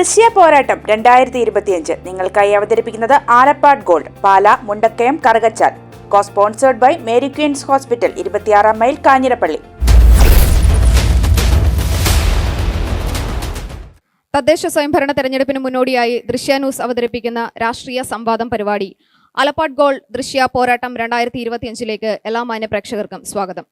ദൃശ്യ പോരാട്ടം 2025 നിങ്ങൾക്കായി അവതരിപ്പിക്കുന്നത് Alappad gold, Pala, Mundakayam, Karukachal. Sponsored by Mary Queens hospital, 26 mile, Kanjirappally. തദ്ദേശ സ്വയംഭരണ തെരഞ്ഞെടുപ്പിന് മുന്നോടിയായി ദൃശ്യ ന്യൂസ് അവതരിപ്പിക്കുന്ന രാഷ്ട്രീയ സംവാദം പരിപാടി ആലപ്പാട് ഗോൾഡ് ദൃശ്യ പോരാട്ടം 2025 എല്ലാ മാന്യ പ്രേക്ഷകർക്കും സ്വാഗതം.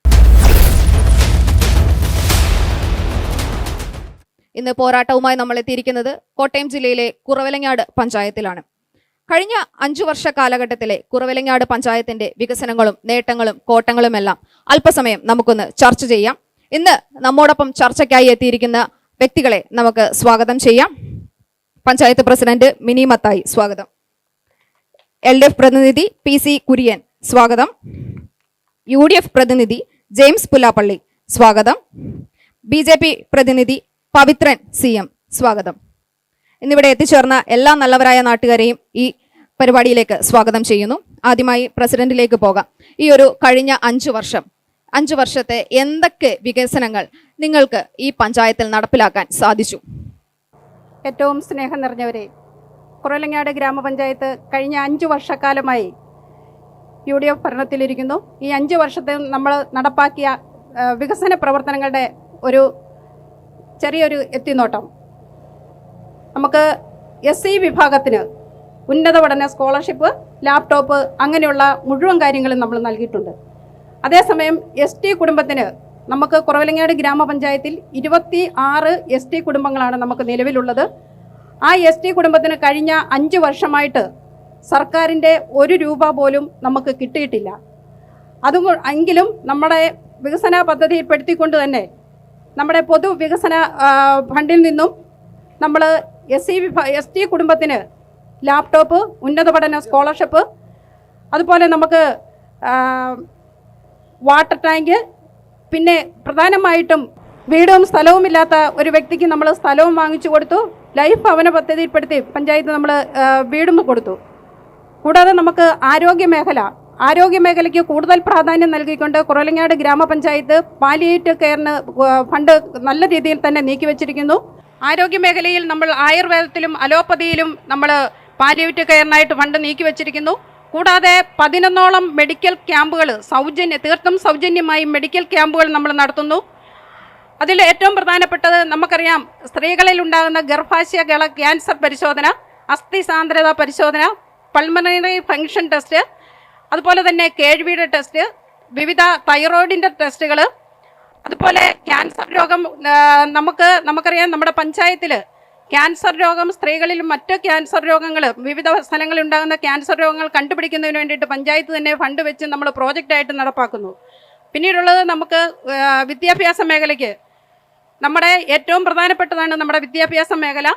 ഇന്ന് പോരാട്ടവുമായി നമ്മൾ എത്തിയിരിക്കുന്നത് കോട്ടയം ജില്ലയിലെ കുറവലങ്ങാട് പഞ്ചായത്തിലാണ്. കഴിഞ്ഞ 5 വർഷ കാലഘട്ടത്തിലെ കുറവലങ്ങാട് പഞ്ചായത്തിന്റെ വികസനങ്ങളും നേട്ടങ്ങളും കോട്ടങ്ങളുമെല്ലാം അല്പസമയം നമുക്കൊന്ന് ചർച്ച ചെയ്യാം. ഇന്ന് നമ്മോടൊപ്പം ചർച്ചയ്ക്കായി എത്തിയിരിക്കുന്ന വ്യക്തികളെ നമുക്ക് സ്വാഗതം ചെയ്യാം. പഞ്ചായത്ത് പ്രസിഡന്റ് മിനി മത്തായി, സ്വാഗതം. LDF പ്രതിനിധി PC കുര്യൻ, സ്വാഗതം. UDF പ്രതിനിധി ജെയിംസ് പുല്ലാപ്പള്ളി, സ്വാഗതം. BJP പ്രതിനിധി പവിത്രൻ CM, സ്വാഗതം. ഇന്നിവിടെ എത്തിച്ചേർന്ന എല്ലാ നല്ലവരായ നാട്ടുകാരെയും ഈ പരിപാടിയിലേക്ക് സ്വാഗതം ചെയ്യുന്നു. ആദ്യമായി പ്രസിഡന്റിലേക്ക് പോകാം. ഈ ഒരു കഴിഞ്ഞ 5 വർഷത്തെ എന്തൊക്കെ വികസനങ്ങൾ നിങ്ങൾക്ക് ഈ പഞ്ചായത്തിൽ നടപ്പിലാക്കാൻ സാധിച്ചു? ഏറ്റവും സ്നേഹം നിറഞ്ഞവരെ, കുറവലങ്ങാട് ഗ്രാമപഞ്ചായത്ത് കഴിഞ്ഞ 5 വർഷക്കാലമായി UDF ഭരണത്തിലിരിക്കുന്നു. ഈ 5 വർഷത്തിൽ നമ്മൾ നടപ്പാക്കിയ വികസന പ്രവർത്തനങ്ങളുടെ ഒരു ചെറിയൊരു എത്തിനോട്ടം. നമുക്ക് SC വിഭാഗത്തിന് ഉന്നത പഠന സ്കോളർഷിപ്പ്, ലാപ്ടോപ്പ്, അങ്ങനെയുള്ള മുഴുവൻ കാര്യങ്ങളും നമ്മൾ നൽകിയിട്ടുണ്ട്. അതേസമയം ST കുടുംബത്തിന് നമുക്ക് കുറവലങ്ങാട് ഗ്രാമപഞ്ചായത്തിൽ 26 ST കുടുംബങ്ങളാണ് നമുക്ക് നിലവിലുള്ളത്. ആ ST കുടുംബത്തിന് കഴിഞ്ഞ 5 വർഷമായിട്ട് സർക്കാരിൻ്റെ 1 രൂപ പോലും നമുക്ക് കിട്ടിയിട്ടില്ല. എങ്കിലും നമ്മുടെ വികസന പദ്ധതിയിൽപ്പെടുത്തിക്കൊണ്ട് തന്നെ നമ്മുടെ പൊതുവികസന ഫണ്ടിൽ നിന്നും നമ്മൾ ST കുടുംബത്തിന് ലാപ്ടോപ്പ്, ഉന്നത പഠന സ്കോളർഷിപ്പ്, അതുപോലെ നമുക്ക് വാട്ടർ ടാങ്ക്, പിന്നെ പ്രധാനമായിട്ടും വീടും സ്ഥലവുമില്ലാത്ത ഒരു വ്യക്തിക്ക് നമ്മൾ സ്ഥലവും വാങ്ങിച്ചു കൊടുത്തു. ലൈഫ് ഭവന പദ്ധതിയിൽപ്പെടുത്തി പഞ്ചായത്ത് നമ്മൾ വീടും കൊടുത്തു. കൂടാതെ നമുക്ക് ആരോഗ്യമേഖലയ്ക്ക് കൂടുതൽ പ്രാധാന്യം നൽകിക്കൊണ്ട് കുറവലങ്ങാട് ഗ്രാമപഞ്ചായത്ത് പാലിയേറ്റീവ് കെയറിന് ഫണ്ട് നല്ല രീതിയിൽ തന്നെ നീക്കിവെച്ചിരിക്കുന്നു. ആരോഗ്യമേഖലയിൽ നമ്മൾ ആയുർവേദത്തിലും അലോപ്പതിയിലും നമ്മൾ പാലിയേറ്റീവ് കെയറിനായിട്ട് ഫണ്ട് നീക്കിവെച്ചിരിക്കുന്നു. കൂടാതെ 11ഓളം മെഡിക്കൽ ക്യാമ്പുകൾ തീർത്തും സൗജന്യമായി മെഡിക്കൽ ക്യാമ്പുകൾ നമ്മൾ നടത്തുന്നു. അതിൽ ഏറ്റവും പ്രധാനപ്പെട്ടത് നമുക്കറിയാം, സ്ത്രീകളിൽ ഉണ്ടാകുന്ന ഗർഭാശയ ക്യാൻസർ പരിശോധന, അസ്ഥി സാന്ദ്രത പരിശോധന, പൾമണറി ഫംഗ്ഷൻ ടെസ്റ്റ്, അതുപോലെ തന്നെ കേഴ്വിയുടെ ടെസ്റ്റ്, വിവിധ തൈറോയിഡിൻ്റെ ടെസ്റ്റുകൾ, അതുപോലെ ക്യാൻസർ രോഗം നമുക്കറിയാം നമ്മുടെ പഞ്ചായത്തിൽ ക്യാൻസർ രോഗം സ്ത്രീകളിലും മറ്റ് ക്യാൻസർ രോഗങ്ങൾ, വിവിധ സ്ഥലങ്ങളിൽ ഉണ്ടാകുന്ന ക്യാൻസർ രോഗങ്ങൾ കണ്ടുപിടിക്കുന്നതിന് വേണ്ടിയിട്ട് പഞ്ചായത്ത് തന്നെ ഫണ്ട് വെച്ച് നമ്മൾ പ്രോജക്റ്റായിട്ട് നടപ്പാക്കുന്നു. പിന്നീടുള്ളത് നമുക്ക് വിദ്യാഭ്യാസ മേഖലയ്ക്ക് നമ്മുടെ ഏറ്റവും പ്രധാനപ്പെട്ടതാണ് നമ്മുടെ വിദ്യാഭ്യാസ മേഖല.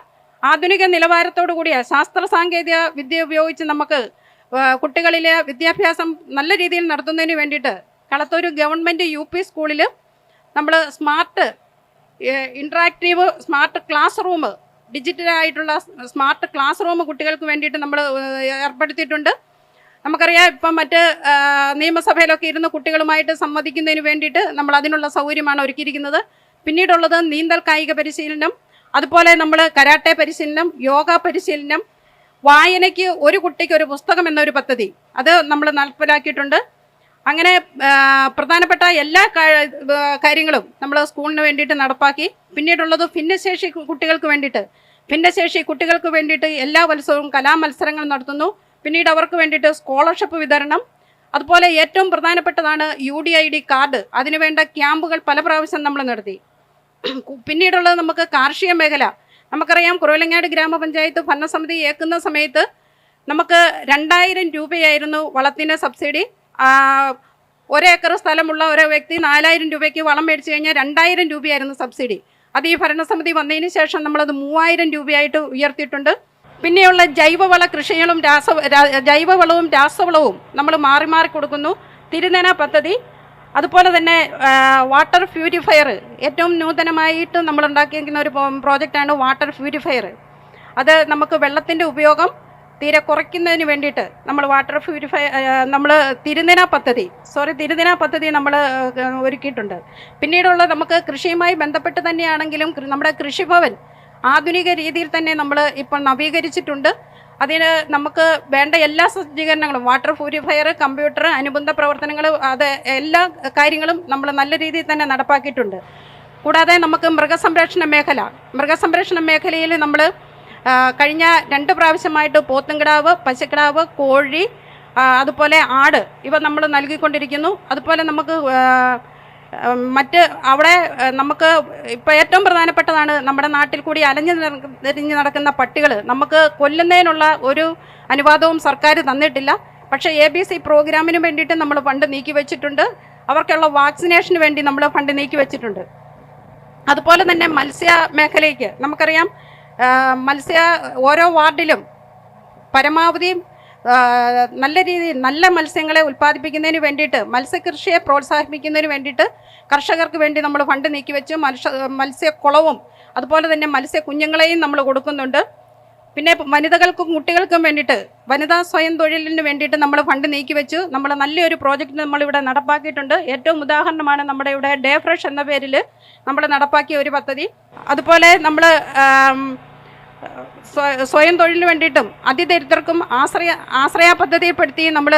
ആധുനിക നിലവാരത്തോടു കൂടിയ ശാസ്ത്ര സാങ്കേതിക വിദ്യ ഉപയോഗിച്ച് നമുക്ക് കുട്ടികളിലെ വിദ്യാഭ്യാസം നല്ല രീതിയിൽ നടത്തുന്നതിന് വേണ്ടിയിട്ട് കളത്തൂർ ഗവൺമെൻറ് UP സ്കൂളിൽ നമ്മൾ ഇൻട്രാക്റ്റീവ് സ്മാർട്ട് ക്ലാസ് റൂം, ഡിജിറ്റലായിട്ടുള്ള സ്മാർട്ട് ക്ലാസ് റൂം കുട്ടികൾക്ക് വേണ്ടിയിട്ട് നമ്മൾ ഏർപ്പെടുത്തിയിട്ടുണ്ട്. നമുക്കറിയാം, ഇപ്പം മറ്റ് നിയമസഭയിലൊക്കെ ഇരുന്ന് കുട്ടികളുമായിട്ട് സംവദിക്കുന്നതിന് വേണ്ടിയിട്ട് നമ്മൾ അതിനുള്ള സൗകര്യമാണ് ഒരുക്കിയിരിക്കുന്നത്. പിന്നീടുള്ളത് നീന്തൽ കായിക പരിശീലനം, അതുപോലെ നമ്മൾ കരാട്ടെ പരിശീലനം, യോഗ പരിശീലനം, വായനയ്ക്ക് ഒരു കുട്ടിക്ക് ഒരു പുസ്തകം എന്നൊരു പദ്ധതി അത് നമ്മൾ നടപ്പിലാക്കിയിട്ടുണ്ട്. അങ്ങനെ പ്രധാനപ്പെട്ട എല്ലാ കാര്യങ്ങളും നമ്മൾ സ്കൂളിന് വേണ്ടിയിട്ട് നടപ്പാക്കി. പിന്നീടുള്ളത് ഭിന്നശേഷി കുട്ടികൾക്ക് വേണ്ടിയിട്ട് എല്ലാ മത്സരവും കലാമത്സരങ്ങൾ നടത്തുന്നു. പിന്നീട് അവർക്ക് വേണ്ടിയിട്ട് സ്കോളർഷിപ്പ് വിതരണം, അതുപോലെ ഏറ്റവും പ്രധാനപ്പെട്ടതാണ് UDID കാർഡ്. അതിനുവേണ്ട ക്യാമ്പുകൾ പല പ്രാവശ്യം നമ്മൾ നടത്തി. പിന്നീടുള്ളത് നമുക്ക് കാർഷിക മേഖല. നമുക്കറിയാം, കുറവലങ്ങാട് ഗ്രാമപഞ്ചായത്ത് ഭരണസമിതി ഏൽക്കുന്ന സമയത്ത് നമുക്ക് 2000 രൂപയായിരുന്നു വളത്തിന് സബ്സിഡി. 1 ഏക്കർ സ്ഥലമുള്ള ഒരു വ്യക്തി 4000 രൂപയ്ക്ക് വളം മേടിച്ചു കഴിഞ്ഞാൽ 2000 രൂപയായിരുന്നു സബ്സിഡി. അത് ഈ ഭരണസമിതി വന്നതിന് ശേഷം നമ്മളത് 3000 രൂപയായിട്ട് ഉയർത്തിയിട്ടുണ്ട്. പിന്നെയുള്ള ജൈവവള കൃഷികളും ജൈവവളവും രാസവളവും നമ്മൾ മാറി മാറി കൊടുക്കുന്നു. തിരുനന പദ്ധതി, അതുപോലെ തന്നെ വാട്ടർ പ്യൂരിഫയർ, ഏറ്റവും നൂതനമായിട്ട് നമ്മൾ ഉണ്ടാക്കിയിരിക്കുന്ന ഒരു പ്രോജക്റ്റാണ് വാട്ടർ പ്യൂരിഫയർ. അത് നമുക്ക് വെള്ളത്തിൻ്റെ ഉപയോഗം തീരെ കുറയ്ക്കുന്നതിന് വേണ്ടിയിട്ട് നമ്മൾ നമ്മൾ തിരുനന പദ്ധതി നമ്മൾ ഒരുക്കിയിട്ടുണ്ട്. പിന്നീടുള്ള നമുക്ക് കൃഷിയുമായി ബന്ധപ്പെട്ട് തന്നെയാണെങ്കിലും നമ്മുടെ കൃഷിഭവൻ ആധുനിക രീതിയിൽ തന്നെ നമ്മൾ ഇപ്പോൾ നവീകരിച്ചിട്ടുണ്ട്. അതിന് നമുക്ക് വേണ്ട എല്ലാ സജ്ജീകരണങ്ങളും, വാട്ടർ പ്യൂരിഫയർ, കമ്പ്യൂട്ടർ, അനുബന്ധ പ്രവർത്തനങ്ങൾ, അത് എല്ലാ കാര്യങ്ങളും നമ്മൾ നല്ല രീതിയിൽ തന്നെ നടപ്പാക്കിയിട്ടുണ്ട്. കൂടാതെ നമുക്ക് മൃഗസംരക്ഷണ മേഖലയിൽ നമ്മൾ കഴിഞ്ഞ 2 പ്രാവശ്യമായിട്ട് പോത്തുംകിടാവ്, പശുക്കിടാവ്, കോഴി, അതുപോലെ ആട് ഇവ നമ്മൾ നൽകിക്കൊണ്ടിരിക്കുന്നു. അതുപോലെ നമുക്ക് മറ്റ് അവിടെ നമുക്ക് ഇപ്പോൾ ഏറ്റവും പ്രധാനപ്പെട്ടതാണ് നമ്മുടെ നാട്ടിൽ കൂടി തിരിഞ്ഞ് നടക്കുന്ന പട്ടികൾ നമുക്ക് കൊല്ലുന്നതിനുള്ള ഒരു അനുവാദവും സർക്കാർ തന്നിട്ടില്ല. പക്ഷേ ABC പ്രോഗ്രാമിന് വേണ്ടിയിട്ട് നമ്മൾ ഫണ്ട് നീക്കി വെച്ചിട്ടുണ്ട്. അവർക്കുള്ള വാക്സിനേഷന് വേണ്ടി നമ്മൾ ഫണ്ട് നീക്കി വെച്ചിട്ടുണ്ട്. അതുപോലെ തന്നെ മത്സ്യ മേഖലയ്ക്ക് നമുക്കറിയാം, ഓരോ വാർഡിലും പരമാവധി നല്ല രീതിയിൽ നല്ല മത്സ്യങ്ങളെ ഉൽപ്പാദിപ്പിക്കുന്നതിന് വേണ്ടിയിട്ട്, മത്സ്യകൃഷിയെ പ്രോത്സാഹിപ്പിക്കുന്നതിന് വേണ്ടിയിട്ട് കർഷകർക്ക് വേണ്ടി നമ്മൾ ഫണ്ട് നീക്കിവെച്ച് മത്സ്യക്കുളവും അതുപോലെ തന്നെ മത്സ്യക്കുഞ്ഞുങ്ങളെയും നമ്മൾ കൊടുക്കുന്നുണ്ട്. പിന്നെ വനിതകൾക്കും കുട്ടികൾക്കും വേണ്ടിയിട്ട് വനിതാ സ്വയം തൊഴിലിന് വേണ്ടിയിട്ട് നമ്മൾ ഫണ്ട് നീക്കിവെച്ചു. നമ്മൾ നല്ലൊരു പ്രോജക്റ്റ് നമ്മളിവിടെ നടപ്പാക്കിയിട്ടുണ്ട്. ഏറ്റവും ഉദാഹരണമാണ് നമ്മുടെ ഇവിടെ ഡേ ഫ്രഷ് എന്ന പേരിൽ നമ്മൾ നടപ്പാക്കിയ ഒരു പദ്ധതി. അതുപോലെ നമ്മൾ സ്വയം തൊഴിലിന് വേണ്ടിയിട്ടും അതിദരിദ്രർക്കും ആശ്രയ പദ്ധതിപ്പെടുത്തി നമ്മൾ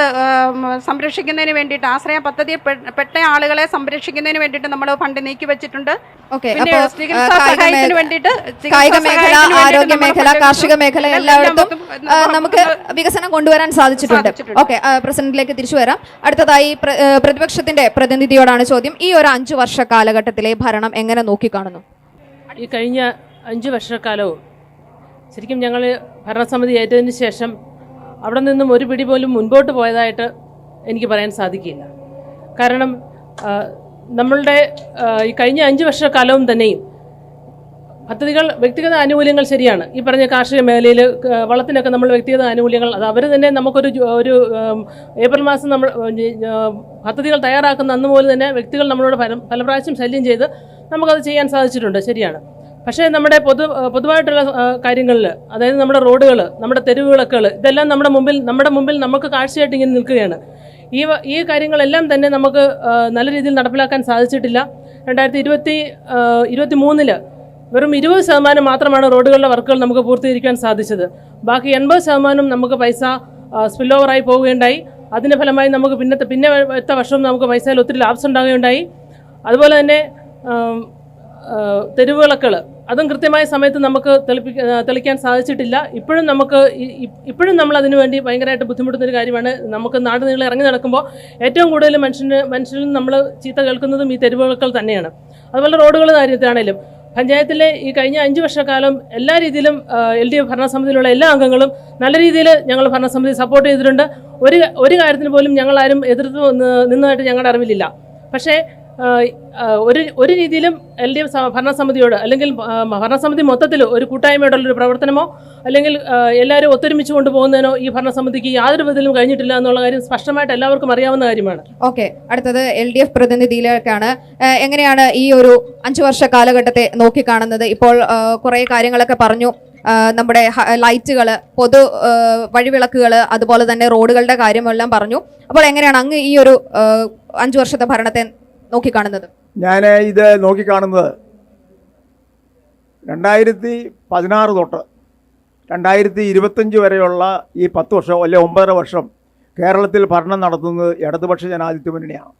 സംരക്ഷിക്കുന്നതിന് വേണ്ടിയിട്ട്, ആശ്രയ പദ്ധതിപ്പെട്ട ആളുകളെ സംരക്ഷിക്കുന്നതിന് വേണ്ടിയിട്ട് നമ്മൾ ഫണ്ട് നീക്കി വെച്ചിട്ടുണ്ട്. സഹായത്തിന് വേണ്ടിയിട്ട് കായിക മേഖല, ആരോഗ്യ മേഖല, കാർഷിക മേഖല എല്ലായിടത്തും നമുക്ക് വികസനം കൊണ്ടുവരാൻ സാധിച്ചിട്ടുണ്ട്. ഓക്കെ, പ്രസിഡന്റിലേക്ക് തിരിച്ചു വരാം. അടുത്തതായി പ്രതിപക്ഷത്തിന്റെ പ്രതിനിധിയോടാണ് ചോദ്യം. ഈ ഒരു 5 വർഷ കാലഘട്ടത്തിലെ ഭരണം എങ്ങനെ നോക്കിക്കാണുന്നു? ഈ കഴിഞ്ഞ 5 വർഷക്കാലവും ശരിക്കും ഞങ്ങൾ ഭരണസമിതി ഏറ്റതിന് ശേഷം അവിടെ നിന്നും ഒരു പിടി പോലും മുൻപോട്ട് പോയതായിട്ട് എനിക്ക് പറയാൻ സാധിക്കില്ല. കാരണം നമ്മളുടെ ഈ കഴിഞ്ഞ 5 വർഷക്കാലവും തന്നെയും പദ്ധതികൾ, വ്യക്തിഗത ആനുകൂല്യങ്ങൾ ശരിയാണ്. ഈ പറഞ്ഞ കാർഷിക മേഖലയിൽ വളത്തിനൊക്കെ നമ്മൾ വ്യക്തിഗത ആനുകൂല്യങ്ങൾ, അത് അവർ തന്നെ നമുക്കൊരു ഏപ്രിൽ മാസം നമ്മൾ പദ്ധതികൾ തയ്യാറാക്കുന്ന അന്ന് പോലും തന്നെ വ്യക്തികൾ നമ്മളോട് പല പ്രാവശ്യം ശല്യം ചെയ്ത് നമുക്കത് ചെയ്യാൻ സാധിച്ചിട്ടുണ്ട്, ശരിയാണ്. പക്ഷേ നമ്മുടെ പൊതുവായിട്ടുള്ള കാര്യങ്ങളിൽ, അതായത് നമ്മുടെ റോഡുകൾ, നമ്മുടെ തെരുവുവിളക്കുകൾ, ഇതെല്ലാം നമ്മുടെ മുമ്പിൽ നമുക്ക് കാഴ്ചയായിട്ട് ഇങ്ങനെ നിൽക്കുകയാണ്. ഈ കാര്യങ്ങളെല്ലാം തന്നെ നമുക്ക് നല്ല രീതിയിൽ നടപ്പിലാക്കാൻ സാധിച്ചിട്ടില്ല. 2023 വെറും 20% മാത്രമാണ് റോഡുകളുടെ വർക്കുകൾ നമുക്ക് പൂർത്തീകരിക്കാൻ സാധിച്ചത്. ബാക്കി 80% നമുക്ക് പൈസ സ്പിൽ ഓവറായി പോവുകയുണ്ടായി. അതിൻ്റെ ഫലമായി നമുക്ക് പിന്നെ വർഷവും നമുക്ക് പൈസയിൽ ഒത്തിരി ലാഭം ഉണ്ടാകുകയുണ്ടായി. അതുപോലെ തന്നെ തെരുവുവിളക്കുകൾ, അതും കൃത്യമായ സമയത്ത് നമുക്ക് തെളിക്കാൻ സാധിച്ചിട്ടില്ല. ഇപ്പോഴും നമ്മൾ അതിനു വേണ്ടി ഭയങ്കരമായിട്ട് ബുദ്ധിമുട്ടുന്നൊരു കാര്യമാണ്. നമുക്ക് നാട് നീളെ ഇറങ്ങി നടക്കുമ്പോൾ ഏറ്റവും കൂടുതൽ മനുഷ്യരിൽ നമ്മൾ ചീത്ത കേൾക്കുന്നതും ഈ തെരുവുവിളക്കുകൾ തന്നെയാണ്. അതുപോലെ റോഡുകളുടെ കാര്യത്തിലാണേലും പഞ്ചായത്തിലെ ഈ കഴിഞ്ഞ 5 വർഷക്കാലം എല്ലാ രീതിയിലും LDF ഭരണസമിതിയിലുള്ള എല്ലാ അംഗങ്ങളും നല്ല രീതിയിൽ ഞങ്ങൾ ഭരണസമിതി സപ്പോർട്ട് ചെയ്തിട്ടുണ്ട്. ഒരു കാര്യത്തിന് പോലും ഞങ്ങളാരും എതിർത്ത് നിന്നതായിട്ട് ഞങ്ങളുടെ അറിവിലില്ല. പക്ഷേ ഒരു രീതിയിലും LDF ഭരണസമിതിയോട്, അല്ലെങ്കിൽ ഭരണസമിതി മൊത്തത്തിൽ ഒരു കൂട്ടായ്മയോടുള്ളൊരു പ്രവർത്തനമോ അല്ലെങ്കിൽ എല്ലാവരും ഒത്തൊരുമിച്ച് കൊണ്ടുപോകുന്നതിനോ ഈ ഭരണസമിതിക്ക് യാതൊരു വിധത്തിലും കഴിഞ്ഞിട്ടില്ല എന്നുള്ള കാര്യം സ്പഷ്ടമായിട്ട് എല്ലാവർക്കും അറിയാവുന്ന കാര്യമാണ്. ഓക്കെ, അടുത്തത് LDF പ്രതിനിധിയിലേക്കാണ്. എങ്ങനെയാണ് ഈ ഒരു 5 വർഷ കാലഘട്ടത്തെ നോക്കിക്കാണുന്നത്? ഇപ്പോൾ കുറേ കാര്യങ്ങളൊക്കെ പറഞ്ഞു. നമ്മുടെ ലൈറ്റുകൾ, പൊതു വഴിവിളക്കുകൾ, അതുപോലെ തന്നെ റോഡുകളുടെ കാര്യമെല്ലാം പറഞ്ഞു. അപ്പോൾ എങ്ങനെയാണ് അങ്ങ് ഈ ഒരു 5 വർഷത്തെ ഭരണത്തെ നോക്കിക്കാണുന്നത്? ഞാൻ ഇത് നോക്കിക്കാണുന്നത് 2016 തൊട്ട് 2025 വരെയുള്ള ഈ 10 വർഷം അല്ലെ 9.5 വർഷം കേരളത്തിൽ ഭരണം നടത്തുന്നത് ഇടതുപക്ഷ ജനാധിപത്യ മുന്നണിയാണ്.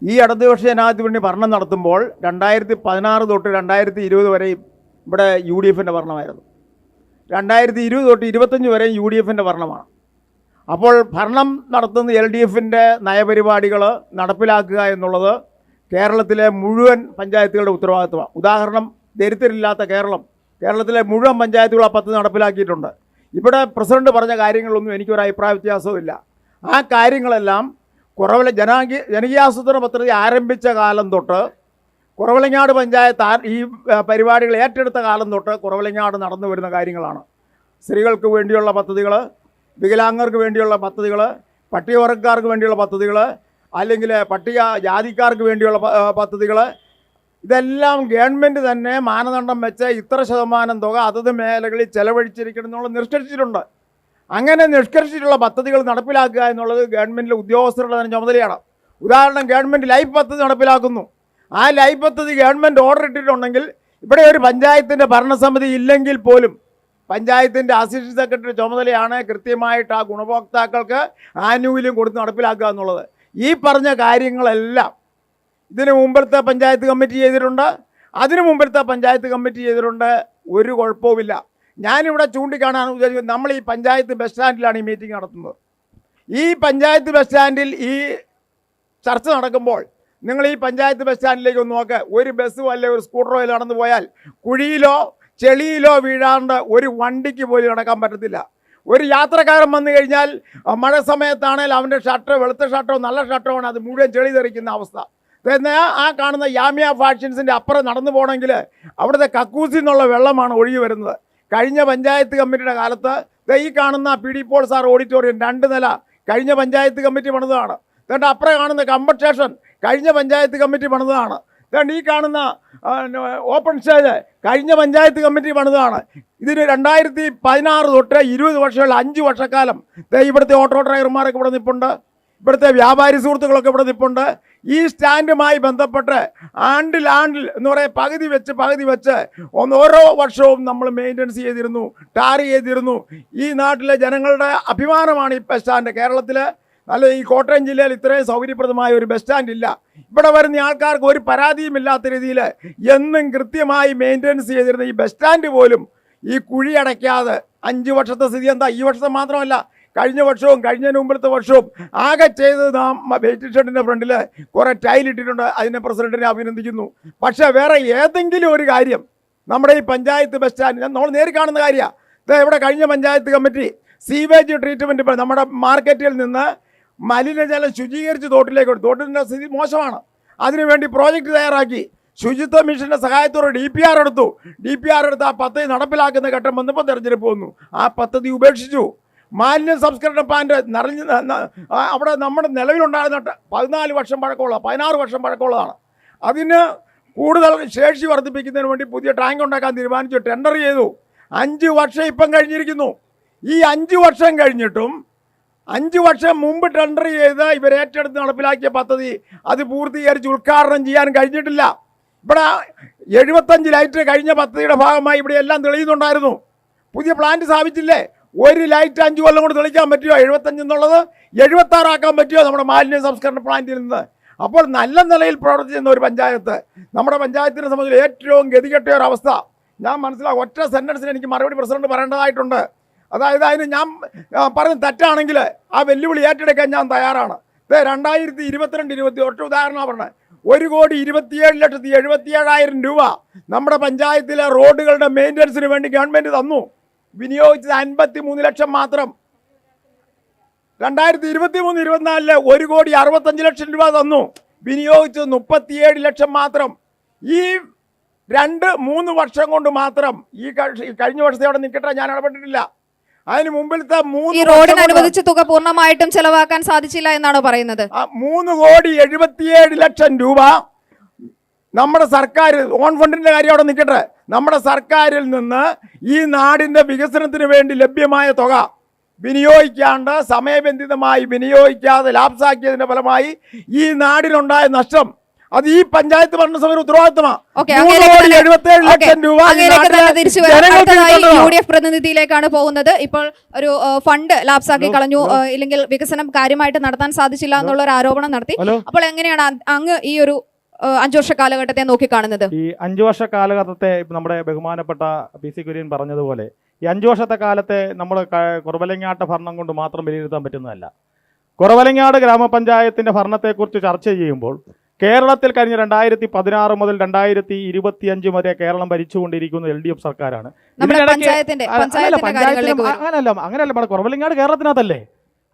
ഈ ഇടതുപക്ഷ ജനാധിപത്യ മുന്നണി ഭരണം നടത്തുമ്പോൾ 2016 തൊട്ട് 2020 വരെയും ഇവിടെ UDFൻ്റെ ഭരണമായിരുന്നു. 2020 തൊട്ട് 25 വരെയും UDFൻ്റെ ഭരണമാണ്. അപ്പോൾ ഭരണം നടത്തുന്ന LDFൻ്റെ നയപരിപാടികൾ നടപ്പിലാക്കുക എന്നുള്ളത് കേരളത്തിലെ മുഴുവൻ പഞ്ചായത്തുകളുടെ ഉത്തരവാദിത്വമാണ്. ഉദാഹരണം, ദരിദ്രരില്ലാത്ത കേരളത്തിലെ മുഴുവൻ പഞ്ചായത്തുകൾ ആ പദ്ധതി നടപ്പിലാക്കിയിട്ടുണ്ട്. ഇവിടെ പ്രസിഡന്റ് പറഞ്ഞ കാര്യങ്ങളൊന്നും എനിക്കൊരു അഭിപ്രായ വ്യത്യാസവുമില്ല. ആ കാര്യങ്ങളെല്ലാം ജനകീയാസൂത്രണ പദ്ധതി ആരംഭിച്ച കാലം തൊട്ട്, കുറവിലങ്ങാട് പഞ്ചായത്ത് ഈ പരിപാടികൾ ഏറ്റെടുത്ത കാലം തൊട്ട് കുറവിലങ്ങാട് നടന്നു വരുന്ന കാര്യങ്ങളാണ്. സ്ത്രീകൾക്ക് വേണ്ടിയുള്ള പദ്ധതികൾ, വികലാംഗർക്ക് വേണ്ടിയുള്ള പദ്ധതികൾ, പട്ടികവർഗക്കാർക്ക് വേണ്ടിയുള്ള പദ്ധതികൾ, അല്ലെങ്കിൽ പട്ടിക ജാതിക്കാർക്ക് വേണ്ടിയുള്ള പദ്ധതികൾ, ഇതെല്ലാം ഗവൺമെൻറ് തന്നെ മാനദണ്ഡം വെച്ച് ഇത്ര ശതമാനം തുക അതത് മേഖലകളിൽ ചെലവഴിച്ചിരിക്കണം എന്നുള്ളത് നിഷ്കർഷിച്ചിട്ടുണ്ട്. അങ്ങനെ നിഷ്കർഷിച്ചിട്ടുള്ള പദ്ധതികൾ നടപ്പിലാക്കുക എന്നുള്ളത് ഗവൺമെൻറ്റിലെ ഉദ്യോഗസ്ഥരുടെ തന്നെ ചുമതലയാണ്. ഉദാഹരണം, ഗവൺമെൻറ് ലൈഫ് പദ്ധതി നടപ്പിലാക്കുന്നു. ആ ലൈഫ് പദ്ധതി ഗവൺമെൻറ് ഓർഡർ ഇട്ടിട്ടുണ്ടെങ്കിൽ ഇവിടെ ഒരു പഞ്ചായത്തിൻ്റെ ഭരണസമിതി ഇല്ലെങ്കിൽ പോലും പഞ്ചായത്തിൻ്റെ അസിസ്റ്റന്റ് സെക്രട്ടറി ചുമതലയാണ് കൃത്യമായിട്ട് ആ ഗുണഭോക്താക്കൾക്ക് ആനുകൂല്യം കൊടുത്ത് നടപ്പിലാക്കുക എന്നുള്ളത്. ഈ പറഞ്ഞ കാര്യങ്ങളെല്ലാം ഇതിനു മുമ്പത്തെ പഞ്ചായത്ത് കമ്മിറ്റി ചെയ്തിട്ടുണ്ട്, അതിനു മുമ്പത്തെ പഞ്ചായത്ത് കമ്മിറ്റി ചെയ്തിട്ടുണ്ട്. ഒരു കുഴപ്പവുമില്ല. ഞാനിവിടെ ചൂണ്ടിക്കാണാൻ ഉദ്ദേശിക്കുന്നത്, നമ്മൾ ഈ പഞ്ചായത്ത് ബസ് സ്റ്റാൻഡിലാണ് ഈ മീറ്റിംഗ് നടത്തുന്നത്. ഈ പഞ്ചായത്ത് ബസ് സ്റ്റാൻഡിൽ ഈ ചർച്ച നടക്കുമ്പോൾ നിങ്ങൾ ഈ പഞ്ചായത്ത് ബസ് സ്റ്റാൻഡിലേക്ക് ഒന്ന് നോക്ക്. ഒരു ബസ്സോ അല്ലെങ്കിൽ ഒരു സ്കൂട്ടറോ നടന്നു പോയാൽ കുഴിയിലോ ചെളിയിലോ വീഴാണ്ട് ഒരു വണ്ടിക്ക് പോലും നടക്കാൻ പറ്റത്തില്ല. ഒരു യാത്രക്കാരൻ വന്നു കഴിഞ്ഞാൽ മഴ സമയത്താണെങ്കിൽ അവൻ്റെ ഷർട്ടോ വെളുത്ത ഷർട്ടോ നല്ല ഷർട്ടോ ആണ്, അത് മുഴുവൻ ചെളി തെറിക്കുന്ന അവസ്ഥ. ആ കാണുന്ന യാമിയ ഫാഷൻസിൻ്റെ അപ്പുറം നടന്നു പോകണമെങ്കിൽ അവിടുത്തെ കക്കൂസിൽ നിന്നുള്ള വെള്ളമാണ് ഒഴുകി വരുന്നത്. കഴിഞ്ഞ പഞ്ചായത്ത് കമ്മിറ്റിയുടെ കാലത്ത് ഈ കാണുന്ന P D Paul sir auditorium 2 നില കഴിഞ്ഞ പഞ്ചായത്ത് കമ്മിറ്റി പണിതാണ്. എന്നിട്ട് അപ്പുറം കാണുന്ന കമ്പറ്റ് സ്റ്റേഷൻ കഴിഞ്ഞ പഞ്ചായത്ത് കമ്മിറ്റി പണിതാണ്. ഈ കാണുന്ന ഓപ്പൺ സ്റ്റേജ് കഴിഞ്ഞ പഞ്ചായത്ത് കമ്മിറ്റി പണിതാണ്. ഇതിന് 2016 തൊട്ട് 20 വർഷമുള്ള 5 വർഷക്കാലം ഇവിടുത്തെ ഓട്ടോ ഡ്രൈവർമാരൊക്കെ ഇവിടെ നിൽപ്പുണ്ട്, ഇവിടുത്തെ വ്യാപാരി സുഹൃത്തുക്കളൊക്കെ ഇവിടെ നിൽപ്പുണ്ട്. ഈ സ്റ്റാൻഡുമായി ബന്ധപ്പെട്ട് ആണ്ടിൽ എന്ന് പറയാൻ പകുതി വെച്ച് ഓരോ വർഷവും നമ്മൾ മെയിൻ്റനൻസ് ചെയ്തിരുന്നു, ടാർ ചെയ്തിരുന്നു. ഈ നാട്ടിലെ ജനങ്ങളുടെ അഭിമാനമാണ് ഈ ബസ് സ്റ്റാൻഡ്. കേരളത്തിൽ നല്ല ഈ കോട്ടയം ജില്ലയിൽ ഇത്രയും സൗകര്യപ്രദമായ ഒരു ബസ് സ്റ്റാൻഡ് ഇല്ല. ഇവിടെ വരുന്ന ആൾക്കാർക്ക് ഒരു പരാതിയും ഇല്ലാത്ത രീതിയിൽ എന്നും കൃത്യമായി മെയിൻ്റനൻസ് ചെയ്തിരുന്ന ഈ ബസ് സ്റ്റാൻഡ് പോലും ഈ കുഴി അടയ്ക്കാതെ 5 വർഷത്തെ സ്ഥിതി എന്താ? ഈ വർഷത്തെ മാത്രമല്ല, കഴിഞ്ഞ വർഷവും കഴിഞ്ഞതിന് മുമ്പത്തെ വർഷവും ആകെ ചെയ്തത് നാം വെയിറ്റിംഗ് ഷെഡിൻ്റെ ഫ്രണ്ടിൽ കുറേ ടൈലിട്ടിട്ടുണ്ട്. അതിനെ പ്രസിഡന്റിനെ അഭിനന്ദിക്കുന്നു. പക്ഷേ വേറെ ഏതെങ്കിലും ഒരു കാര്യം നമ്മുടെ ഈ പഞ്ചായത്ത് ബസ് സ്റ്റാൻഡ് നമ്മൾ നേരിൽ കാണുന്ന കാര്യമാണ്. ഇവിടെ കഴിഞ്ഞ പഞ്ചായത്ത് കമ്മിറ്റി സീവേജ് ട്രീറ്റ്മെൻറ്റ് നമ്മുടെ മാർക്കറ്റിൽ നിന്ന് മലിനജലം ശുചീകരിച്ച് തോട്ടിൻ്റെ സ്ഥിതി മോശമാണ്. അതിനുവേണ്ടി പ്രോജക്റ്റ് തയ്യാറാക്കി ശുചിത്വ മിഷൻ്റെ സഹായത്തോടെ DPR എടുത്തു. DPR എടുത്ത് ആ പദ്ധതി നടപ്പിലാക്കുന്ന ഘട്ടം വന്നപ്പോൾ തെരഞ്ഞെടുപ്പ് വന്നു. ആ പദ്ധതി ഉപേക്ഷിച്ചു. മാലിന്യ സംസ്കരണ പ്ലാന്റ് അവിടെ നമ്മുടെ നിലവിലുണ്ടായിരുന്ന 16 വർഷം പഴക്കമുള്ളതാണ്. അതിന് കൂടുതൽ ശേഷി വർദ്ധിപ്പിക്കുന്നതിന് വേണ്ടി പുതിയ ടാങ്ക് ഉണ്ടാക്കാൻ തീരുമാനിച്ചു, ടെൻഡർ ചെയ്തു. 5 വർഷം ഇപ്പം കഴിഞ്ഞിരിക്കുന്നു. ഈ 5 വർഷം കഴിഞ്ഞിട്ടും 5 വർഷം മുമ്പ് ടെൻഡർ ചെയ്ത് ഇവരേറ്റെടുത്ത് നടപ്പിലാക്കിയ പദ്ധതി അത് പൂർത്തീകരിച്ച് ഉദ്ഘാടനം ചെയ്യാൻ കഴിഞ്ഞിട്ടില്ല. ഇവിടെ 75 ലൈറ്റ് കഴിഞ്ഞ പദ്ധതിയുടെ ഭാഗമായി ഇവിടെ എല്ലാം തെളിയുന്നുണ്ടായിരുന്നു. പുതിയ പ്ലാന്റ് സ്ഥാപിച്ചില്ലേ? ഒരു ലൈറ്റ് 5 കൊല്ലം കൊണ്ട് തെളിയിക്കാൻ പറ്റുമോ? 75 എന്നുള്ളത് 76 ആക്കാൻ പറ്റുമോ നമ്മുടെ മാലിന്യ സംസ്കരണ പ്ലാന്റിൽ നിന്ന്? അപ്പോൾ നല്ല നിലയിൽ പ്രവർത്തിക്കുന്ന ഒരു പഞ്ചായത്ത് നമ്മുടെ പഞ്ചായത്തിനെ സംബന്ധിച്ച് ഏറ്റവും ഗതികെട്ട ഒരു അവസ്ഥ ഞാൻ മനസ്സിലാക്കും. ഒറ്റ സെൻറ്റൻസിന് എനിക്ക് മറുപടി പ്രസിഡന്റ് പറയേണ്ടതായിട്ടുണ്ട്. അതായത് അതിന് ഞാൻ പറഞ്ഞ് തെറ്റാണെങ്കിൽ ആ വെല്ലുവിളി ഏറ്റെടുക്കാൻ ഞാൻ തയ്യാറാണ്. 2022-20 ഒറ്റ ഉദാഹരണമാണ് പറഞ്ഞത്. 1,27,77,000 രൂപ നമ്മുടെ പഞ്ചായത്തിലെ റോഡുകളുടെ മെയിൻ്റനൻസിന് വേണ്ടി ഗവൺമെൻറ് തന്നു. വിനിയോഗിച്ചത് 53 ലക്ഷം മാത്രം. 2023-24 1,65,00,000 രൂപ തന്നു. വിനിയോഗിച്ചത് 37 ലക്ഷം മാത്രം. ഈ 2-3 വർഷം കൊണ്ട് മാത്രം ഈ കഴിഞ്ഞ വർഷത്തെ അവിടെ നിൽക്കട്ടെ, ഞാൻ ഇടപെട്ടിട്ടില്ല. അതിന് മുമ്പിലത്തെ 3 റോഡിന് അനുവദിച്ച തുക പൂർണ്ണമായിട്ടും ചെലവാക്കാൻ സാധിച്ചില്ല എന്നാണോ പറയുന്നത്? 3,77,00,000 രൂപ നമ്മുടെ സർക്കാർ ഓൺ ഫണ്ടിന്റെ കാര്യം അവിടെ നിൽക്കട്ടെ, നമ്മുടെ സർക്കാരിൽ നിന്ന് ഈ നാടിന്റെ വികസനത്തിന് വേണ്ടി ലഭ്യമായ തുക വിനിയോഗിക്കാണ്ട് സമയബന്ധിതമായി വിനിയോഗിക്കാതെ ലാപ്സാക്കിയതിന്റെ ഫലമായി ഈ നാടിനുണ്ടായ നഷ്ടം അത് ഈ പഞ്ചായത്ത് ഭരണസമിതി ഉത്തരവാദിത്തമാണ്. UDF പ്രതിനിധിയിലേക്കാണ് പോകുന്നത്. ഇപ്പോൾ ഒരു ഫണ്ട് ലാപ്സാക്കി കളഞ്ഞു, ഇല്ലെങ്കിൽ വികസനം കാര്യമായിട്ട് നടത്താൻ സാധിച്ചില്ല എന്നുള്ള ഒരു ആരോപണം നടത്തി. അപ്പോൾ എങ്ങനെയാണ് അങ്ങ് ഈ ഒരു 5 വർഷ കാലഘട്ടത്തെ നോക്കിക്കാണുന്നത്? ഈ 5 വർഷ കാലഘട്ടത്തെ നമ്മുടെ ബഹുമാനപ്പെട്ട PC കുര്യൻ പറഞ്ഞതുപോലെ ഈ 5 വർഷത്തെ കാലത്തെ നമ്മൾ കുറവലങ്ങാട്ട ഭരണം കൊണ്ട് മാത്രം വിലയിരുത്താൻ പറ്റുന്നതല്ല. കുറവലങ്ങാട് ഗ്രാമപഞ്ചായത്തിന്റെ ഭരണത്തെക്കുറിച്ച് ചർച്ച ചെയ്യുമ്പോൾ കേരളത്തിൽ കഴിഞ്ഞ 2016 മുതൽ 2025 വരെ കേരളം ഭരിച്ചുകൊണ്ടിരിക്കുന്ന LDF സർക്കാരാണ്. അങ്ങനെയല്ല, നമ്മുടെ കുറവലങ്ങാട് കേരളത്തിനകത്തല്ലേ?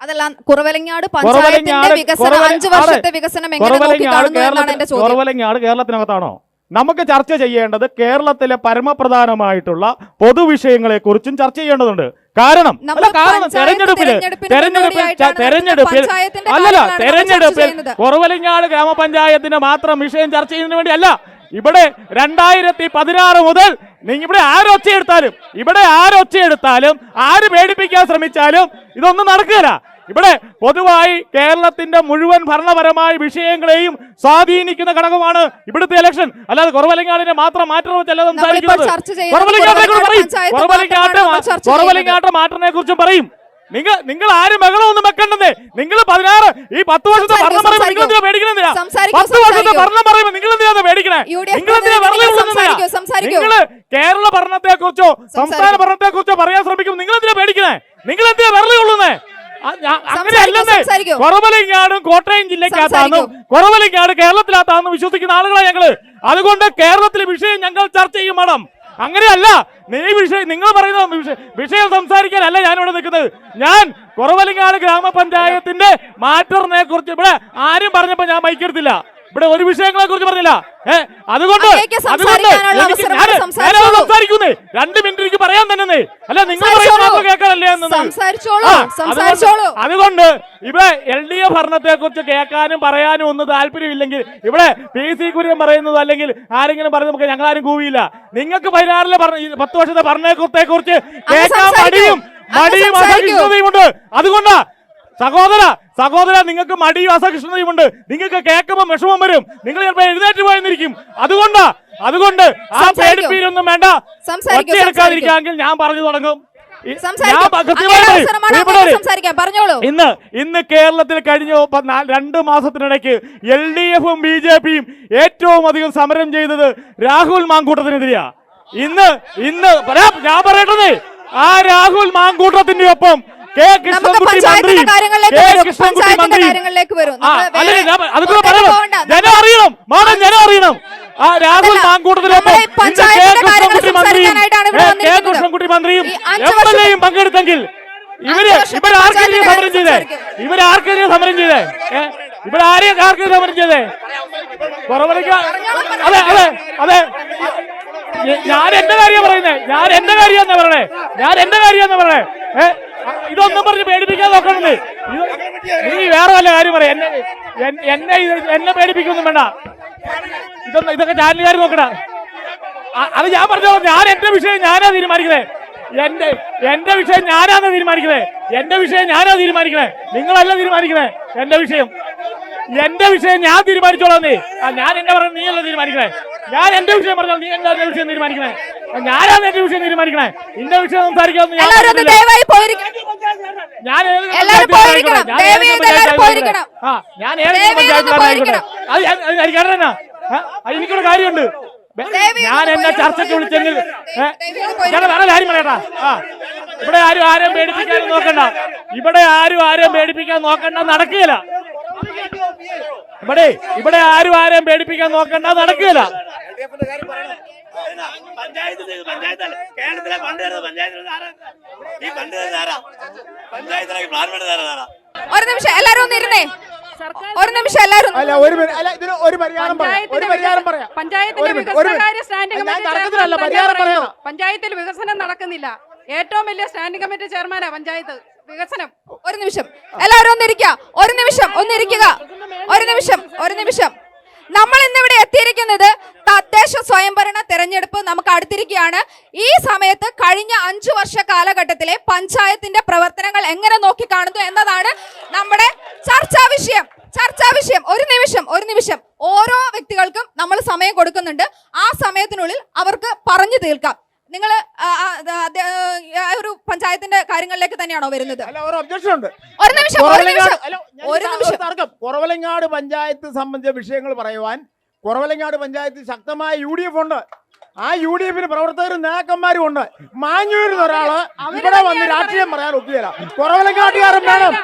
അതെല്ലാം കുറവലങ്ങാട് പഞ്ചായത്തിന്റെ വികസനം 5 വർഷത്തെ വികസനം എങ്ങനെ നോക്കിക്കാണുന്നു എന്നാണ് എന്റെ ചോദ്യം. കുറവലങ്ങാട് കേരളത്തിനകത്താണോ? നമുക്ക് ചർച്ച ചെയ്യേണ്ടത് കേരളത്തിലെ പരമപ്രധാനമായിട്ടുള്ള പൊതുവിഷയങ്ങളെ കുറിച്ചും ചർച്ച ചെയ്യേണ്ടതുണ്ട്. കാരണം തെരഞ്ഞെടുപ്പിൽ കുറവലങ്ങാട് ഗ്രാമപഞ്ചായത്തിന്റെ മാത്രം വിഷയം ചർച്ച ചെയ്യുന്നതിന് വേണ്ടിയല്ല. ഇവിടെ 2016 മുതൽ ഇവിടെ ആരൊച്ചയെടുത്താലും ആര് പേടിപ്പിക്കാൻ ശ്രമിച്ചാലും ഇതൊന്നും നടക്കില്ല. ഇവിടെ പൊതുവായി കേരളത്തിന്റെ മുഴുവൻ ഭരണപരമായ വിഷയങ്ങളെയും സ്വാധീനിക്കുന്ന ഘടകമാണ് ഇവിടുത്തെ ഇലക്ഷൻ. അല്ലാതെ കുറവലങ്ങാടിനെ മാത്രം മാറ്റം വെച്ചല്ല സംസാരിക്കുന്നത്. കുറവലങ്ങാട്ടെ മാറ്റത്തിനെ കുറിച്ചും പറയും. നിങ്ങൾ ആരും ബഹളമൊന്നും വെക്കണ്ടെന്നേ. നിങ്ങൾ 10 വർഷത്തെ ഭരണം പറയുമ്പോൾ നിങ്ങൾ എന്തിനാ പേടിക്കണെന്തിനാ? 10 വർഷത്തെ ഭരണം പറയുമ്പോൾ നിങ്ങൾ എന്തിനാ പേടിക്കണേ? നിങ്ങൾ എന്തിനാ വെറുതെ നിങ്ങൾ കേരള ഭരണത്തെ കുറിച്ചോ സംസ്ഥാന ഭരണത്തെ കുറിച്ചോ പറയാൻ ശ്രമിക്കും. നിങ്ങൾ എന്തിനാ പേടിക്കണേ? നിങ്ങൾ എന്തിനാ വെറുതെ ഉള്ളുന്നേ? അങ്ങനെയല്ലെന്നേ. കുറവലങ്ങാടും കോട്ടയം ജില്ലക്കകത്താണെന്നും കുറവലങ്ങാട് കേരളത്തിനകത്താണെന്നും വിശ്വസിക്കുന്ന ആളുകളാണ് ഞങ്ങള്. അതുകൊണ്ട് കേരളത്തിലെ വിഷയം ഞങ്ങൾ ചർച്ച ചെയ്യും മാഡം. അങ്ങനെയല്ല. നിങ്ങൾ പറയുന്ന വിഷയം സംസാരിക്കാനല്ല ഞാനിവിടെ നിൽക്കുന്നത്. ഞാൻ കുറവലങ്ങാട് ഗ്രാമപഞ്ചായത്തിന്റെ മാറ്ററിനെ കുറിച്ച് ഇവിടെ ആരും പറഞ്ഞപ്പോ ഞാൻ മൈക്കെടുത്തില്ല. ഇവിടെ ഒരു വിഷയങ്ങളെ കുറിച്ച് പറഞ്ഞില്ല. അതുകൊണ്ട് സംസാരിക്കുന്നേ 2 മിനിറ്റ് എനിക്ക് പറയാൻ തന്നെ. അല്ല നിങ്ങൾ കേൾക്കാനല്ലേ. അതുകൊണ്ട് ഇവിടെ LDF ഭരണത്തെ കുറിച്ച് കേൾക്കാനും പറയാനും ഒന്നും താല്പര്യമില്ലെങ്കിൽ ഇവിടെ PC കുര്യൻ പറയുന്നത് അല്ലെങ്കിൽ ആരെങ്കിലും പറയുന്നത് നമുക്ക് ഞങ്ങളാരും കൂവിയില്ല. നിങ്ങൾക്ക് 10 വർഷത്തെ ഭരണത്തെ കുറിച്ച് കേൾക്കാൻ മടിയും അസഹിഷ്ണുതയുമുണ്ട്. അതുകൊണ്ടാ സഹോദര നിങ്ങൾക്ക് മടിയും അസഹിഷ്ണുതയുമുണ്ട്. നിങ്ങൾക്ക് കേൾക്കുമ്പോൾ വിഷമം വരും. നിങ്ങൾ ചിലപ്പോൾ എഴുന്നേറ്റ് പോയെന്നിരിക്കും. അതുകൊണ്ട് ആ പേടിപ്പീരൊന്നും വേണ്ട. ഒറ്റയെടുക്കാതിരിക്കാമെങ്കിൽ ഞാൻ പറഞ്ഞു തുടങ്ങും. ഇന്ന് കേരളത്തിൽ കഴിഞ്ഞ 2 മാസത്തിനിടയ്ക്ക് LDF-ഉം BJP-യും ഏറ്റവും അധികം സമരം ചെയ്തത് രാഹുൽ മാങ്കൂട്ടത്തിനെതിരെയാ. ഇന്ന് ഞാൻ പറയട്ടെ, ആ രാഹുൽ മാങ്കൂട്ടത്തിന്റെ ഒപ്പം കൃഷ്ണൻകുട്ടി മന്ത്രിയും ജനം അറിയണം. ആ രാഹുൽ മാങ്കൂട്ടത്തിനൊപ്പം കൃഷ്ണൻകുട്ടി മന്ത്രിയും MLA-യും പങ്കെടുത്തെങ്കിൽ ഇവരാർക്കെതിരെ സമരം ചെയ്തേ? ഇവരാർക്കെതിരെ സമരം ചെയ്തേ? അതെ ഞാൻ എന്റെ കാര്യം പറയുന്നേ. ഞാൻ എന്റെ കാര്യമെന്ന് പറയണേ. ഇതൊന്നും പറഞ്ഞ് പേടിപ്പിക്കാൻ നോക്കണമെന്ന്. നീ വേറെ വല്ല കാര്യം പറയാം. എന്നെ പേടിപ്പിക്കൊന്നും വേണ്ട. ഇതൊക്കെ ചാനലുകാർ നോക്കണ. അത് ഞാൻ പറഞ്ഞോ. ഞാൻ എന്റെ വിഷയം ഞാനാ തീരുമാനിക്കുന്നത്. എന്റെ വിഷയം ഞാനാണ് തീരുമാനിക്കുന്നത്. നിങ്ങളല്ല തീരുമാനിക്കുന്നത്. എന്റെ വിഷയം ഞാൻ തീരുമാനിച്ചോളാന്നേ. ഞാൻ എന്നെ പറഞ്ഞ നീയല്ല തീരുമാനിക്കണേ. ഞാൻ എന്റെ വിഷയം പറഞ്ഞാൽ നീ എന്റെ വിഷയം തീരുമാനിക്കണേ. ഞാനാണ് എന്റെ വിഷയം തീരുമാനിക്കണേ. നിന്റെ വിഷയം സംസാരിക്കാമെന്ന് ഞാൻ എനിക്കൊരു കാര്യമുണ്ട്. ഞാൻ എന്നെ ചർച്ചയ്ക്ക് വിളിച്ചെങ്കിൽ ഞാൻ വേറെ കാര്യം പറയട്ടാ. ഇവിടെ ആരും പേടിപ്പിക്കാൻ നോക്കണ്ട. നടക്കുകയില്ല. ഇവിടെ ആരും പേടിപ്പിക്കാൻ നോക്കണ്ട. നടക്കുകയില്ല. ഒരു നിമിഷം എല്ലാരും ഒന്ന് ഇരുന്നേ. പഞ്ചായത്തിൽ വികസനം നടക്കുന്നില്ല. ഏറ്റവും വലിയ സ്റ്റാൻഡിംഗ് കമ്മിറ്റി ചെയർമാനാ പഞ്ചായത്ത് വികസനം. ഒരു നിമിഷം എല്ലാവരും ഒന്നിരിക്കുക. ഒരു നിമിഷം. നമ്മൾ ഇന്നിവിടെ എത്തിയിരിക്കുന്നത് തദ്ദേശ സ്വയംഭരണ തെരഞ്ഞെടുപ്പ് നമുക്ക് അടുത്തിരിക്കുകയാണ്. ഈ സമയത്ത് കഴിഞ്ഞ 5 വർഷ കാലഘട്ടത്തിലെ പഞ്ചായത്തിന്റെ പ്രവർത്തനങ്ങൾ എങ്ങനെ നോക്കിക്കാണുന്നു എന്നതാണ് നമ്മുടെ ചർച്ചാ വിഷയം. ഒരു നിമിഷം ഓരോ വ്യക്തികൾക്കും നമ്മൾ സമയം കൊടുക്കുന്നുണ്ട്. ആ സമയത്തിനുള്ളിൽ അവർക്ക് പറഞ്ഞു തീർക്കാം. നിങ്ങൾ ഒരു പഞ്ചായത്തിന്റെ കാര്യങ്ങളിലേക്ക് തന്നെയാണോ വരുന്നത്? ഒരു നിമിഷം. കുറവലങ്ങാട് പഞ്ചായത്ത് സംബന്ധിച്ച വിഷയങ്ങൾ പറയുവാൻ കുറവലങ്ങാട് പഞ്ചായത്ത് ശക്തമായ UDF ഉണ്ട്. ആ UDF-ന് പ്രവർത്തകരും നേതാക്കന്മാരും ഉണ്ട്. മാഞ്ഞൂരിൽ ഒരാള് ഇവിടെ വന്ന് രാഷ്ട്രീയം പറയാൻ ഒക്കുകയില്ല. കുറവലങ്ങാട്ടുകാരൻ വേണം.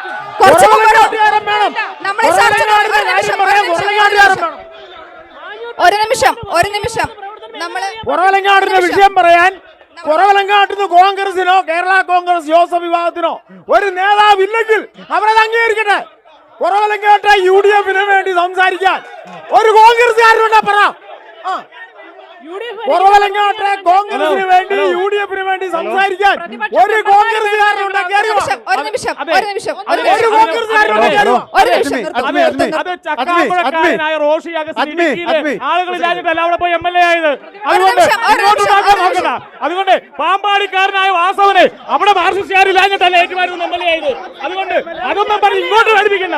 ഒരു നിമിഷം കുറവലങ്ങാടിന്റെ വിഷയം പറയാൻ കുറവലങ്ങാട്ടിന് കോൺഗ്രസിനോ കേരള കോൺഗ്രസ് ജോസഫ് വിഭാഗത്തിനോ ഒരു നേതാവില്ലെങ്കിൽ അവരത് അംഗീകരിക്കട്ടെ. കുറവലങ്ങാട്ടെ UDF-ന് വേണ്ടി സംസാരിക്കാൻ ഒരു കോൺഗ്രസ്സുകാരനുണ്ടെ പറ. കുറവലങ്ങാട്ടെ കോൺഗ്രസിന് വേണ്ടി UDF-ന് വേണ്ടി സംസാരിക്കാൻ ഒരു കോൺഗ്രസ്സുകാരനുണ്ടാക്കി അറിയോ? ഒരു നിമിഷം ഒരു കോൺഗ്രസ്സുകാരനുണ്ടാക്കി അറിയോ? അത് ചക്കാമ്പഴക്കാരനായ റോഷി അഗസ്റ്റിൻ ഇടുക്കിയിലെ ആളുകളില്ലാഞ്ഞിട്ടല്ല അവിടെ പോയി MLA ആയത്. അതുകൊണ്ട് ഇങ്ങോട്ട് നോക്കണ്ട. അതുകൊണ്ട് പാമ്പാടിക്കാരനായ വാസവനെ അവിടെ മാർക്സിസ്റ്റുകാരില്ലാഞ്ഞിട്ടല്ല ഏറ്റുമാനൂർ MLA ആയത്. അതുകൊണ്ട് അതൊന്നും പറഞ്ഞ് ഇങ്ങോട്ട് പഠിപ്പിക്കണ്ട.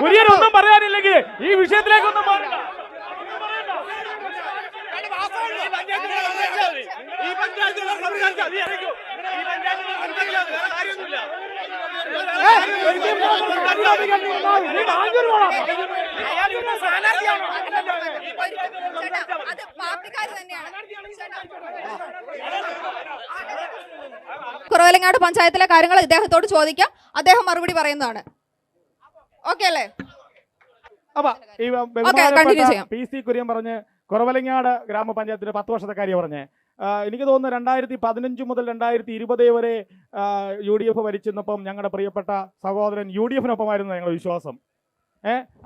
കുര്യനൊന്നും പറയാനില്ലെങ്കിൽ ഈ വിഷയത്തിലേക്കൊന്നും മാറില്ല. കുറവലങ്ങാട് പഞ്ചായത്തിലെ കാര്യങ്ങൾ ഇദ്ദേഹത്തോട് ചോദിക്കാം, അദ്ദേഹം മറുപടി പറയുന്നതാണ്. ഓക്കെ അല്ലേ? അപ്പൊ ഈ continue ചെയ്യാം. PC കുര്യൻ പറഞ്ഞ് കുറവലങ്ങാട് ഗ്രാമപഞ്ചായത്തിന്റെ 10 വർഷത്തെ കാര്യം പറഞ്ഞേ. എനിക്ക് തോന്നുന്നു 2015 മുതൽ 2020 വരെ UDF ഭരിച്ചിരുന്നപ്പം ഞങ്ങളുടെ പ്രിയപ്പെട്ട സഹോദരൻ UDF-നൊപ്പമായിരുന്നു ഞങ്ങളുടെ വിശ്വാസം.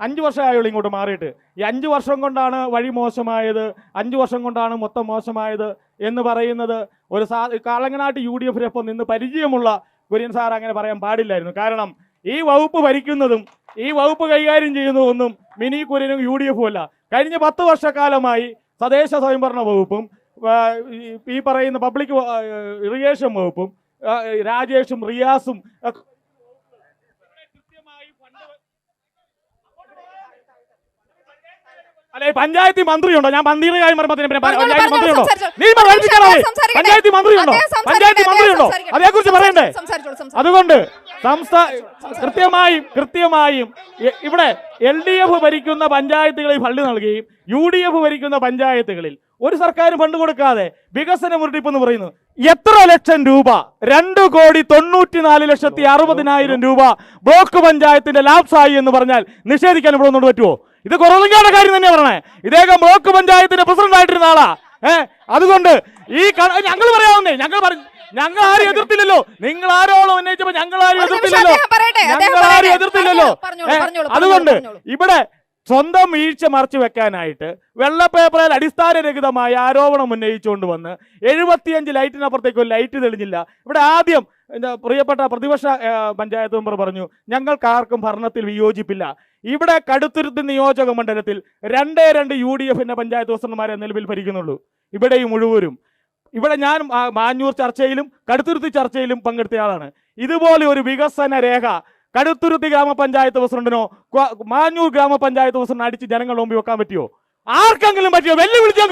5 വർഷമായുള്ളൂ ഇങ്ങോട്ട് മാറിയിട്ട്. ഈ 5 വർഷം കൊണ്ടാണ് വഴി മോശമായത്, 5 വർഷം കൊണ്ടാണ് മൊത്തം മോശമായത് എന്ന് പറയുന്നത് ഒരു കാളങ്ങനാട്ട് UDF-നൊപ്പം നിന്ന് പരിചയമുള്ള കുര്യൻ സാർ അങ്ങനെ പറയാൻ പാടില്ലായിരുന്നു. കാരണം ഈ വകുപ്പ് ഭരിക്കുന്നതും ഈ വകുപ്പ് കൈകാര്യം ചെയ്യുന്നതൊന്നും മിനി കുര്യനും UDF-ഉം അല്ല. കഴിഞ്ഞ 10 വർഷക്കാലമായി തദ്ദേശ സ്വയംഭരണ വകുപ്പും ഈ പറയുന്ന പബ്ലിക് ഇറിഗേഷൻ വകുപ്പും രാജേഷും റിയാസും അല്ലെ പഞ്ചായത്ത് മന്ത്രിയുണ്ടോ? ഞാൻ മന്ത്രിയുടെ കാര്യം പറയുമ്പോൾ പഞ്ചായത്ത് മന്ത്രിയുണ്ടോ? പഞ്ചായത്ത് മന്ത്രിയുണ്ടോ? അതേക്കുറിച്ച് പറയണ്ടേ? അതുകൊണ്ട് കൃത്യമായും ഇവിടെ LDF ഭരിക്കുന്ന പഞ്ചായത്തുകളിൽ ഫണ്ട് നൽകുകയും UDF ഭരിക്കുന്ന പഞ്ചായത്തുകളിൽ ഒരു സർക്കാരും ഫണ്ട് കൊടുക്കാതെ വികസന മുരടിപ്പെന്ന് പറയുന്നു. എത്ര ലക്ഷം രൂപ? 2,94,60,60,000 രൂപ ബ്ലോക്ക് പഞ്ചായത്തിന്റെ ലാപ്സായി എന്ന് പറഞ്ഞാൽ നിഷേധിക്കാൻ ഇവിടെ ഒന്നുകൊണ്ട് പറ്റുമോ? ഇത് കുറവലങ്ങാട് കാര്യം തന്നെ പറഞ്ഞേ. ഇദ്ദേഹം ബ്ലോക്ക് പഞ്ചായത്തിന്റെ പ്രസിഡന്റ് ആയിട്ടിരുന്ന ആളാ. അതുകൊണ്ട് ഈ ഞങ്ങൾ പറയാവുന്നേ, ഞങ്ങൾ ആരും എതിർത്തില്ലല്ലോ. നിങ്ങൾ ആരോളം ഉന്നയിച്ചപ്പോ ഞങ്ങൾ ആരും എതിർത്തില്ലല്ലോ. അതുകൊണ്ട് ഇവിടെ സ്വന്തം വീഴ്ച മറച്ചു വെക്കാനായിട്ട് വെള്ളപ്പേപ്പറിൽ അടിസ്ഥാനരഹിതമായ ആരോപണം ഉന്നയിച്ചുകൊണ്ട് വന്ന് 75 ലൈറ്റിനപ്പുറത്തേക്ക് ഒരു ലൈറ്റ് തെളിഞ്ഞില്ല. ഇവിടെ ആദ്യം പ്രിയപ്പെട്ട പ്രതിപക്ഷ പഞ്ചായത്ത് മെമ്പർ പറഞ്ഞു ഞങ്ങൾക്കാർക്കും ഭരണത്തിൽ വിയോജിപ്പില്ല. ഇവിടെ കടുത്തുരുത്തി നിയോജക മണ്ഡലത്തിൽ 2 UDF-ന്റെ പഞ്ചായത്ത് പ്രസിഡന്റുമാരെ നിലവിൽ ഭരിക്കുന്നുള്ളൂ. ഇവിടെ ഈ മുഴുവനും ഇവിടെ ഞാൻ മാഞ്ഞൂർ ചർച്ചയിലും കടുത്തുരുത്തി ചർച്ചയിലും പങ്കെടുത്തയാളാണ്. ഇതുപോലെ ഒരു വികസന രേഖ കടുത്തുരുത്തി ഗ്രാമപഞ്ചായത്ത് പ്രസിഡന്റിനോ മാഞ്ഞൂർ ഗ്രാമപഞ്ചായത്ത് പ്രസിഡന്റിനോ അടിച്ച് ജനങ്ങളുടെ മുമ്പിൽ വെക്കാൻ പറ്റുമോ? ആർക്കെങ്കിലും പറ്റിയോ? വെല്ലുവിളിച്ച്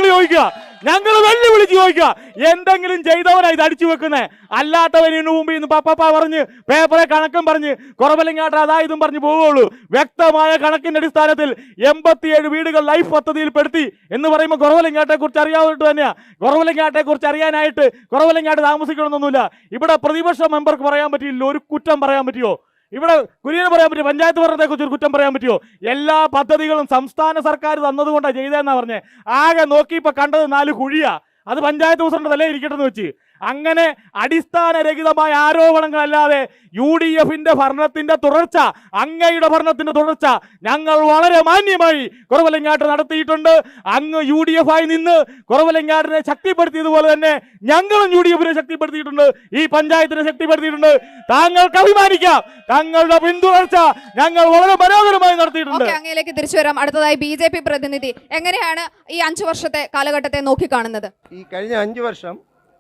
ഞങ്ങൾ വെല്ലുവിളിച്ച് ചോദിക്കുക. എന്തെങ്കിലും ചെയ്തവനാ ഇത് അടിച്ചു വെക്കുന്നേ. അല്ലാത്തവന് മുമ്പിൽ നിന്ന് പപ്പ പറഞ്ഞ് പേപ്പറെ കണക്കും പറഞ്ഞ് കുറവലങ്ങാട്ട് അതായതും പറഞ്ഞ് പോവുകയുള്ളൂ. വ്യക്തമായ കണക്കിന്റെ അടിസ്ഥാനത്തിൽ 87 വീടുകൾ ലൈഫ് പദ്ധതിയിൽ പെടുത്തി എന്ന് പറയുമ്പോൾ കുറവലങ്ങാട്ടെ കുറിച്ച് അറിയാവുന്നത് തന്നെയാ. കുറവലങ്ങാട്ടെ കുറിച്ച് അറിയാനായിട്ട് കുറവലങ്ങാട്ട് താമസിക്കണമെന്നൊന്നുമില്ല. ഇവിടെ പ്രതിപക്ഷ മെമ്പർക്ക് പറയാൻ പറ്റിയില്ല ഒരു കുറ്റം പറയാൻ പറ്റുമോ? ഇവിടെ കുര്യന് പറയാൻ പറ്റുമോ? പഞ്ചായത്ത് ഭരണത്തെ കുറിച്ച് ഒരു കുറ്റം പറയാൻ പറ്റുമോ? എല്ലാ പദ്ധതികളും സംസ്ഥാന സർക്കാർ തന്നതുകൊണ്ടാണ് ചെയ്തതെന്നാ പറഞ്ഞേ. ആകെ നോക്കി ഇപ്പൊ കണ്ടത് 4 കുഴിയാ. അത് പഞ്ചായത്ത് പ്രസിഡന്റ് തലേ ഇരിക്കട്ടെന്ന് വെച്ച് അങ്ങനെ അടിസ്ഥാനരഹിതമായ ആരോപണങ്ങളല്ലാതെ UDF-ന്റെ ഭരണത്തിന്റെ തുടർച്ച, അങ്ങയുടെ ഭരണത്തിന്റെ തുടർച്ച ഞങ്ങൾ വളരെ മാന്യമായി കുറവലങ്ങാട്ട് നടത്തിയിട്ടുണ്ട്. അങ്ങ് UDF-ആയി നിന്ന് കുറവലങ്ങാട്ടിനെ ശക്തിപ്പെടുത്തിയതുപോലെ തന്നെ ഞങ്ങളും UDF-നെ ശക്തിപ്പെടുത്തിയിട്ടുണ്ട്, ഈ പഞ്ചായത്തിനെ ശക്തിപ്പെടുത്തിയിട്ടുണ്ട്. താങ്കൾക്ക് അഭിമാനിക്കാം, തങ്ങളുടെ പിന്തുടർച്ച ഞങ്ങൾ വളരെ മനോഹരമായി നടത്തിയിട്ടുണ്ട്. അങ്ങയിലേക്ക് തിരിച്ചു വരാം. അടുത്തതായി BJP പ്രതിനിധി, എങ്ങനെയാണ് ഈ 5 വർഷത്തെ കാലഘട്ടത്തെ നോക്കിക്കാണുന്നത്? ഈ കഴിഞ്ഞ 5 വർഷം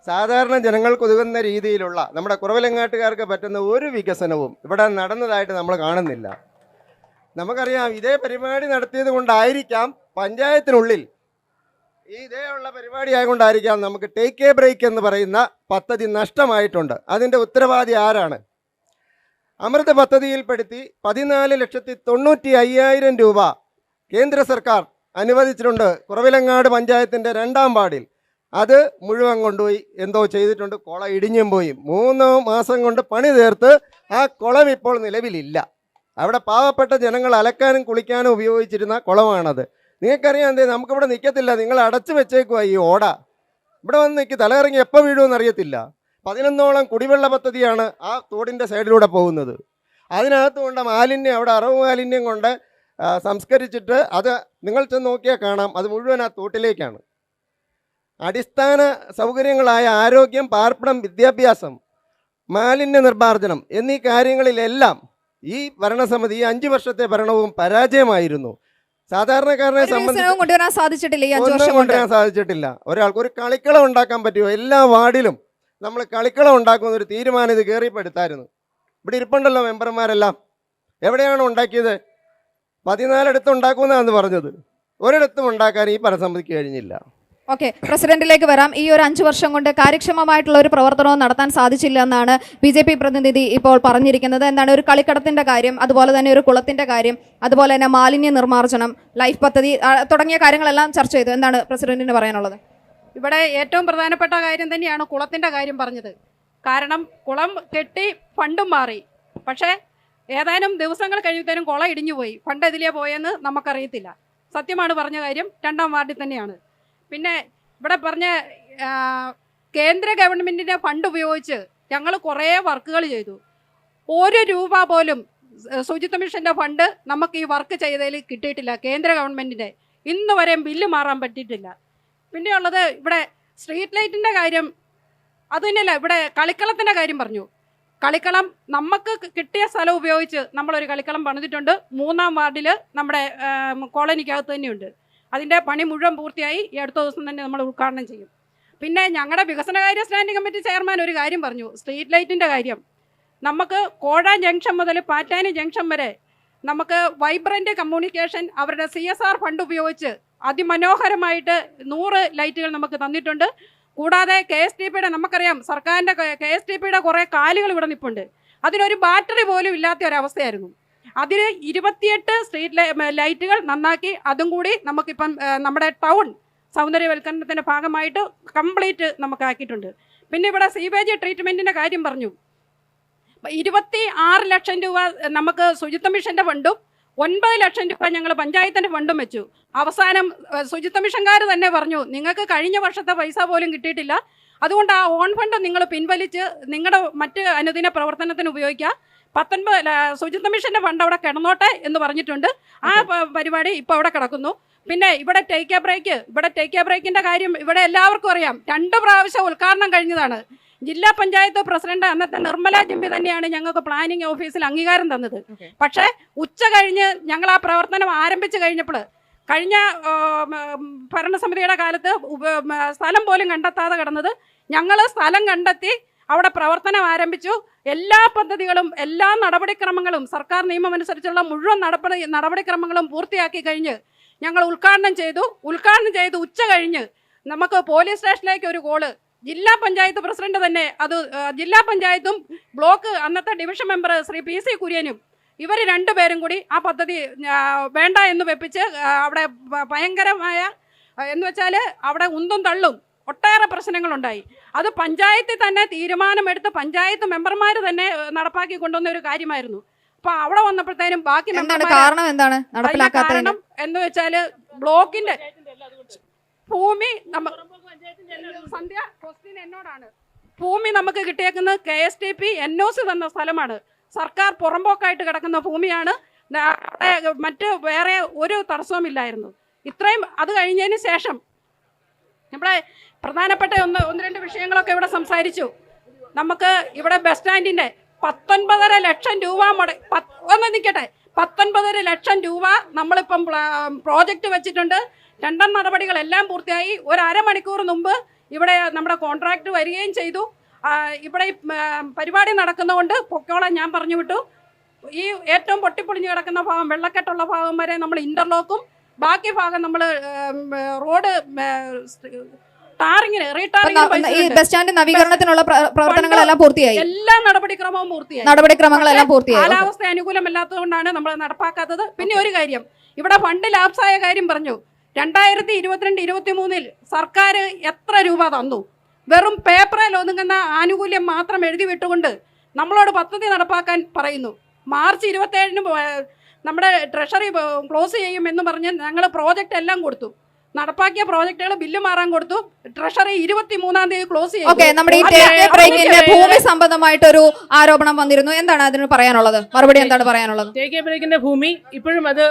സാധാരണ ജനങ്ങൾക്ക് ഒതുങ്ങുന്ന രീതിയിലുള്ള നമ്മുടെ കുറവലങ്ങാട്ടുകാർക്ക് പറ്റുന്ന ഒരു വികസനവും ഇവിടെ നടന്നതായിട്ട് നമ്മൾ കാണുന്നില്ല. നമുക്കറിയാം, ഇതേ പരിപാടി നടത്തിയത് കൊണ്ടായിരിക്കാം പഞ്ചായത്തിനുള്ളിൽ ഇതേയുള്ള പരിപാടി ആയതുകൊണ്ടായിരിക്കാം നമുക്ക് ടേക്ക് എ ബ്രേക്ക് എന്ന് പറയുന്ന പദ്ധതി നഷ്ടമായിട്ടുണ്ട്. അതിൻ്റെ ഉത്തരവാദി ആരാണ്? അമൃത് പദ്ധതിയിൽപ്പെടുത്തി 14,95,000 രൂപ കേന്ദ്ര സർക്കാർ അനുവദിച്ചിട്ടുണ്ട് കുറവിലങ്ങാട് പഞ്ചായത്തിൻ്റെ 2ാം വാർഡിൽ. അത് മുഴുവൻ കൊണ്ടുപോയി എന്തോ ചെയ്തിട്ടുണ്ട്. കുളം ഇടിഞ്ഞും പോയി. 3 മാസം കൊണ്ട് പണി തീർത്ത് ആ കുളം ഇപ്പോൾ നിലവിലില്ല. അവിടെ പാവപ്പെട്ട ജനങ്ങൾ അലക്കാനും കുളിക്കാനും ഉപയോഗിച്ചിരുന്ന കുളമാണത്. നിങ്ങൾക്കറിയാം എന്തേ, നമുക്കിവിടെ നിൽക്കത്തില്ല, നിങ്ങൾ അടച്ചു വെച്ചേക്കുവാ ഈ ഓട. ഇവിടെ വന്ന് നിൽക്കി തലയിറങ്ങി എപ്പോൾ വീഴുമെന്ന് അറിയത്തില്ല. 11ഓളം കുടിവെള്ള പദ്ധതിയാണ് ആ തോടിൻ്റെ സൈഡിലൂടെ പോകുന്നത്. അതിനകത്ത് കൊണ്ട് മാലിന്യം, അവിടെ അറവ് മാലിന്യം കൊണ്ട് സംസ്കരിച്ചിട്ട് അത് നിങ്ങൾ ചെന്ന് നോക്കിയാൽ കാണാം, അത് മുഴുവൻ ആ തോട്ടിലേക്കാണ്. അടിസ്ഥാന സൗകര്യങ്ങളായ ആരോഗ്യം, പാർപ്പിടം, വിദ്യാഭ്യാസം, മാലിന്യ നിർമ്മാർജ്ജനം എന്നീ കാര്യങ്ങളിലെല്ലാം ഈ ഭരണസമിതി, ഈ 5 വർഷത്തെ ഭരണവും പരാജയമായിരുന്നു. സാധാരണക്കാരനെ സംബന്ധിച്ച് കൊണ്ടുവരാൻ സാധിച്ചിട്ടില്ല. ഈ 5 ഒന്നും വർഷം കൊണ്ടുവരാൻ സാധിച്ചിട്ടില്ല. ഒരാൾക്ക് ഒരു കളിക്കളം ഉണ്ടാക്കാൻ പറ്റുമോ? എല്ലാ വാർഡിലും നമ്മൾ കളിക്കളം ഉണ്ടാക്കുന്ന ഒരു തീരുമാനം ഇത് കയറിപ്പെടുത്തായിരുന്നു. ഇവിടെ ഇരിപ്പുണ്ടല്ലോ മെമ്പർമാരെല്ലാം. എവിടെയാണ് ഉണ്ടാക്കിയത്? 14 ഇടത്ത് ഉണ്ടാക്കുമെന്നാണ് പറഞ്ഞത്. ഒരിടത്തും ഉണ്ടാക്കാൻ ഈ ഭരണസമിതിക്ക് കഴിഞ്ഞില്ല. ഓക്കെ, പ്രസിഡന്റിലേക്ക് വരാം. ഈ ഒരു 5 വർഷം കൊണ്ട് കാര്യക്ഷമമായിട്ടുള്ള ഒരു പ്രവർത്തനവും നടത്താൻ സാധിച്ചില്ല എന്നാണ് BJP പ്രതിനിധി ഇപ്പോൾ പറഞ്ഞിരിക്കുന്നത്. എന്താണ് ഒരു കളിക്കടത്തിന്റെ കാര്യം, അതുപോലെ തന്നെ ഒരു കുളത്തിന്റെ കാര്യം, അതുപോലെ തന്നെ മാലിന്യ നിർമ്മാർജ്ജനം, ലൈഫ് പദ്ധതി തുടങ്ങിയ കാര്യങ്ങളെല്ലാം ചർച്ച ചെയ്തു. എന്താണ് പ്രസിഡന്റിന് പറയാനുള്ളത്? ഇവിടെ ഏറ്റവും പ്രധാനപ്പെട്ട കാര്യം തന്നെയാണ് കുളത്തിൻ്റെ കാര്യം പറഞ്ഞത്. കാരണം കുളം കെട്ടി ഫണ്ടും മാറി. പക്ഷേ ഏതാനും ദിവസങ്ങൾ കഴിയുമ്പോഴത്തേനും കുളം ഇടിഞ്ഞുപോയി. ഫണ്ട് ഇതിലേ പോയെന്ന് നമുക്കറിയത്തില്ല. സത്യമാണ് പറഞ്ഞ കാര്യം. 2ാം വാർഡിൽ തന്നെയാണ്. പിന്നെ ഇവിടെ പറഞ്ഞ കേന്ദ്ര ഗവൺമെൻറ്റിൻ്റെ ഫണ്ട് ഉപയോഗിച്ച് ഞങ്ങൾ കുറേ വർക്കുകൾ ചെയ്തു. 1 രൂപ പോലും ശുചിത്വ മിഷൻ്റെ ഫണ്ട് നമുക്ക് ഈ വർക്ക് ചെയ്തതിൽ കിട്ടിയിട്ടില്ല. കേന്ദ്ര ഗവൺമെൻറ്റിൻ്റെ ഇന്ന് വരെയും ബില്ല് മാറാൻ പറ്റിയിട്ടില്ല. പിന്നെയുള്ളത് ഇവിടെ സ്ട്രീറ്റ് ലൈറ്റിൻ്റെ കാര്യം. അതുതന്നെയല്ല, ഇവിടെ കളിക്കളത്തിൻ്റെ കാര്യം പറഞ്ഞു. കളിക്കളം നമുക്ക് കിട്ടിയ സ്ഥലം ഉപയോഗിച്ച് നമ്മളൊരു കളിക്കളം പണിതിട്ടുണ്ട്. 3ാം വാർഡിൽ നമ്മുടെ കോളനിക്കകത്ത് തന്നെയുണ്ട്. അതിൻ്റെ പണി മുഴുവൻ പൂർത്തിയായി. ഈ അടുത്ത ദിവസം തന്നെ നമ്മൾ ഉദ്ഘാടനം ചെയ്യും. പിന്നെ ഞങ്ങളുടെ വികസനകാര്യ സ്റ്റാൻഡിംഗ് കമ്മിറ്റി ചെയർമാൻ ഒരു കാര്യം പറഞ്ഞു, സ്ട്രീറ്റ് ലൈറ്റിൻ്റെ കാര്യം. നമുക്ക് കോഴ ജംഗ്ഷൻ മുതൽ പാറ്റാനി ജംഗ്ഷൻ വരെ നമുക്ക് വൈബ്രൻ്റ് കമ്മ്യൂണിക്കേഷൻ അവരുടെ CSR ഫണ്ട് ഉപയോഗിച്ച് അതിമനോഹരമായിട്ട് 100 ലൈറ്റുകൾ നമുക്ക് തന്നിട്ടുണ്ട്. കൂടാതെ KSTPയുടെ നമുക്കറിയാം, സർക്കാരിൻ്റെ KSTPയുടെ കുറേ കാലുകൾ ഇവിടെ നിൽപ്പുണ്ട്. അതിനൊരു ബാറ്ററി പോലും ഇല്ലാത്ത ഒരവസ്ഥയായിരുന്നു. അതിന് 28 സ്ട്രീറ്റ് ലൈറ്റുകൾ നന്നാക്കി അതും കൂടി നമുക്കിപ്പം നമ്മുടെ ടൗൺ സൗന്ദര്യവൽക്കരണത്തിൻ്റെ ഭാഗമായിട്ട് കംപ്ലീറ്റ് നമുക്കാക്കിയിട്ടുണ്ട്. പിന്നെ ഇവിടെ സീവേജ് ട്രീറ്റ്മെൻറ്റിൻ്റെ കാര്യം പറഞ്ഞു. 26 ലക്ഷം രൂപ നമുക്ക് ശുചിത്വ മിഷൻ്റെ ഫണ്ടും 9 ലക്ഷം രൂപ ഞങ്ങൾ പഞ്ചായത്തിൻ്റെ ഫണ്ടും വെച്ചു. അവസാനം ശുചിത്വ മിഷൻകാർ തന്നെ പറഞ്ഞു, നിങ്ങൾക്ക് കഴിഞ്ഞ വർഷത്തെ പൈസ പോലും കിട്ടിയിട്ടില്ല, അതുകൊണ്ട് ആ ഓൺ ഫണ്ട് നിങ്ങൾ പിൻവലിച്ച് നിങ്ങളുടെ മറ്റ് അനുദിന പ്രവർത്തനത്തിന് ഉപയോഗിക്കുക. 19 ശുചിത്വ മിഷൻ്റെ ഫണ്ട് അവിടെ കിടന്നോട്ടെ എന്ന് പറഞ്ഞിട്ടുണ്ട്. ആ പരിപാടി ഇപ്പോൾ അവിടെ കിടക്കുന്നു. പിന്നെ ഇവിടെ ടേക്ക് എ ബ്രേക്കിൻ്റെ കാര്യം ഇവിടെ എല്ലാവർക്കും അറിയാം. 2 പ്രാവശ്യം ഉദ്ഘാടനം കഴിഞ്ഞതാണ്. ജില്ലാ പഞ്ചായത്ത് പ്രസിഡന്റ് അന്നത്തെ നിർമ്മല ജിമ്പി തന്നെയാണ് ഞങ്ങൾക്ക് പ്ലാനിംഗ് ഓഫീസിൽ അംഗീകാരം തന്നത്. പക്ഷേ ഉച്ച കഴിഞ്ഞ് ഞങ്ങൾ ആ പ്രവർത്തനം ആരംഭിച്ചു കഴിഞ്ഞപ്പോൾ കഴിഞ്ഞ ഭരണസമിതിയുടെ കാലത്ത് സ്ഥലം പോലും കണ്ടെത്താതെ കിടന്നത് ഞങ്ങൾ സ്ഥലം കണ്ടെത്തി അവിടെ പ്രവർത്തനം ആരംഭിച്ചു. എല്ലാ പദ്ധതികളും എല്ലാ നടപടിക്രമങ്ങളും സർക്കാർ നിയമമനുസരിച്ചുള്ള മുഴുവൻ നടപടിക്രമങ്ങളും പൂർത്തിയാക്കി കഴിഞ്ഞ് ഞങ്ങൾ ഉദ്ഘാടനം ചെയ്തു. ഉച്ച കഴിഞ്ഞ് നമുക്ക് പോലീസ് സ്റ്റേഷനിലേക്ക് ഒരു കോള്. ജില്ലാ പഞ്ചായത്ത് പ്രസിഡന്റ് തന്നെ, അത് ജില്ലാ പഞ്ചായത്തും ബ്ലോക്ക് അന്നത്തെ ഡിവിഷൻ മെമ്പർ ശ്രീ PC കുര്യനും ഇവർ 2 പേരും കൂടി ആ പദ്ധതി വേണ്ട എന്ന് വെപ്പിച്ച് അവിടെ ഭയങ്കരമായ എന്ന് വെച്ചാൽ അവിടെ ഉന്തും തള്ളും ഒട്ടേറെ പ്രശ്നങ്ങളുണ്ടായി. അത് പഞ്ചായത്തിൽ തന്നെ തീരുമാനമെടുത്ത് പഞ്ചായത്ത് മെമ്പർമാർ തന്നെ നടപ്പാക്കി കൊണ്ടുവന്ന ഒരു കാര്യമായിരുന്നു. അപ്പോൾ അവിടെ വന്നപ്പോഴത്തേനും ബാക്കി കാരണം എന്താണ് നടപ്പിലാക്കാത്തത് എന്ന് വെച്ചാൽ ബ്ലോക്കിന്റെ ഭൂമി സന്ധ്യ ക്വസ്റ്റ്യൻ എന്നോടാണ്. ഭൂമി നമുക്ക് കിട്ടിയേക്കുന്നത് KSTP NOC തന്ന സ്ഥലമാണ്. സർക്കാർ പുറമ്പോക്കായിട്ട് കിടക്കുന്ന ഭൂമിയാണ്. മറ്റ് വേറെ ഒരു തടസ്സവുമില്ലായിരുന്നു. ഇത്രയും അത് കഴിഞ്ഞതിന് ശേഷം നമ്മളെ പ്രധാനപ്പെട്ട ഒന്ന് രണ്ട് വിഷയങ്ങളൊക്കെ ഇവിടെ സംസാരിച്ചു. നമുക്ക് ഇവിടെ ബസ് സ്റ്റാൻഡിൻ്റെ 19.5 ലക്ഷം രൂപ ഒന്ന് നിൽക്കട്ടെ, 19 ലക്ഷം രൂപ നമ്മളിപ്പം പ്രോജക്റ്റ് വെച്ചിട്ടുണ്ട്. 2 നടപടികളെല്ലാം പൂർത്തിയായി. ഒരു അരമണിക്കൂർ മുമ്പ് ഇവിടെ നമ്മുടെ കോൺട്രാക്ട് വരികയും ചെയ്തു. ഇവിടെ പരിപാടി നടക്കുന്നതുകൊണ്ട് പൊക്കോളം ഞാൻ പറഞ്ഞു വിട്ടു. ഈ ഏറ്റവും പൊട്ടിപ്പൊളിഞ്ഞ് കിടക്കുന്ന ഭാഗം, വെള്ളക്കെട്ടുള്ള ഭാഗം വരെ നമ്മൾ ഇൻ്റർലോക്കും, ബാക്കി ഭാഗം നമ്മൾ റോഡ് ബസ് സ്റ്റാൻഡ് നവീകരണത്തിനുള്ള പ്രവർത്തനങ്ങളെല്ലാം പൂർത്തിയായി. എല്ലാ നടപടിക്രമങ്ങളും പൂർത്തിയായി. കാലാവസ്ഥ അനുകൂലമല്ലാത്തതുകൊണ്ടാണ് നമ്മൾ നടപ്പാക്കാത്തത്. പിന്നെ ഒരു കാര്യം, ഇവിടെ ഫണ്ട് ലാപ്സായ കാര്യം പറഞ്ഞു. 2022-23 സർക്കാർ എത്ര രൂപ തന്നു? വെറും പേപ്പറിൽ ഒതുങ്ങുന്ന ആനുകൂല്യം മാത്രം എഴുതി വിട്ടുകൊണ്ട് നമ്മളോട് പദ്ധതി നടപ്പാക്കാൻ പറയുന്നു. മാർച്ച് 27-ന് നമ്മുടെ ട്രഷറി ക്ലോസ് ചെയ്യുമെന്ന് പറഞ്ഞ് ഞങ്ങൾ പ്രോജക്റ്റ് എല്ലാം കൊടുത്തു. നടപ്പാക്കിയ പ്രോജക്റ്റുകൾ ബില്ല് മാറാൻ കൊടുത്തു. ട്രഷറി 23-ാം തീയതി ക്ലോസ് ചെയ്തു. ഓക്കെ, നമ്മുടെ ഈ ടേക്ക് ബ്രേക്കിന്റെ ഭൂമി സംബന്ധമായിട്ടൊരു ആരോപണം വന്നിരുന്നു. എന്താണ് അതിന് പറയാനുള്ളത്? മറുപടി എന്താണ് പറയാനുള്ളത്? ടേക്ക് ബ്രേക്കിന്റെ ഭൂമി ഇപ്പോഴും അത്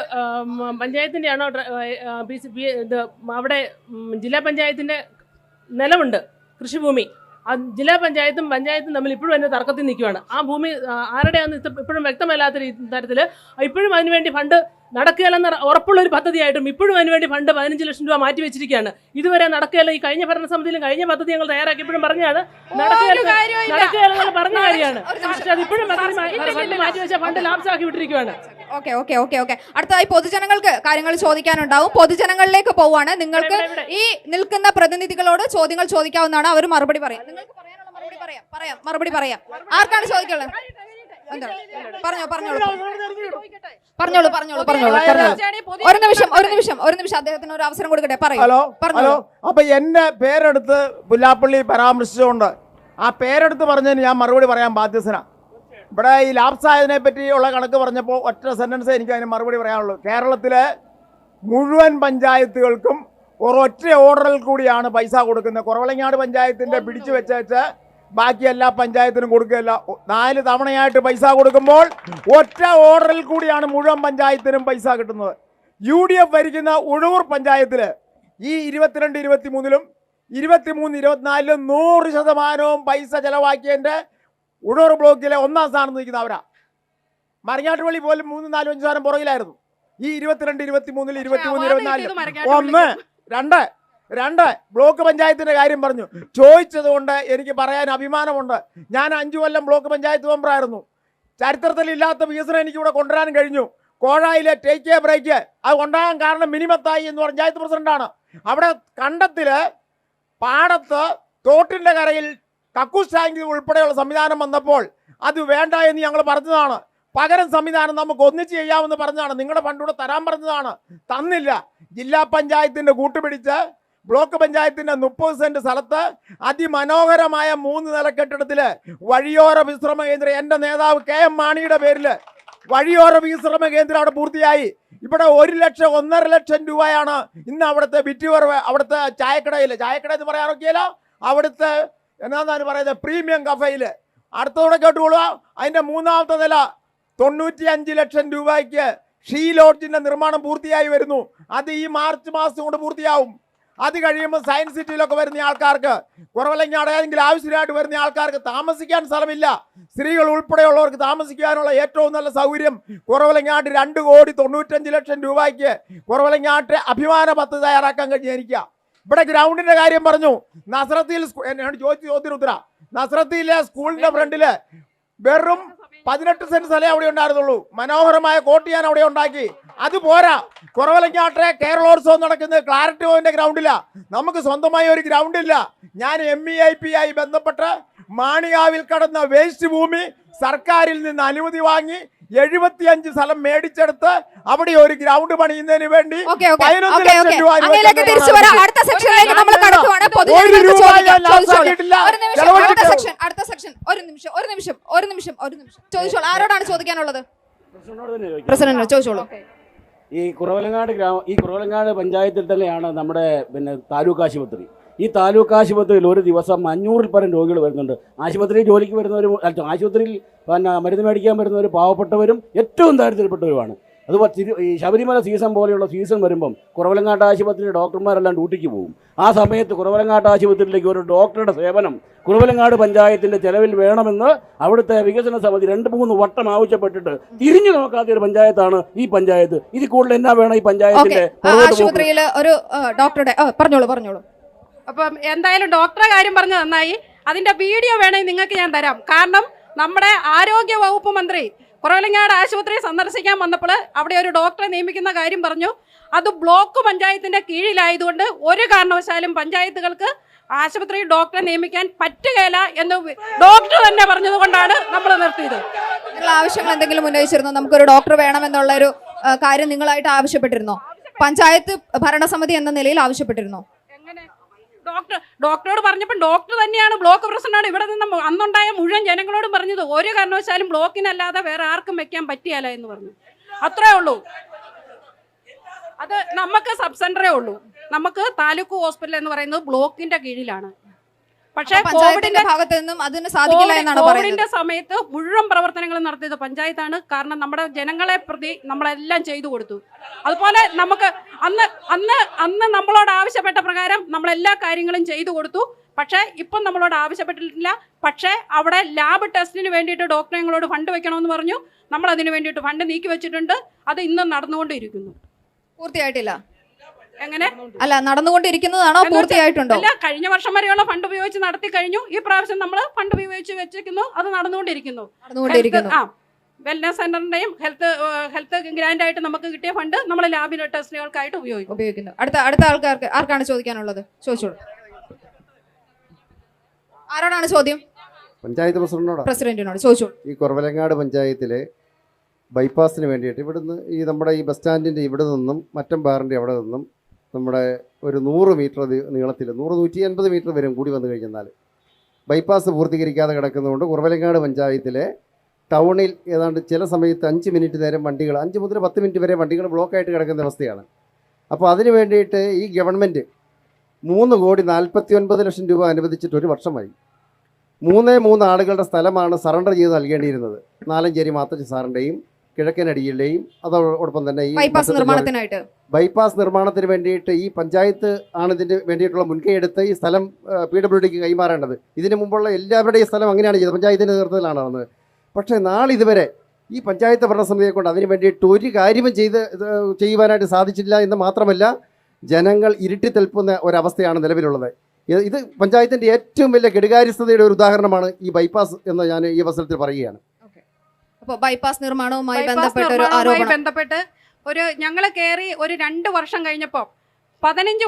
പഞ്ചായത്തിന്റെ ആണോ? അവിടെ ജില്ലാ പഞ്ചായത്തിന്റെ നിലമുണ്ട് കൃഷിഭൂമി. ജില്ലാ പഞ്ചായത്തും തമ്മിൽ ഇപ്പോഴും അതിന്റെ തർക്കത്തിൽ നിൽക്കുകയാണ്. ആ ഭൂമി ആരുടെയാണെന്ന് ഇപ്പോഴും വ്യക്തമല്ലാത്ത തരത്തിൽ ഇപ്പോഴും അതിനുവേണ്ടി ഫണ്ട് നടക്കുകയല്ലെന്ന് ഉറപ്പുള്ള ഒരു പദ്ധതിയായിട്ടും ഇപ്പോഴും അതിനുവേണ്ടി ഫണ്ട് 15 ലക്ഷം രൂപ മാറ്റി വെച്ചിരിക്കുകയാണ്. ഇതുവരെ നടക്കുകയല്ല. ഈ കഴിഞ്ഞ ഭരണസമിതിയിലും കഴിഞ്ഞ പദ്ധതി ഞങ്ങൾ തയ്യാറാക്കിയപ്പോഴും പറഞ്ഞാണ് നടക്കുകയല്ലെന്നുള്ള പറഞ്ഞ കാര്യമാണ്. പക്ഷെ അത് ഇപ്പോഴും ഫണ്ട് മാറ്റി വെച്ച ഫണ്ട് ലാപ്സാക്കി വിട്ടിരിക്കുകയാണ്. ഓക്കെ ഓക്കെ ഓക്കെ ഓക്കെ അടുത്തതായി പൊതുജനങ്ങൾക്ക് കാര്യങ്ങൾ ചോദിക്കാനുണ്ടാവും. പൊതുജനങ്ങളിലേക്ക് പോവാണ്. നിങ്ങൾക്ക് ഈ നിൽക്കുന്ന പ്രതിനിധികളോട് ചോദ്യങ്ങൾ ചോദിക്കാവുന്നതാണ്. അവർ മറുപടി പറയാം. നിങ്ങൾക്ക് പറയാനുള്ള മറുപടി പറയാം. ആർക്കാണ് ചോദിക്കുന്നത്? പറഞ്ഞോളൂ. ഒരു നിമിഷം അദ്ദേഹത്തിന് ഒരു അവസരം കൊടുക്കട്ടെ. ഹലോ. അപ്പൊ എന്റെ പേരെടുത്ത് പുല്ലാപ്പള്ളി പരാമർശിച്ചുകൊണ്ട് ആ പേരെടുത്ത് പറഞ്ഞതിന് ഞാൻ മറുപടി പറയാൻ ബാധ്യസ്ഥനാ. ഇവിടെ ഈ ലാപ്സായതിനെ പറ്റിയുള്ള കണക്ക് പറഞ്ഞപ്പോൾ ഒറ്റ സെന്റൻസ് എനിക്ക് അതിന് മറുപടി പറയാനുള്ളൂ. കേരളത്തിലെ മുഴുവൻ പഞ്ചായത്തുകൾക്കും ഒരൊറ്റ ഓർഡറിൽ കൂടിയാണ് പൈസ കൊടുക്കുന്നത്. കുറവലങ്ങാട് പഞ്ചായത്തിന്റെ പിടിച്ചു വെച്ച് ബാക്കി എല്ലാ പഞ്ചായത്തിനും കൊടുക്കുകയല്ല. 4 തവണയായിട്ട് പൈസ കൊടുക്കുമ്പോൾ ഒറ്റ ഓർഡറിൽ കൂടിയാണ് മുഴുവൻ പഞ്ചായത്തിനും പൈസ കിട്ടുന്നത്. UDF ഭരിക്കുന്ന ഉഴവൂർ പഞ്ചായത്തിൽ ഈ 22-23-ലും 23-24-ലും 100% പൈസ ചെലവാക്കിയതിൻ്റെ ഉഴവൂർ ബ്ലോക്കിലെ 1ാം സ്ഥാനത്ത് നിൽക്കുന്ന അവരാ. മരങ്ങാട്ടുപള്ളി പോലും 3-4-5 പുറകിലായിരുന്നു. ഈ 22-23-ൽ 23-24 1 2 ബ്ലോക്ക് പഞ്ചായത്തിന്റെ കാര്യം പറഞ്ഞു. ചോദിച്ചത് കൊണ്ട് എനിക്ക് പറയാൻ അഭിമാനമുണ്ട്. ഞാൻ 5 കൊല്ലം ബ്ലോക്ക് പഞ്ചായത്ത് മെമ്പറായിരുന്നു. ചരിത്രത്തിലില്ലാത്ത വികസനം എനിക്കിവിടെ കൊണ്ടുവരാൻ കഴിഞ്ഞു. കോഴായിലെ ടേക്ക് ബ്രേക്ക് അത് കൊണ്ടുവരാൻ കാരണം മിനിമത്തായി എന്ന് പറഞ്ഞ പഞ്ചായത്ത് പ്രസിഡന്റാണ്. അവിടെ കണ്ടത്തില് പാടത്ത് തോട്ടിന്റെ കരയിൽ കക്കൂസ് ടാങ്ക് ഉൾപ്പെടെയുള്ള സംവിധാനം വന്നപ്പോൾ അത് വേണ്ട എന്ന് ഞങ്ങൾ പറഞ്ഞതാണ്. പകരം സംവിധാനം നമുക്ക് ഒന്നിച്ച് ചെയ്യാമെന്ന് പറഞ്ഞതാണ്. നിങ്ങളുടെ ഫണ്ടൂടെ തരാൻ പറഞ്ഞതാണ്. തന്നില്ല. ജില്ലാ പഞ്ചായത്തിന്റെ കൂട്ടുപിടിച്ച് ബ്ലോക്ക് പഞ്ചായത്തിന്റെ 30 സെന്റ് സ്ഥലത്ത് അതിമനോഹരമായ 3 നില കെട്ടിടത്തില് വഴിയോര വിശ്രമ കേന്ദ്രം എൻ്റെ നേതാവ് KM മാണിയുടെ പേരില് വഴിയോര വിശ്രമ കേന്ദ്രം അവിടെ പൂർത്തിയായി. ഇവിടെ 1 ലക്ഷം 1.5 ലക്ഷം രൂപയാണ് ഇന്ന് അവിടുത്തെ വിറ്റുവരവ്. അവിടുത്തെ ചായക്കട എന്ന് പറയാനൊക്കെയല്ല, അവിടുത്തെ എന്നാന്ന് പറയുന്നത് പ്രീമിയം കഫേയില്. അടുത്തതോടെ കേട്ടുകൊള്ളുക. അതിന്റെ 3ാമത്തെ നില 95 ലക്ഷം രൂപയ്ക്ക് ഷീ ലോഡ്ജിന്റെ നിർമ്മാണം പൂർത്തിയായി വരുന്നു. അത് ഈ മാർച്ച് മാസം കൊണ്ട് പൂർത്തിയാവും. അത് കഴിയുമ്പോൾ സയൻസ് സിറ്റിയിലൊക്കെ വരുന്ന ആൾക്കാർക്ക്, കുറവലങ്ങാട് ഏതെങ്കിലും ആവശ്യമായിട്ട് വരുന്ന ആൾക്കാർക്ക് താമസിക്കാൻ സ്ഥലമില്ല. സ്ത്രീകൾ ഉൾപ്പെടെയുള്ളവർക്ക് താമസിക്കാനുള്ള ഏറ്റവും നല്ല സൗകര്യം കുറവലങ്ങാട്ട് 2,95 ലക്ഷം രൂപയ്ക്ക് കുറവലങ്ങാട്ട് അഭിമാന പദ്ധതി തയ്യാറാക്കാൻ കഴിഞ്ഞിരിക്കുക. ഇവിടെ ഗ്രൗണ്ടിന്റെ കാര്യം പറഞ്ഞു. നസ്രത്തിയിൽ ചോദ്യത്തിന് ഉത്തര. നസ്രത്തിയിലെ സ്കൂളിന്റെ ഫ്രണ്ടില് വെറും 18 സെന്റ് സ്ഥലം അവിടെ ഉണ്ടായിരുന്നുള്ളൂ. മനോഹരമായ കോട്ട് ഞാൻ അവിടെ ഉണ്ടാക്കി. അത് പോരാ. കുറവലങ്ങാട്ടെ കേരളോത്സവം നടക്കുന്നത് ക്ലാരറ്റ് ഹോമിന്റെ ഗ്രൗണ്ടിലാ. നമുക്ക് സ്വന്തമായി ഒരു ഗ്രൗണ്ട് ഇല്ല. ഞാൻ MEIP ആയി ബന്ധപ്പെട്ട് മാണികാവിൽ കടന്ന വേസ്റ്റ് ഭൂമി സർക്കാരിൽ നിന്ന് അനുമതി വാങ്ങി 75 സ്ഥലം മേടിച്ചെടുത്ത് അവിടെ ഒരു ഗ്രൗണ്ട് പണിയുന്നതിന് വേണ്ടി 15 ലക്ഷം രൂപ ആരോടാണ് ചോദിക്കാനുള്ളത്? പ്രസിഡന്റ് ചോദിച്ചോളൂ. ഈ കുറവലങ്ങാട് പഞ്ചായത്തിൽ തന്നെയാണ് നമ്മുടെ താലൂക്ക് ആശുപത്രി. ഈ താലൂക്ക് ആശുപത്രിയിൽ ഒരു ദിവസം 500-ൽ പരം രോഗികൾ വരുന്നുണ്ട്. ആശുപത്രിയിൽ ജോലിക്ക് വരുന്നവരും ആശുപത്രിയിൽ മരുന്ന് മേടിക്കാൻ വരുന്നവർ പാവപ്പെട്ടവരും ഏറ്റവും ദാരിദ്ര്യപ്പെട്ടവരുമാണ്. അതുപോലെ ഈ ശബരിമല സീസൺ പോലെയുള്ള സീസൺ വരുമ്പം കുറവലങ്ങാട്ട് ആശുപത്രിയിലെ ഡോക്ടർമാരെല്ലാം ഡ്യൂട്ടിക്ക് പോകും. ആ സമയത്ത് കുറവലങ്ങാട്ട് ആശുപത്രിയിലേക്ക് ഒരു ഡോക്ടറുടെ സേവനം കുറവലങ്ങാട് പഞ്ചായത്തിൻ്റെ ചെലവിൽ വേണമെന്ന് അവിടുത്തെ വികസന സമിതി 2-3 വട്ടം ആവശ്യപ്പെട്ടിട്ട് തിരിഞ്ഞു നോക്കാത്ത ഒരു പഞ്ചായത്താണ് ഈ പഞ്ചായത്ത്. ഇതിൽ കൂടുതൽ എന്നാ വേണം ഈ പഞ്ചായത്തിന്റെ ആശുപത്രിയിൽ ഒരു ഡോക്ടറുടെ പറഞ്ഞോളൂ. അപ്പം എന്തായാലും ഡോക്ടറെ കാര്യം പറഞ്ഞ് നന്നായി. അതിന്റെ വീഡിയോ വേണമെങ്കിൽ നിങ്ങൾക്ക് ഞാൻ തരാം. കാരണം നമ്മുടെ ആരോഗ്യ വകുപ്പ് മന്ത്രി കുറവലങ്ങാട് ആശുപത്രി സന്ദർശിക്കാൻ വന്നപ്പോൾ അവിടെ ഒരു ഡോക്ടറെ നിയമിക്കുന്ന കാര്യം പറഞ്ഞു. അത് ബ്ലോക്ക് പഞ്ചായത്തിന്റെ കീഴിലായതുകൊണ്ട് ഒരു കാരണവശാലും പഞ്ചായത്തുകൾക്ക് ആശുപത്രിയിൽ ഡോക്ടറെ നിയമിക്കാൻ പറ്റുകയില്ല എന്ന് ഡോക്ടർ തന്നെ പറഞ്ഞതുകൊണ്ടാണ് നമ്മൾ നിർത്തിയത്. ആവശ്യങ്ങൾ എന്തെങ്കിലും ഉന്നയിച്ചിരുന്നോ? നമുക്കൊരു ഡോക്ടർ വേണമെന്നുള്ള ഒരു കാര്യം നിങ്ങളായിട്ട് ആവശ്യപ്പെട്ടിരുന്നോ? പഞ്ചായത്ത് ഭരണസമിതി എന്ന നിലയിൽ ആവശ്യപ്പെട്ടിരുന്നോ? ഡോക്ടറോട് പറഞ്ഞപ്പോൾ ഡോക്ടർ തന്നെയാണ്, ബ്ലോക്ക് പ്രസിഡന്റാണ് ഇവിടെ നിന്ന് അന്നുണ്ടായ മുഴുവൻ ജനങ്ങളോടും പറഞ്ഞത് ഒരു കാരണവശാലും ബ്ലോക്കിനല്ലാതെ വേറെ ആർക്കും വെക്കാൻ പറ്റിയല്ല എന്ന് പറഞ്ഞു. അത്രേ ഉള്ളൂ. അത് നമുക്ക് സബ് സെന്ററേ ഉള്ളൂ. നമുക്ക് താലൂക്ക് ഹോസ്പിറ്റൽ എന്ന് പറയുന്നത് ബ്ലോക്കിന്റെ കീഴിലാണ്. പക്ഷേ പഞ്ചായത്തിന്റെ ഭാഗത്ത് നിന്നും അതിന് സാധിക്കില്ല എന്നാണ് പറയുന്നത്. കോവിഡിന്റെ സമയത്ത് മുഴുവൻ പ്രവർത്തനങ്ങളും നടത്തിയത് പഞ്ചായത്താണ്. കാരണം നമ്മുടെ ജനങ്ങളെ പ്രതി നമ്മളെല്ലാം ചെയ്തു കൊടുത്തു. അതുപോലെ നമുക്ക് അന്ന് നമ്മളോട് ആവശ്യപ്പെട്ട പ്രകാരം നമ്മളെല്ലാ കാര്യങ്ങളും ചെയ്തു കൊടുത്തു. പക്ഷേ ഇപ്പം നമ്മളോട് ആവശ്യപ്പെട്ടിട്ടില്ല. പക്ഷേ അവിടെ ലാബ് ടെസ്റ്റിന് വേണ്ടിയിട്ട് ഡോക്ടറെ ഞങ്ങളോട് ഫണ്ട് വെക്കണമെന്ന് പറഞ്ഞു. നമ്മൾ അതിന് വേണ്ടിയിട്ട് ഫണ്ട് നീക്കി വെച്ചിട്ടുണ്ട്. അത് ഇന്നും നടന്നുകൊണ്ടിരിക്കുന്നു. പൂർത്തിയായിട്ടില്ല. എങ്ങനെ? അല്ല, നടന്നുകൊണ്ടിരിക്കുന്നതാണോ, പൂർത്തിയായിട്ടുണ്ടോ? അല്ല, കഴിഞ്ഞ വർഷം വരെയുള്ള ഫണ്ട് ഉപയോഗിച്ച് നടത്തി കഴിഞ്ഞു. ഈ പ്രാവശ്യം നമ്മൾ ഫണ്ട് ഉപയോഗിച്ച് വെച്ചിരിക്കുന്നു. അത് നടന്നുകൊണ്ടിരിക്കുന്നു. വെൽനസ് സെന്ററിന്റെയും ഹെൽത്ത് ഗ്രാൻഡ് ആയിട്ട് നമുക്ക് കിട്ടിയ ഫണ്ട് നമ്മൾ ലാബിലെ ടെസ്റ്റുകൾക്കായിട്ട് ഉപയോഗിക്കുന്നു. അടുത്ത ആൾക്കാർക്ക് ആർക്കാണ് ചോദിക്കാനുള്ളത്? ചോദിച്ചോളൂ. ആരോടാണ് ചോദ്യം? പഞ്ചായത്ത് പ്രസിഡന്റിനോട് ചോദിച്ചോളൂ. ഈ കുറവലങ്ങാട് പഞ്ചായത്തിലെ ബൈപ്പാസിന് വേണ്ടിയിട്ട് ഇവിടുന്ന് നമ്മുടെ ഈ ബസ് സ്റ്റാൻഡിൻ്റെ ഇവിടെ നിന്നും മറ്റമ്പാറിൻ്റെ അവിടെ നിന്നും നമ്മുടെ ഒരു 100 മീറ്റർ നീളത്തിൽ 100-150 മീറ്റർ വരും കൂടി വന്നു കഴിഞ്ഞാൽ ബൈപ്പാസ് പൂർത്തീകരിക്കാതെ കിടക്കുന്നതുകൊണ്ട് കുറവലങ്ങാട് പഞ്ചായത്തിലെ ടൗണിൽ ഏതാണ്ട് ചില സമയത്ത് 5 മിനിറ്റ് നേരം വണ്ടികൾ 5 മുതൽ 10 മിനിറ്റ് വരെ വണ്ടികൾ ബ്ലോക്കായിട്ട് കിടക്കുന്ന അവസ്ഥയാണ്. അപ്പോൾ അതിന് വേണ്ടിയിട്ട് ഈ ഗവൺമെൻറ് 3,49,00,000 രൂപ അനുവദിച്ചിട്ട് 1 വർഷമായി. 3 ആളുകളുടെ സ്ഥലമാണ് സറണ്ടർ ചെയ്ത് നൽകേണ്ടിയിരുന്നത്. നാലഞ്ചേരി മാത്തച്ഛ സാറിൻ്റെയും കിഴക്കനടിയിലെയും അതോടൊപ്പം തന്നെ ഈ ബൈപ്പാസ് നിർമ്മാണത്തിന് വേണ്ടിയിട്ട് ഈ പഞ്ചായത്ത് ആണ് ഇതിന് വേണ്ടിയിട്ടുള്ള മുൻകൈ എടുത്ത് ഈ സ്ഥലം PWDക്ക് കൈമാറേണ്ടത്. ഇതിനു മുമ്പുള്ള എല്ലാവരുടെയും സ്ഥലം അങ്ങനെയാണ് ചെയ്തത്, പഞ്ചായത്തിൻ്റെ നേതൃത്വത്തിലാണ് വന്നത്. പക്ഷേ നാളിതുവരെ ഈ പഞ്ചായത്ത് ഭരണസമിതിയെ കൊണ്ട് അതിന് വേണ്ടിയിട്ട് ഒരു കാര്യവും ചെയ്യുവാനായിട്ട് സാധിച്ചില്ല എന്ന് മാത്രമല്ല, ജനങ്ങൾ ഇരുട്ടി തെൽപ്പുന്ന ഒരവസ്ഥയാണ് നിലവിലുള്ളത്. ഇത് പഞ്ചായത്തിൻ്റെ ഏറ്റവും വലിയ കെടുകാര്യസ്ഥതയുടെ ഒരു ഉദാഹരണമാണ് ഈ ബൈപ്പാസ് എന്ന് ഞാൻ ഈ അവസരത്തിൽ പറയുകയാണ്. അപ്പോൾ ബൈപ്പാസ് നിർമ്മാണവുമായി ബന്ധപ്പെട്ട് ഞങ്ങൾ കയറി ഒരു 2 വർഷം കഴിഞ്ഞപ്പോൾ 15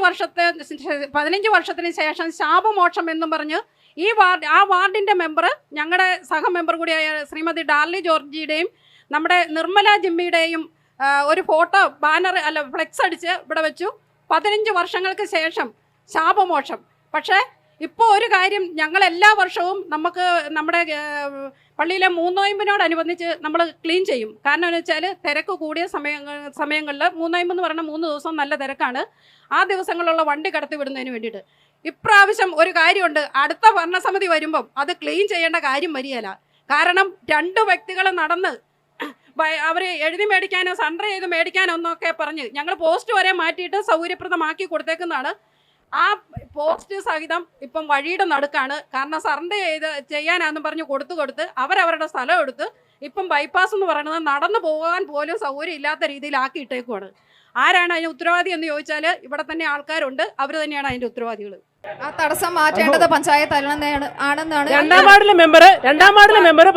വർഷത്തിന് ശേഷം ശാപമോക്ഷം എന്നും പറഞ്ഞ് ആ വാർഡിൻ്റെ മെമ്പർ, ഞങ്ങളുടെ സഹമെമ്പർ കൂടിയായ ശ്രീമതി ഡാർലി ജോർജിയുടെയും നമ്മുടെ നിർമ്മല ജിമ്മിയുടെയും ഒരു ഫോട്ടോ ഫ്ലെക്സ് അടിച്ച് ഇവിടെ വെച്ചു. 15 വർഷങ്ങൾക്ക് ശേഷം ശാപമോക്ഷം. പക്ഷേ ഇപ്പോൾ ഒരു കാര്യം, ഞങ്ങൾ എല്ലാ വർഷവും നമ്മുടെ പള്ളിയിലെ 3 നോയമ്പിനോടനുബന്ധിച്ച് നമ്മൾ ക്ലീൻ ചെയ്യും. കാരണം എന്ന് വെച്ചാൽ തിരക്ക് കൂടിയ സമയങ്ങളിൽ 3 നോയമ്പ് എന്ന് പറഞ്ഞാൽ 3 ദിവസം നല്ല തിരക്കാണ്. ആ ദിവസങ്ങളിലുള്ള വണ്ടി കടത്തി വിടുന്നതിന് വേണ്ടിയിട്ട് ഇപ്രാവശ്യം ഒരു കാര്യമുണ്ട്. അടുത്ത ഭരണസമിതി വരുമ്പം അത് ക്ലീൻ ചെയ്യേണ്ട കാര്യം വരികയില്ല. കാരണം 2 വ്യക്തികൾ നടന്ന് അവർ എഴുതി മേടിക്കാനോ സറണ്ടർ ചെയ്ത് മേടിക്കാനോ എന്നൊക്കെ പറഞ്ഞ് ഞങ്ങൾ പോസ്റ്റ് വരെ മാറ്റിയിട്ട് സൗകര്യപ്രദമാക്കി കൊടുത്തേക്കുന്നതാണ്. ആ പോസ്റ്റ് സഹിതം ഇപ്പം വഴിയുടെ നടുക്കാണ്. കാരണം സറണ്ടർ ചെയ്യാനാണെന്ന് പറഞ്ഞ് കൊടുത്ത് അവരവരുടെ സ്ഥലം എടുത്ത് ഇപ്പം ബൈപ്പാസ് എന്ന് പറയുന്നത് നടന്നു പോകാൻ പോലും സൗകര്യം ഇല്ലാത്ത രീതിയിലാക്കി ഇട്ടേക്കുവാണ്. ആരാണ് അതിന് ഉത്തരവാദി എന്ന് ചോദിച്ചാൽ ഇവിടെ തന്നെ ആൾക്കാരുണ്ട്, അവർ തന്നെയാണ് അതിൻ്റെ ഉത്തരവാദികൾ. ആ തടസ്സം മാറ്റേണ്ടത് പഞ്ചായത്ത് ആണെന്നാണ് രണ്ടാം വാർഡിലെ മെമ്പർ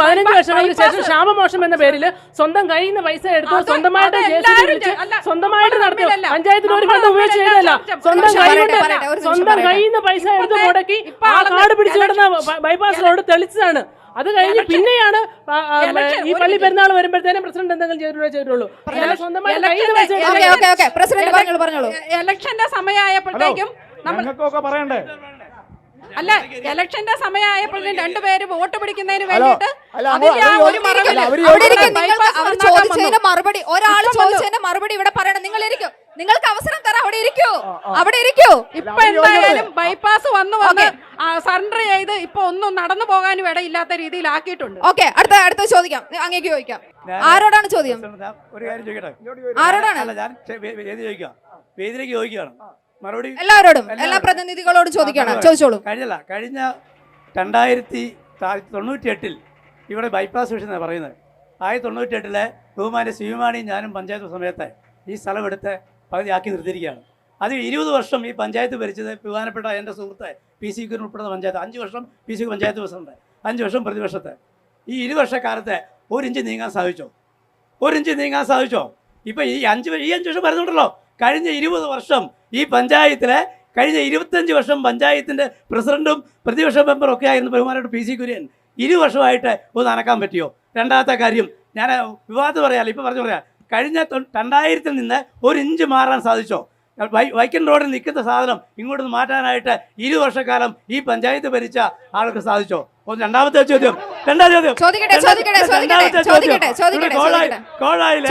15 വർഷങ്ങൾക്ക് ശേഷം ശാപമോഷം എന്ന പേരിൽ സ്വന്തം കയ്യിൽ നിന്ന് പൈസ എടുത്തു, സ്വന്തമായിട്ട് നടത്തി. പഞ്ചായത്തിന് ഒരു ഫണ്ട് ഉപയോഗിച്ചില്ല. സ്വന്തം കയ്യിൽ നിന്ന് പൈസ എടുത്ത് മുടക്കി ആ കാട് പിടിച്ചു കിടന്ന ബൈപ്പാസ് റോഡ് തെളിച്ചതാണ്. അത് കഴിഞ്ഞ് പിന്നെയാണ് ഈ പള്ളി പെരുന്നാൾ വരുമ്പോഴത്തേനും പ്രസിഡന്റ് എന്തെങ്കിലും ചെയ്തിട്ടുള്ളൂ. ഇലക്ഷന്റെ സമയമായപ്പോഴത്തേക്കും ഇലക്ഷന്റെ സമയമായപ്പോഴും 2 പേര് വോട്ട് പിടിക്കുന്നതിന് വേണ്ടിയിട്ട് മറുപടി ഒരാൾ ചോദിച്ചതിന്റെ മറുപടി ഇവിടെ പറയണം. നിങ്ങൾക്ക് അവസരം തരാം, അവിടെ ഇരിക്കൂ. ഇപ്പൊ എന്തായാലും ബൈപ്പാസ് വന്ന് സറണ്ടർ ചെയ്ത് ഇപ്പൊ ഒന്നും നടന്നു പോകാനും ഇടയില്ലാത്ത രീതിയിലാക്കിയിട്ടുണ്ട്. ഓക്കെ, അടുത്ത ചോദിക്കാം. അങ്ങേക്ക് ചോദിക്കാം. ആരോടാണ് ചോദ്യം? ഒരു കാര്യം ചോദിക്കട്ടെ? ആരോടാണ്? ഞാൻ വേദിയിലേക്ക് ചോദിക്കുകയാണ്. മറുപടി എല്ലാവരോടും, എല്ലാ പ്രതിനിധികളോടും ചോദിക്കണം. ചോദിച്ചോളൂ. കഴിഞ്ഞ 1998 ഇവിടെ ബൈപ്പാസ് വിഷയം എന്നാണ് പറയുന്നത്. 1998 ബഹുമാന്റെ ശിവമാണിയും ഞാനും പഞ്ചായത്ത് സമയത്ത് ഈ സ്ഥലം എടുത്ത് പകുതിയാക്കി നിർത്തിയിരിക്കുകയാണ്. അത് 20 വർഷം ഈ പഞ്ചായത്ത് ഭരിച്ചത് ബഹുമാനപ്പെട്ട എൻ്റെ സുഹൃത്ത് PC കുര്യൻ ഉൾപ്പെടുന്ന പഞ്ചായത്ത് 5 വർഷം PC പഞ്ചായത്ത് പ്രസിഡന്റ്, 5 വർഷം പ്രതിപക്ഷത്തെ. ഈ 20 വർഷക്കാലത്ത് 1 ഇഞ്ച് നീങ്ങാൻ സാധിച്ചോ? ഇപ്പം ഈ 5 വർഷം വരുന്നുണ്ടല്ലോ. കഴിഞ്ഞ 20 വർഷം ഈ പഞ്ചായത്തിലെ കഴിഞ്ഞ 25 വർഷം പഞ്ചായത്തിൻ്റെ പ്രസിഡന്റും പ്രതിപക്ഷ മെമ്പറും ഒക്കെ ആയിരുന്നു ബഹുമാനപ്പെട്ട PC കുര്യൻ. 20 വർഷമായിട്ട് ഒന്ന് അനക്കാൻ പറ്റിയോ? രണ്ടാമത്തെ കാര്യം, ഞാൻ വിവാദം പറയാമല്ലോ, ഇപ്പോൾ പറയാം. കഴിഞ്ഞ 2000 നിന്ന് 1 ഇഞ്ച് മാറാൻ സാധിച്ചോ? വൈക്കൻ റോഡിൽ നിൽക്കുന്ന സാധനം ഇങ്ങോട്ട് മാറ്റാനായിട്ട് 20 വർഷക്കാലം ഈ പഞ്ചായത്ത് ഭരിച്ച ആൾക്ക് സാധിച്ചോ? രണ്ടാമത്തെ ചോദ്യം. കോഴായിലെ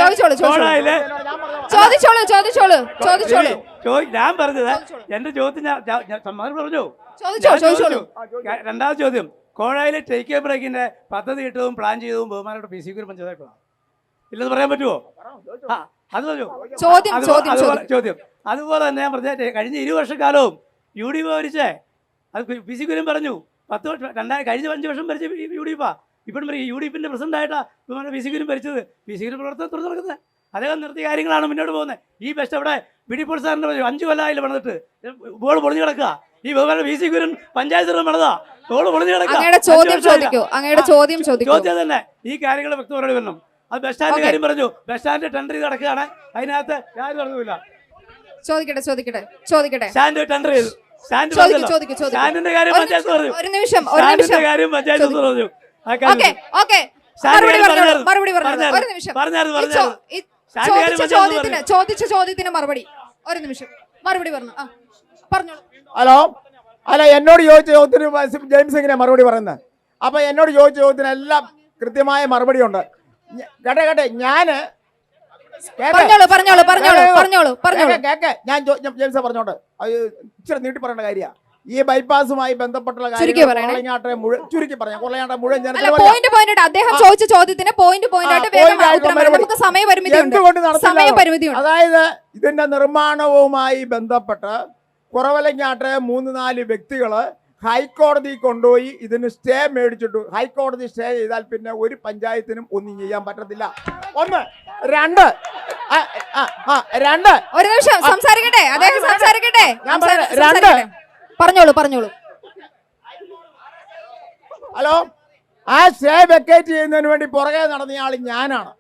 ചോദിച്ചോളൂ. ഞാൻ പറഞ്ഞത് എന്റെ ചോദ്യം ഞാൻ സമ്മതം പറഞ്ഞു. ചോദിച്ചോളൂ. രണ്ടാമത്തെ ചോദ്യം, കോഴയിലെ ടേക്ക് എ ബ്രേക്കിന്റെ പദ്ധതി ഇട്ടതും പ്ലാൻ ചെയ്തതും ബഹുമാനോട് PC കുര്യൻ പഞ്ചായത്താണ് ഇല്ലെന്ന് പറയാൻ പറ്റുമോ? അത് പറഞ്ഞു. ചോദ്യം അതുപോലെ തന്നെ ഞാൻ പറഞ്ഞ കഴിഞ്ഞ 20 വർഷക്കാലവും UDP ഭരിച്ചേ, അത് PC കുര്യൻ പറഞ്ഞു. 10 വർഷം കഴിഞ്ഞ 5 വർഷം ഭരിച്ച UDP ഇപ്പോഴും UDPന്റെ പ്രസിഡന്റായിട്ടാണ് ബഹുമാനം PC കുര്യൻ ഭരിച്ചത്. PC കുര്യൻ പ്രവർത്തനം തുറന്നു നടക്കുന്നത് അദ്ദേഹം നിർത്തിയ കാര്യങ്ങളാണ് മുന്നോട്ട് പോകുന്നത്. ഈ ബെസ്റ്റ് അവിടെ ബിഡിപ്പോൾ സാറിന്റെ 5 കൊല്ലമായില്ല പണിതിട്ട് ബോൾ പൊളിഞ്ഞു കിടക്കുക. ഈ ബഹുമാനം PC കുര്യൻ പഞ്ചായത്ത് പണിതാ ബോൾ പൊളിഞ്ഞു കിടക്കുക. ചോദ്യം തന്നെ ഈ കാര്യങ്ങൾ വ്യക്തമായി വരണം. അത് ബസ് സ്റ്റാൻഡ് കാര്യം പറഞ്ഞു. ബസ് സ്റ്റാൻഡ് ടെൻഡർ ചെയ്ത് നടക്കുകയാണ്. അതിനകത്ത് യാതൊരു നടന്നില്ല. ചോദിക്കട്ടെ. സ്റ്റാൻഡ് ടെൻഡർ ചെയ്തു. സ്റ്റാൻഡിന്റെ കാര്യം പഞ്ചായത്ത് പറഞ്ഞു. സ്റ്റാൻഡിന്റെ കാര്യം പഞ്ചായത്ത് പറഞ്ഞു. ചോദിച്ച ചോദ്യത്തിന് മറുപടി ഒരു നിമിഷം പറഞ്ഞോളൂ. ഹലോ, അല്ല എന്നോട് ചോദിച്ച ചോദ്യത്തിന് ജെയിംസ് എങ്ങനെയാ മറുപടി പറയുന്നത്? അപ്പൊ എന്നോട് ചോദിച്ച ചോദ്യത്തിന് എല്ലാം കൃത്യമായ മറുപടി ഉണ്ട്. കേട്ടെ ഞാന് ഞാൻ ജെയിംസ് പറഞ്ഞോണ്ട് അത് ഇച്ചിരി നീട്ടി പറയേണ്ട കാര്യമാണ്. ഈ ബൈപ്പാസുമായി ബന്ധപ്പെട്ടുള്ള കൊള്ളയാട്ടെ മുഴുവൻ അതായത് ഇതിന്റെ നിർമ്മാണവുമായി ബന്ധപ്പെട്ട് കുറവലങ്ങാട്ടെ 3-4 വ്യക്തികള് ഹൈക്കോടതി കൊണ്ടുപോയി ഇതിന് സ്റ്റേ മേടിച്ചിട്ടു. ഹൈക്കോടതി സ്റ്റേ ചെയ്താൽ പിന്നെ ഒരു പഞ്ചായത്തിനും ഒന്നും ചെയ്യാൻ പറ്റത്തില്ല. 1 2 ഒരു നിമിഷം സംസാരിക്കട്ടെ. പറഞ്ഞോളൂ. ഹലോ, ആ സ്റ്റേ വെക്കേറ്റ് ചെയ്യുന്നതിന് വേണ്ടി പുറകെ നടന്നയാൾ ഞാനാണ്.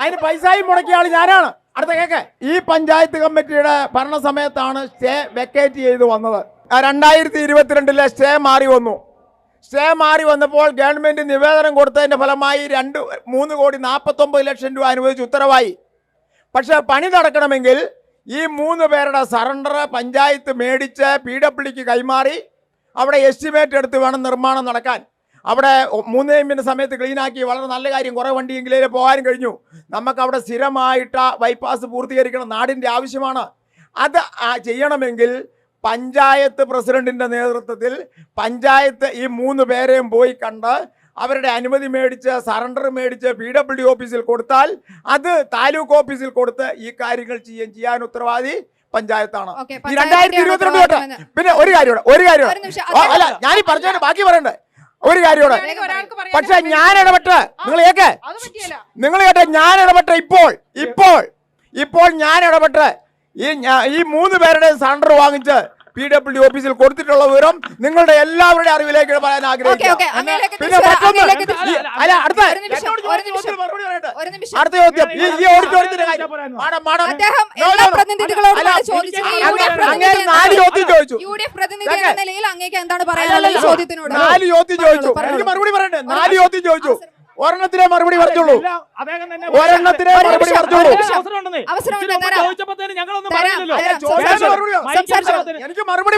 അതിന് പൈസയും മുടക്കിയ ആൾ ഞാനാണ്. അടുത്ത കേക്ക്, ഈ പഞ്ചായത്ത് കമ്മിറ്റിയുടെ ഭരണ സമയത്താണ് സ്റ്റേ വെക്കേറ്റ് ചെയ്ത് വന്നത്. 2022 സ്റ്റേ മാറി വന്നു. സ്റ്റേ മാറി വന്നപ്പോൾ ഗവൺമെന്റ് നിവേദനം കൊടുത്തതിന്റെ ഫലമായി 3,49,00,000 രൂപ അനുവദിച്ച് ഉത്തരവായി. പക്ഷെ പണി നടക്കണമെങ്കിൽ ഈ 3 പേരുടെ സറണ്ടർ പഞ്ചായത്ത് മേടിച്ച് PWDക്ക് കൈമാറി അവിടെ എസ്റ്റിമേറ്റ് എടുത്ത് വേണം നിർമ്മാണം നടക്കാൻ. അവിടെ 3 സമയത്ത് ക്ലീനാക്കി, വളരെ നല്ല കാര്യം. കുറേ വണ്ടിയെങ്കിലേ പോകാനും കഴിഞ്ഞു. നമുക്ക് അവിടെ സ്ഥിരമായിട്ട് ബൈപ്പാസ് പൂർത്തീകരിക്കണം, നാടിൻ്റെ ആവശ്യമാണ്. അത് ചെയ്യണമെങ്കിൽ പഞ്ചായത്ത് പ്രസിഡന്റിന്റെ നേതൃത്വത്തിൽ പഞ്ചായത്ത് ഈ 3 പേരെയും പോയി കണ്ട് അവരുടെ അനുമതി മേടിച്ച് സറണ്ടർ മേടിച്ച് PWD ഓഫീസിൽ കൊടുത്താൽ അത് താലൂക്ക് ഓഫീസിൽ കൊടുത്ത് ഈ കാര്യങ്ങൾ ചെയ്യാൻ ഉത്തരവാദി പഞ്ചായത്താണ്. ഈ 2022 തൊട്ട് പിന്നെ ഒരു കാര്യം അല്ല, ഞാൻ പറഞ്ഞ ബാക്കി പറയണ്ടേ ഒരു കാര്യോടെ. പക്ഷെ ഞാൻ ഇടപെട്ട് നിങ്ങൾ കേട്ടെ ഞാൻ ഇടപെട്ട ഇപ്പോൾ ഞാൻ ഇടപെട്ട് ഈ 3 പേരുടെ സറണ്ടർ വാങ്ങിച്ച് PWD ഓഫീസിൽ കൊടുത്തിട്ടുള്ള വിവരം നിങ്ങളുടെ എല്ലാവരുടെ അറിവിലേക്ക് പറയാൻ ആഗ്രഹിക്കുന്നു. പിന്നെ അടുത്ത ചോദ്യം, ഈ ഓഡിറ്റോറിയത്തിന്റെ കാര്യം 4 ചോദ്യം ചോദിച്ചു. 4 ചോദ്യം ചോദിച്ചു. എനിക്ക് മറുപടി പറയണ്ടേ? 4 ചോദ്യം ചോദിച്ചു. ഒരെണ്ണത്തിനെ മറുപടി പറഞ്ഞോളൂ. എനിക്ക് മറുപടി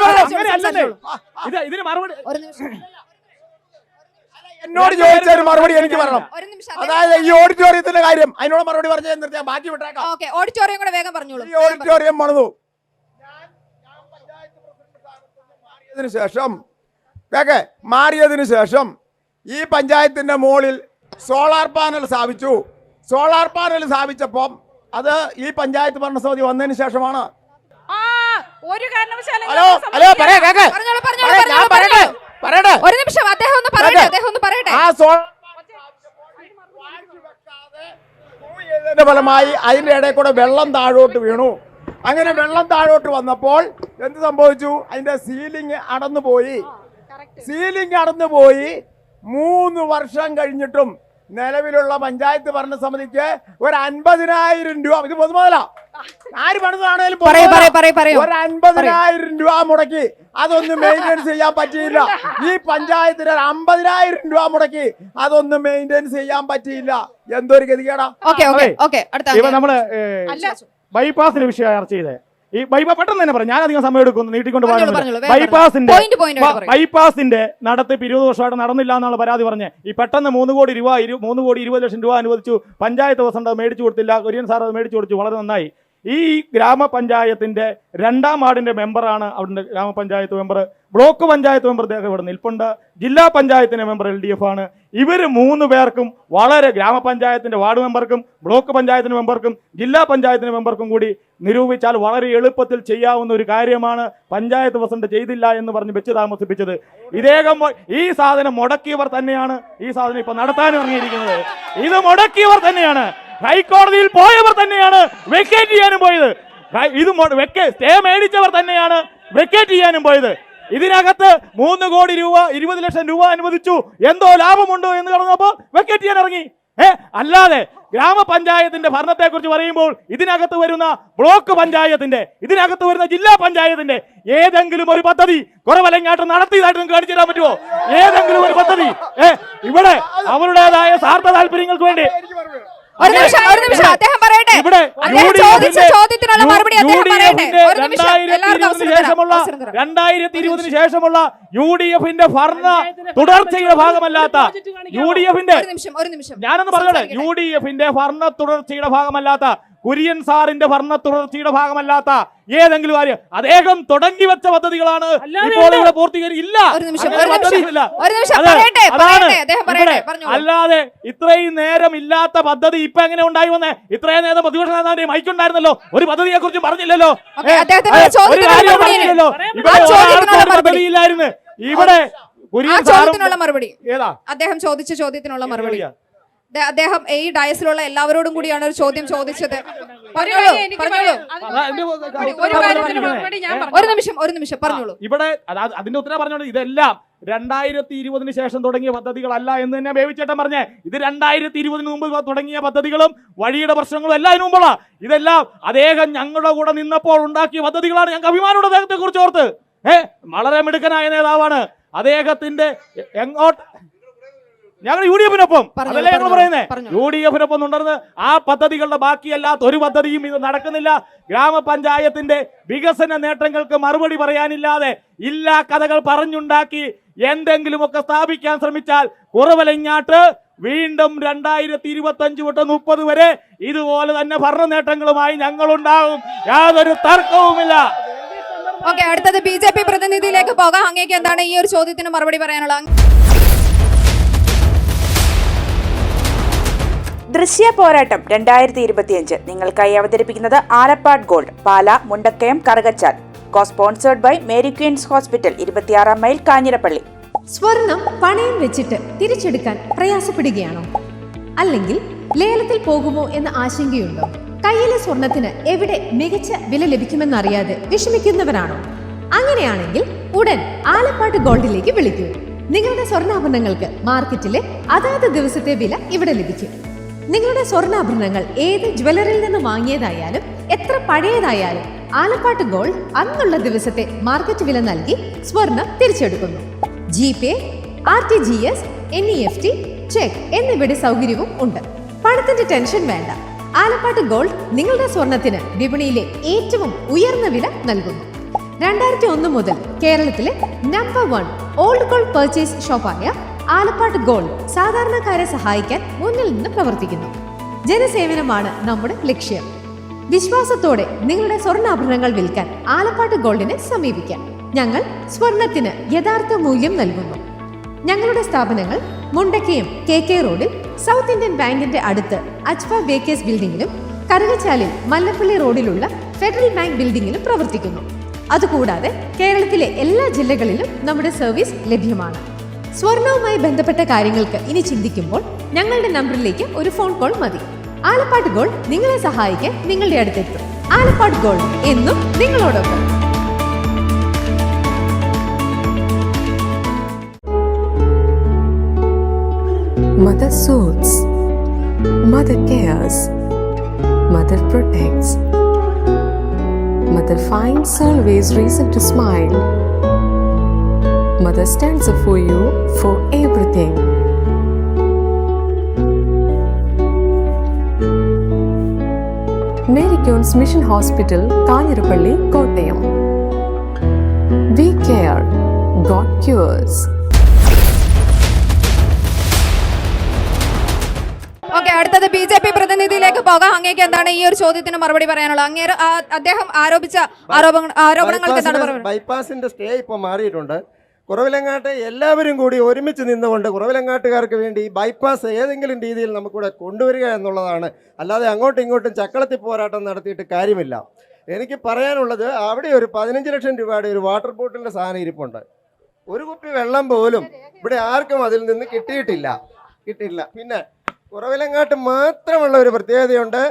എന്നോട് ചോദിച്ചൊരു മറുപടി എനിക്ക് പറയണം. അതായത് ഈ ഓഡിറ്റോറിയത്തിന്റെ കാര്യം അതിനോട് മറുപടി പറഞ്ഞു നിർത്തിയാൽ ബാക്കി വിട്ടേക്കാം. ഈ ഓഡിറ്റോറിയം പണിതു മാറിയതിനു ശേഷം ഈ പഞ്ചായത്തിന്റെ മുകളിൽ സോളാർ പാനൽ സ്ഥാപിച്ചു. സോളാർ പാനൽ സ്ഥാപിച്ചപ്പം അത് ഈ പഞ്ചായത്ത് ഭരണസമിതി വന്നതിന് ശേഷമാണ്. ഫലമായി അതിന്റെ ഇടയിൽ കൂടെ വെള്ളം താഴോട്ട് വീണു. അങ്ങനെ വെള്ളം താഴോട്ട് വന്നപ്പോൾ എന്ത് സംഭവിച്ചു? അതിന്റെ സീലിംഗ് അടന്നുപോയി. 3 വർഷം കഴിഞ്ഞിട്ടും നിലവിലുള്ള പഞ്ചായത്ത് ഭരണസമിതിക്ക് ഒരു 50,000 രൂപ, ഇത് പൊതുമുതല ആര് പണിതാണേലും 50,000 രൂപ മുടക്കി അതൊന്നും മെയിൻ്റെനൻസ് ചെയ്യാൻ പറ്റിയില്ല. ഈ പഞ്ചായത്തിന് 50,000 രൂപ മുടക്കി അതൊന്നും മെയിൻ്റെനൻസ് ചെയ്യാൻ പറ്റിയില്ല. എന്തൊരു ഗതികേടാ. ഇവ നമ്മള് ബൈപ്പാസിന് വിഷയം ചർച്ച ചെയ്തേ. പെട്ടെന്ന് തന്നെ പറയാം, ഞാൻ അധികം സമയം എടുക്കുന്നു, നീട്ടിക്കൊണ്ട് പറഞ്ഞോളൂ, പോകുന്നത്. വേഗം ബൈപ്പാസിന്റെ point point ആയിട്ട് പറയൂ. ബൈപ്പാസിന്റെ നടത്തിപ്പ് 20 വർഷമായിട്ട് നടന്നില്ല എന്നാണ് പരാതി പറഞ്ഞത്. ഈ പെട്ടെന്ന് 3 കോടി 20 ലക്ഷം രൂപ അനുവദിച്ചു, പഞ്ചായത്ത് പ്രസിഡന്റ് അത് മേടിച്ചു കൊടുത്തില്ല, കുര്യൻ സാർ അത് മേടിച്ചു കൊടുത്തു, വളരെ നന്നായി. ഈ ഗ്രാമപഞ്ചായത്തിന്റെ 2ാം വാർഡിന്റെ മെമ്പറാണ് അവിടുത്തെ ഗ്രാമപഞ്ചായത്ത് മെമ്പർ, ബ്ലോക്ക് പഞ്ചായത്ത് മെമ്പർ ഇവിടെ നിൽപ്പുണ്ട്, ജില്ലാ പഞ്ചായത്തിന്റെ മെമ്പർ LDF ആണ്. ഇവർ 3 പേർക്കും വളരെ ഗ്രാമപഞ്ചായത്തിന്റെ വാർഡ് മെമ്പർക്കും ബ്ലോക്ക് പഞ്ചായത്തിന് മെമ്പർക്കും ജില്ലാ പഞ്ചായത്തിന് മെമ്പർക്കും കൂടി നിരൂപിച്ചാൽ വളരെ എളുപ്പത്തിൽ ചെയ്യാവുന്ന ഒരു കാര്യമാണ് പഞ്ചായത്ത് പ്രസിഡന്റ് ചെയ്തില്ല എന്ന് പറഞ്ഞ് വെച്ച് താമസിപ്പിച്ചത്. ഇദ്ദേഹം ഈ സാധനം മുടക്കിയവർ തന്നെയാണ് ഈ സാധനം ഇപ്പൊ നടത്താൻ ഇറങ്ങിയിരിക്കുന്നത്. ഇത് മുടക്കിയവർ തന്നെയാണ്, ഹൈക്കോടതിയിൽ പോയവർ തന്നെയാണ് വെക്കേറ്റ് ചെയ്യാനും പോയത്. ഇത് സ്റ്റേ മേടിച്ചവർ തന്നെയാണ് വെക്കേറ്റ് ചെയ്യാനും പോയത്. ഇതിനകത്ത് 3 കോടി രൂപ 20 ലക്ഷം രൂപ അനുവദിച്ചു, എന്തോ ലാഭമുണ്ടോ എന്ന് കടന്നപ്പോൾ വെക്കേറ്റ് ചെയ്യാൻ ഇറങ്ങി. അല്ലാതെ ഗ്രാമപഞ്ചായത്തിന്റെ ഭരണത്തെക്കുറിച്ച് പറയുമ്പോൾ ഇതിനകത്ത് വരുന്ന ബ്ലോക്ക് പഞ്ചായത്തിന്റെ, ഇതിനകത്ത് വരുന്ന ജില്ലാ പഞ്ചായത്തിന്റെ ഏതെങ്കിലും ഒരു പദ്ധതി കുറവലങ്ങാട്ട് നടത്തിയതായിട്ട് നിങ്ങൾക്ക് കാണിച്ചു തരാൻ പറ്റുമോ? ഏതെങ്കിലും ഒരു പദ്ധതി ഇവിടെ അവരുടേതായ സ്വാർത്ഥ താല്പര്യങ്ങൾക്ക് വേണ്ടി ഒരു നിമിഷം അദ്ദേഹം പറയട്ടെ. അദ്ദേഹം ചോദിച്ച ചോദ്യത്തിനുള്ള മറുപടി അദ്ദേഹം പറയട്ടെ. ഒരു നിമിഷം, എല്ലാവർക്കും അവസരം തരാം. 2020 ശേഷമുള്ള UDFന്റെ ഭരണ തുടർച്ചയുടെ ഭാഗമല്ലാത്ത ഒരു നിമിഷം ഞാനൊന്ന് പറഞ്ഞോട്ടെ, UDFന്റെ ഭരണ തുടർച്ചയുടെ ഭാഗമല്ലാത്ത, കുര്യൻ സാറിന്റെ ഭരണ തുടർച്ചയുടെ ഭാഗമല്ലാത്ത ഏതെങ്കിലും കാര്യം അദ്ദേഹം തുടങ്ങി വെച്ച പദ്ധതികളാണ് ഇപ്പോൾ ഇവിടെ പൂർത്തീകരിക്കില്ല. അല്ലാതെ ഇത്രയും നേരം ഇല്ലാത്ത പദ്ധതി ഇപ്പൊ എങ്ങനെ ഉണ്ടായി വന്നേ? ഇത്രയും നേരം പ്രതിപക്ഷ നേതാവിന്റെ മൈക്കുണ്ടായിരുന്നല്ലോ, ഒരു പദ്ധതിയെ കുറിച്ച് പറഞ്ഞില്ലല്ലോ, ഒരു കാര്യം പറഞ്ഞില്ലല്ലോ, ഇവിടെ പദ്ധതിയില്ലായിരുന്നു. ഇവിടെ മറുപടി അദ്ദേഹം ചോദിച്ച ചോദ്യത്തിനുള്ള മറുപടി അദ്ദേഹം ഈ ഡയസിലുള്ള എല്ലാവരോടും കൂടിയാണ് ഒരു ചോദ്യം ചോദിച്ചത്. ഒരു നിമിഷം പറഞ്ഞോളൂ. ഇവിടെ അതിന്റെ ഉത്തരം പറഞ്ഞോളൂ. ഇതെല്ലാം 2020 ശേഷം തുടങ്ങിയ പദ്ധതികളല്ല എന്ന് തന്നെ ബേബിച്ചേട്ടൻ പറഞ്ഞേ. ഇത് 2020 മുമ്പ് തുടങ്ങിയ പദ്ധതികളും വഴിയുടെ പ്രശ്നങ്ങളും എല്ലാം അതിനു മുമ്പുള്ള. ഇതെല്ലാം അദ്ദേഹം ഞങ്ങളുടെ കൂടെ നിന്നപ്പോൾ ഉണ്ടാക്കിയ പദ്ധതികളാണ്. ഞങ്ങൾക്ക് അഭിമാനമുണ്ട് അദ്ദേഹത്തെ കുറിച്ച് ഓർത്ത്. വളരെ മിടുക്കനായ നേതാവാണ് അദ്ദേഹത്തിന്റെ. ഞങ്ങൾ UDFനൊപ്പം, അതല്ലേ ഞങ്ങൾ പറയുന്നത്, UDFനൊപ്പം തുടർന്ന് ആ പദ്ധതികളുടെ ബാക്കിയല്ലാത്ത ഒരു പദ്ധതിയും ഇത് നടക്കുന്നില്ല. ഗ്രാമപഞ്ചായത്തിന്റെ വികസന നേട്ടങ്ങൾക്ക് മറുപടി പറയാനില്ലാതെ ഇല്ലാ കഥകൾ പറഞ്ഞുണ്ടാക്കി എന്തെങ്കിലുമൊക്കെ സ്ഥാപിക്കാൻ ശ്രമിച്ചാൽ കുറവലങ്ങാട്ട് വീണ്ടും 2025 തൊട്ട് 30 വരെ ഇതുപോലെ തന്നെ ഭരണ നേട്ടങ്ങളുമായി ഞങ്ങളുണ്ടാകും, യാതൊരു തർക്കവുമില്ല. അടുത്തത് BJP പ്രതിനിധിയിലേക്ക് പോകാം. അങ്ങേക്ക് എന്താണ് ഈ ഒരു ചോദ്യത്തിന് മറുപടി പറയാനുള്ളത്? ദൃശ്യ പോരാട്ടം 2025 നിങ്ങൾക്കായി അവതരിപ്പിക്കുന്നത് Alappad gold, Pala, Mundakayam, Karukachal. Sponsored by Mary Queens hospital, 26 mile, Kanjirappally. സ്വർണം പണയം വെച്ചിട്ട് തിരിച്ചെടുക്കാൻ പ്രയാസപ്പെടുകയാണോ? അല്ലെങ്കിൽ ലേലത്തിൽ പോകുമോ എന്ന ആശങ്കയുണ്ടോ? കയ്യിലെ സ്വർണത്തിന് എവിടെ മികച്ച വില ലഭിക്കുമെന്നറിയാതെ വിഷമിക്കുന്നവരാണോ? അങ്ങനെയാണെങ്കിൽ ഉടൻ ആലപ്പാട് ഗോൾഡിലേക്ക് വിളിക്കൂ. നിങ്ങളുടെ സ്വർണ്ണാഭരണങ്ങൾക്ക് മാർക്കറ്റിലെ അതാത് ദിവസത്തെ വില ഇവിടെ ലഭിക്കും. നിങ്ങളുടെ സ്വർണ്ണാഭരണങ്ങൾ ഏത് ജ്വല്ലറിയിൽ നിന്ന് വാങ്ങിയതായാലും എത്ര പഴയതായാലും ആലപ്പാട് ഗോൾഡ് അന്നുള്ള ദിവസത്തെ മാർക്കറ്റ് വില നൽകി സ്വർണം തിരിച്ചെടുക്കുന്നു. GPay, RTGS, NEFT, ചെക്ക് എന്നിവയുടെ സൗകര്യവും ഉണ്ട്. പണത്തിന്റെ ടെൻഷൻ വേണ്ട. ആലപ്പാട് ഗോൾഡ് നിങ്ങളുടെ സ്വർണത്തിന് വിപണിയിലെ ഏറ്റവും ഉയർന്ന വില നൽകുന്നു. 2001 മുതൽ കേരളത്തിലെ നമ്പർ 1 ഓൾഡ് ഗോൾഡ് പർച്ചേസ് ഷോപ്പായ ആലപ്പാട് ഗോൾഡ് സാധാരണക്കാരെ സഹായിക്കാൻ മുന്നിൽ നിന്ന് പ്രവർത്തിക്കുന്നു. ജനസേവനമാണ് നമ്മുടെ ലക്ഷ്യം. വിശ്വാസത്തോടെ നിങ്ങളുടെ സ്വർണ്ണാഭരണങ്ങൾ വിൽക്കാൻ ആലപ്പാട് ഗോൾഡിനെ സമീപിക്കാം. ഞങ്ങൾ സ്വർണത്തിന് യഥാർത്ഥ മൂല്യം നൽകുന്നു. ഞങ്ങളുടെ സ്ഥാപനങ്ങൾ മുണ്ടക്കയം KK റോഡിൽ സൗത്ത് ഇന്ത്യൻ ബാങ്കിന്റെ അടുത്ത് അജ്ഫ ബേക്കേഴ്സ് ബിൽഡിംഗിലും കറുകച്ചാലിൽ മല്ലപ്പള്ളി റോഡിലുള്ള ഫെഡറൽ ബാങ്ക് ബിൽഡിംഗിലും പ്രവർത്തിക്കുന്നു. അതുകൂടാതെ കേരളത്തിലെ എല്ലാ ജില്ലകളിലും നമ്മുടെ സർവീസ് ലഭ്യമാണ്. സ്വർണവുമായി ബന്ധപ്പെട്ട കാര്യങ്ങൾക്ക് ഇനി ചിന്തിക്കുമ്പോൾ ഞങ്ങളുടെ നമ്പറിലേക്ക് ഒരു ഫോൺ കോൾ മതി. ആലപ്പാട് ഗോൾഡ് നിങ്ങളെ സഹായിക്കാൻ നിങ്ങളുടെ അടുത്തെത്തും. ആലപ്പാട് ഗോൾഡ് എന്നും നിങ്ങളോടൊപ്പം. Mother soothes, Mother cares, Mother protects, Mother finds always reason to smile. Mother stands up for you for everything. Mary Queen's Mission Hospital, Kanjirappalli, Kottayam. We care. God cures. Okay, അടുത്തത് BJP പ്രതിനിധിയിലേക്ക് പോകാം. അങ്ങേക്ക് എന്താണ് ഈ ഒരു ചോദ്യത്തിന് മറുപടി പറയാനുള്ളത്? അദ്ദേഹം ആരോപിച്ച ആരോപണങ്ങൾക്ക് എന്താണ് പറയുന്നത്? ബൈപ്പാസിന്റെ സ്റ്റേ ഇപ്പോൾ മാറിയിട്ടുണ്ട്. കുറവിലങ്ങാട്ടെ എല്ലാവരും കൂടി ഒരുമിച്ച് നിന്നുകൊണ്ട് കുറവിലങ്ങാട്ടുകാർക്ക് വേണ്ടി ബൈപ്പാസ് ഏതെങ്കിലും രീതിയിൽ നമുക്കിവിടെ കൊണ്ടുവരിക എന്നുള്ളതാണ്. അല്ലാതെ അങ്ങോട്ടും ഇങ്ങോട്ടും ചക്കളത്തി പോരാട്ടം നടത്തിയിട്ട് കാര്യമില്ല. എനിക്ക് പറയാനുള്ളത്, അവിടെ ഒരു 15 ലക്ഷം രൂപയുടെ ഒരു വാട്ടർ ബോട്ടിലിൻ്റെ സാധനം ഇരിപ്പുണ്ട്. ഒരു കുപ്പി വെള്ളം പോലും ഇവിടെ ആർക്കും അതിൽ നിന്ന് കിട്ടിയിട്ടില്ല. പിന്നെ കുറവിലങ്ങാട്ട് മാത്രമുള്ള ഒരു പ്രത്യേകതയുണ്ട്.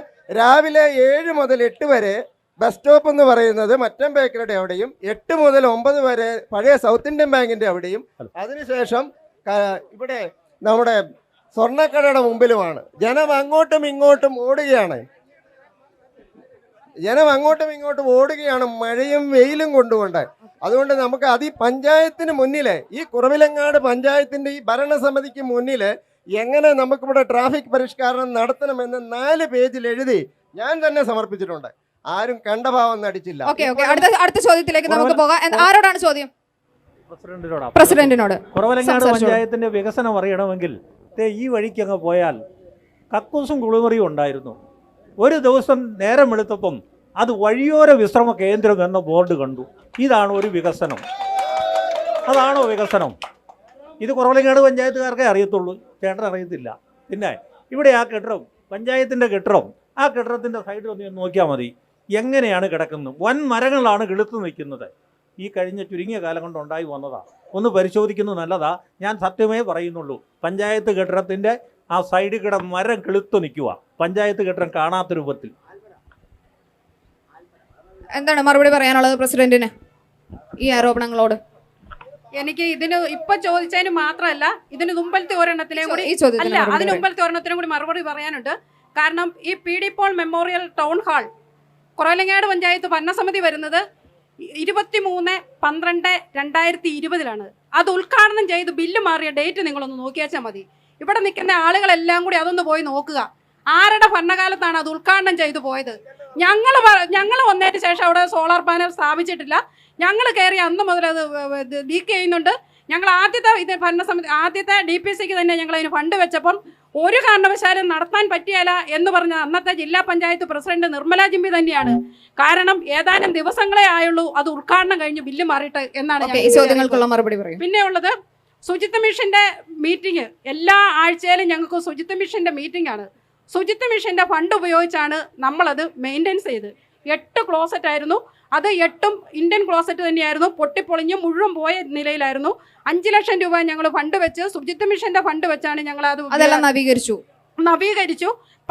രാവിലെ 7 മുതൽ 8 വരെ ബസ് സ്റ്റോപ്പ് എന്ന് പറയുന്നത് മറ്റം ബേക്കറിയുടെ അവിടെയും, 8 മുതൽ 9 വരെ പഴയ സൗത്ത് ഇന്ത്യൻ ബാങ്കിൻ്റെ അവിടെയും, അതിനുശേഷം ഇവിടെ നമ്മുടെ സ്വർണ്ണക്കടയുടെ മുമ്പിലുമാണ്. ജനം അങ്ങോട്ടും ഇങ്ങോട്ടും ഓടുകയാണ് മഴയും വെയിലും കൊണ്ടുകൊണ്ട്. അതുകൊണ്ട് നമുക്ക് ഈ പഞ്ചായത്തിന് മുന്നിൽ, ഈ കുറവിലങ്ങാട് പഞ്ചായത്തിൻ്റെ ഈ ഭരണസമിതിക്ക് മുന്നിൽ എങ്ങനെ നമുക്കിവിടെ ട്രാഫിക് പരിഷ്കരണം നടത്തണമെന്ന് 4 പേജിൽ എഴുതി ഞാൻ തന്നെ സമർപ്പിച്ചിട്ടുണ്ട്. ആരും കണ്ട ഭാവം നടിച്ചില്ല. അടുത്ത ചോദ്യത്തിലേക്ക് നമുക്ക് പോകാം. ആരോടാണ് ചോദ്യം? പ്രസിഡന്റിനോട്. കുറവലങ്ങാട് പഞ്ചായത്തിന്റെ വികസനം അറിയണമെങ്കിൽ ഈ വഴിക്ക് അങ്ങ് പോയാൽ കക്കൂസും കുളിമുറിയും ഉണ്ടായിരുന്നു. ഒരു ദിവസം നേരം വെളുത്തപ്പം അത് വഴിയോര വിശ്രമ കേന്ദ്രം എന്ന ബോർഡ് കണ്ടു. ഇതാണ് ഒരു വികസനം? അതാണോ വികസനം? ഇത് കുറവലങ്ങാട് പഞ്ചായത്തുകാർക്കേ അറിയത്തുള്ളൂ, ചേട്ടൻ അറിയത്തില്ല. പിന്നെ ഇവിടെ ആ കെട്ടിടം, പഞ്ചായത്തിൻ്റെ കെട്ടിടം, ആ കെട്ടിടത്തിൻ്റെ സൈഡിൽ ഒന്ന് നോക്കിയാൽ മതി എങ്ങനെയാണ് കിടക്കുന്നത്. വൻ മരങ്ങളാണ് കിളുത്ത് നിൽക്കുന്നത്. ഈ കഴിഞ്ഞ ചുരുങ്ങിയ കാലം കൊണ്ട് ഉണ്ടായി വന്നതാണ്. ഒന്ന് പരിശോധിക്കുന്നത് നല്ലതാ. ഞാൻ സത്യമേ പറയുന്നുള്ളൂ. പഞ്ചായത്ത് കെട്ടിടത്തിൻ്റെ ആ സൈഡിൽ കിട മരം കിളുത്ത് നിൽക്കുക, പഞ്ചായത്ത് കെട്ടിടം കാണാത്ത രൂപത്തിൽ. എന്താണ് മറുപടി പറയാനുള്ളത് പ്രസിഡന്റിന് ഈ ആരോപണങ്ങളോട്? എനിക്ക് ഇതിന് ഇപ്പൊ ചോദിച്ചതിന് മാത്രമല്ല, ഇതിന് മുമ്പലത്തെ ഒരെണ്ണത്തിനും കൂടി അതിന് മുമ്പലത്തെ ഒരെണ്ണത്തിനും കൂടി മറുപടി പറയാനുണ്ട്. കാരണം ഈ PD Paul memorial town hall Kuravilangad panchayat ഭരണസമിതി വരുന്നത് 23/12/2020 അത് ഉദ്ഘാടനം ചെയ്ത് ബില്ല് മാറിയ ഡേറ്റ് നിങ്ങളൊന്ന് നോക്കിയാച്ചാൽ മതി. ഇവിടെ നിൽക്കുന്ന ആളുകളെല്ലാം കൂടി അതൊന്ന് പോയി നോക്കുക. ആരുടെ ഭരണകാലത്താണ് അത് ഉദ്ഘാടനം ചെയ്തു പോയത്? ഞങ്ങൾ വന്നതിന് ശേഷം അവിടെ സോളാർ പാനൽ സ്ഥാപിച്ചിട്ടില്ല. ഞങ്ങൾ കയറി അന്ന് മുതൽ അത് ലീക്ക് ചെയ്യുന്നുണ്ട്. ഞങ്ങൾ ആദ്യത്തെ DPCക്ക് തന്നെ ഞങ്ങൾ അതിന് ഫണ്ട് വെച്ചപ്പോൾ ഒരു കാരണവശാലും നടത്താൻ പറ്റിയല്ല എന്ന് പറഞ്ഞ അന്നത്തെ ജില്ലാ പഞ്ചായത്ത് പ്രസിഡന്റ് നിർമ്മല ജിമ്പി തന്നെയാണ്. കാരണം ഏതാനും ദിവസങ്ങളെ ആയുള്ളൂ അത് ഉദ്ഘാടനം കഴിഞ്ഞ് ബില്ല് മാറിയിട്ട് എന്നാണ് ചോദ്യങ്ങൾക്കുള്ള മറുപടി പറയും. പിന്നെ ഉള്ളത് ശുചിത്വ മിഷന്റെ മീറ്റിംഗ്. എല്ലാ ആഴ്ചയിലും ഞങ്ങൾക്ക് ശുചിത്വ മിഷന്റെ മീറ്റിംഗ് ആണ്. ശുചിത്വ മിഷന്റെ ഫണ്ട് ഉപയോഗിച്ചാണ് നമ്മളത് മെയിൻ്റെനൻസ് ചെയ്ത്. 8 ക്ലോസറ്റ് ആയിരുന്നു. അത് 8ഉം ഇന്ത്യൻ ക്ലോസറ്റ് തന്നെയായിരുന്നു. പൊട്ടിപ്പൊളിഞ്ഞ് മുഴുവൻ പോയ നിലയിലായിരുന്നു. 5 ലക്ഷം രൂപ ഞങ്ങൾ ഫണ്ട് വെച്ച്, ശുചിത്വ മിഷന്റെ ഫണ്ട് വെച്ചാണ് ഞങ്ങൾ അതെല്ലാം നവീകരിച്ചു.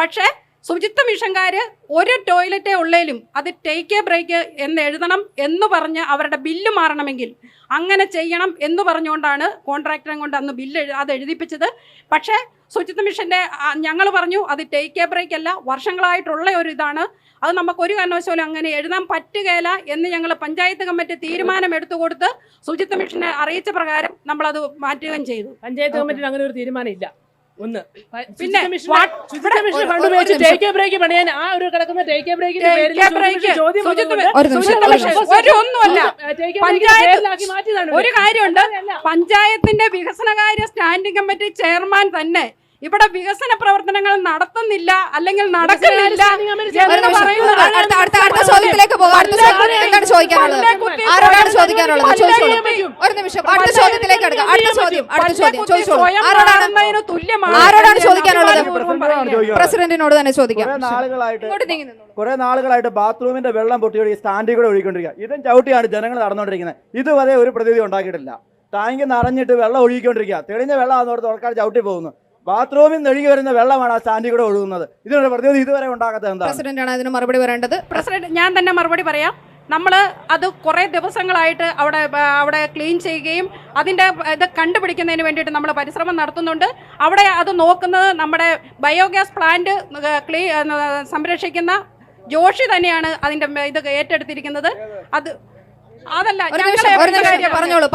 പക്ഷേ ശുചിത്വ മിഷൻകാർ ഒരു ടോയ്ലറ്റേ ഉള്ളേലും അത് ടേക്ക് എ ബ്രേക്ക് എന്ന് എഴുതണം എന്ന് പറഞ്ഞ് അവരുടെ ബില്ല് മാറണമെങ്കിൽ അങ്ങനെ ചെയ്യണം എന്ന് പറഞ്ഞുകൊണ്ടാണ് കോൺട്രാക്ടറെ കൊണ്ട് അന്ന് ബില്ല് അത് എഴുതിപ്പിച്ചത്. പക്ഷേ ശുചിത്വ മിഷന്റെ ഞങ്ങൾ പറഞ്ഞു അത് ടേക്ക് എ ബ്രേക്ക് അല്ല, വർഷങ്ങളായിട്ടുള്ള ഒരു ഇതാണ്, അത് നമുക്കൊരു കാരണവശാലും അങ്ങനെ എഴുതാൻ പറ്റുകയില്ല എന്ന് ഞങ്ങൾ പഞ്ചായത്ത് കമ്മിറ്റി തീരുമാനം എടുത്തു കൊടുത്ത് ശുചിത്വ മിഷനെ അറിയിച്ച പ്രകാരം നമ്മളത് മാറ്റുകയും ചെയ്തു. പഞ്ചായത്ത് കമ്മിറ്റിയിൽ അങ്ങനെ ഒരു തീരുമാനം ഇല്ല. ഒന്ന് പിന്നെ ടേക്ക് എ ബ്രേക്ക് പണിയാൻ ആ ഒരു കിടക്കുന്ന ടേക്ക് എ ബ്രേക്കിന്റെ ഒരു കാര്യമുണ്ട്. പഞ്ചായത്തിന്റെ വികസനകാര്യ സ്റ്റാൻഡിംഗ് കമ്മിറ്റി ചെയർമാൻ തന്നെ ഇവിടെ വികസന പ്രവർത്തനങ്ങൾ നടത്തുന്നില്ല അല്ലെങ്കിൽ നടക്കുന്നില്ല എന്ന് പറയുന്നത്. അടുത്ത ചോദ്യത്തിലേക്ക് പോകാം. എന്താണ് ചോദിക്കാനുള്ളത്? ആരോടാണ് ചോദിക്കാനുള്ളത്? ഒരു നിമിഷം, അടുത്ത ചോദ്യത്തിലേക്ക് എടുക്കാം. അടുത്ത ചോദ്യം ചോദിച്ചോളൂ. ആരോടാണ് ചോദിക്കാനുള്ളത്? പ്രസിഡന്റിനോട് തന്നെ ചോദിക്കാം. കുറെ നാളുകളായിട്ട് ബാത്റൂമിന്റെ വെള്ളം പൊട്ടിയോട് ഈ സ്റ്റാൻഡിൽ കൂടെ ഒഴുകിക്കൊണ്ടിരിക്കുക. ഇതും ചവിട്ടിയാണ് ജനങ്ങൾ നടന്നുകൊണ്ടിരിക്കുന്നത്. ഇതുവരെ ഒരു പ്രതിവിധി ഉണ്ടാക്കിയിട്ടില്ല. ടാങ്ക് നിറഞ്ഞിട്ട് വെള്ളം ഒഴുകിക്കൊണ്ടിരിക്കുക. തെളിഞ്ഞ വെള്ളം ആണെന്നോർത്ത് ആൾക്കാർ ചവിട്ടി പോകുന്നു. ബാത്റൂമിൽ നിന്ന് ഒഴുകി വരുന്ന വെള്ളമാണ് ആ സ്റ്റാൻഡിൽ കൂടെ ഒഴുകുന്നത്. ഇതിനൊരു പ്രതിവിധി ഇതുവരെ ഉണ്ടാക്കാത്തത് എന്താണ്? പ്രസിഡന്റാണ് അതിന് മറുപടി പറയേണ്ടത്. പ്രസിഡന്റ് ഞാൻ തന്നെ മറുപടി പറയാം. നമ്മൾ അത് കുറേ ദിവസങ്ങളായിട്ട് അവിടെ ക്ലീൻ ചെയ്യുകയും അതിൻ്റെ ഇത് കണ്ടുപിടിക്കുന്നതിന് വേണ്ടിയിട്ട് നമ്മൾ പരിശ്രമം നടത്തുന്നുണ്ട്. അവിടെ അത് നോക്കുന്നത് നമ്മുടെ ബയോഗ്യാസ് പ്ലാന്റ് സംരക്ഷിക്കുന്ന ജോഷി തന്നെയാണ് അതിൻ്റെ ഇത് ഏറ്റെടുത്തിരിക്കുന്നത്. അത് അതല്ല ഒരു നിമിഷം പറഞ്ഞോളൂ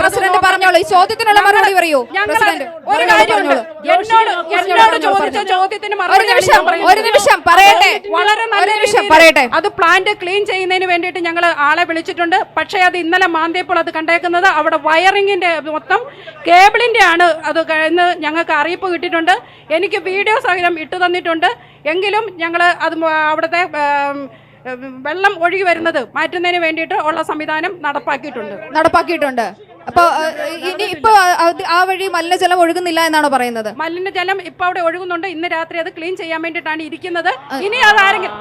പ്രസിഡന്റ് പറഞ്ഞോളൂ. ഈ ചോദ്യത്തിനുള്ള മറുപടി പറയൂ പ്രസിഡന്റ്. ഒരു കാര്യമുണ്ട്, എന്നോട് ചോദിച്ച ചോദ്യത്തിന് ഒരു നിമിഷം പറയട്ടെ. വളരെ നല്ല പറയട്ടെ. അത് പ്ലാന്റ് ക്ലീൻ ചെയ്യുന്നതിന് വേണ്ടിയിട്ട് ഞങ്ങൾ ആളെ വിളിച്ചിട്ടുണ്ട്. പക്ഷേ അത് ഇന്നലെ മാന്തിയപ്പോൾ അത് കണ്ടേക്കുന്നത് അവിടെ വയറിങ്ങിന്റെ മൊത്തം കേബിളിന്റെ ആണ് അത് കഴിഞ്ഞ് ഞങ്ങൾക്ക് അറിയിപ്പ് കിട്ടിയിട്ടുണ്ട്. എനിക്ക് വീഡിയോ സഹിതം ഇട്ടു തന്നിട്ടുണ്ട്. എങ്കിലും ഞങ്ങൾ അത് അവിടുത്തെ വെള്ളം ഒഴുകി വരുന്നത് മാറ്റുന്നതിന് വേണ്ടിയിട്ട് ഉള്ള സംവിധാനം നടപ്പാക്കിയിട്ടുണ്ട്. അപ്പൊ ഇനി ഇപ്പൊ ആ വഴി മലിനജലം ഒഴുകുന്നില്ല എന്നാണോ പറയുന്നത്? മലിനജലം ഇപ്പൊ അവിടെ ഒഴുകുന്നുണ്ട്. ഇന്ന് രാത്രി അത് ക്ലീൻ ചെയ്യാൻ വേണ്ടിയിട്ടാണ് ഇരിക്കുന്നത്. ഇനി അതാരെങ്കിലും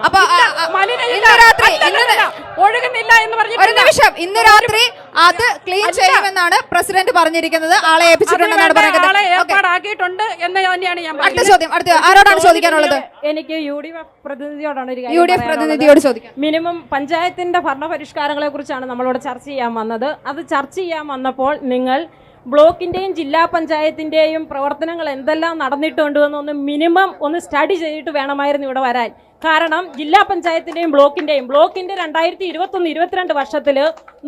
ഒഴുകുന്നില്ല എന്ന് പറഞ്ഞു. ഒരു നിമിഷം, ഇന്ന് രാത്രി അത് ക്ലീൻ ചെയ്യുമെന്നാണ് പ്രസിഡന്റ് പറഞ്ഞിരിക്കുന്നത്. ആളെ ഏൽപ്പിച്ചിട്ടുണ്ടെന്നാണ് പറയുന്നത്. ഏർപ്പാടാക്കിയിട്ടുണ്ട് എന്ന് തന്നെയാണ് ഞാൻ അടുത്ത ചോദ്യം ആരോടാണ് ചോദിക്കാനുള്ളത്? എനിക്ക് UDF പ്രതിനിധിയോടാണ് ഒരു UDF പ്രതിനിധിയോട് ചോദിക്കാം. മിനിമം പഞ്ചായത്തിന്റെ ഭരണപരിഷ്കാരങ്ങളെ കുറിച്ചാണ് നമ്മളോട് ചർച്ച ചെയ്യാൻ വന്നത്. അത് ചർച്ച ചെയ്യാൻ വന്നപ്പോൾ നിങ്ങൾ ബ്ലോക്കിന്റെയും ജില്ലാ പഞ്ചായത്തിന്റെയും പ്രവർത്തനങ്ങൾ എന്തെല്ലാം നടന്നിട്ടുണ്ട് എന്നൊന്ന് മിനിമം ഒന്ന് സ്റ്റഡി ചെയ്തിട്ട് വേണമായിരുന്നു ഇവിടെ വരാൻ. കാരണം ജില്ലാ പഞ്ചായത്തിന്റെയും ബ്ലോക്കിന്റെ 2021-22 വർഷത്തിൽ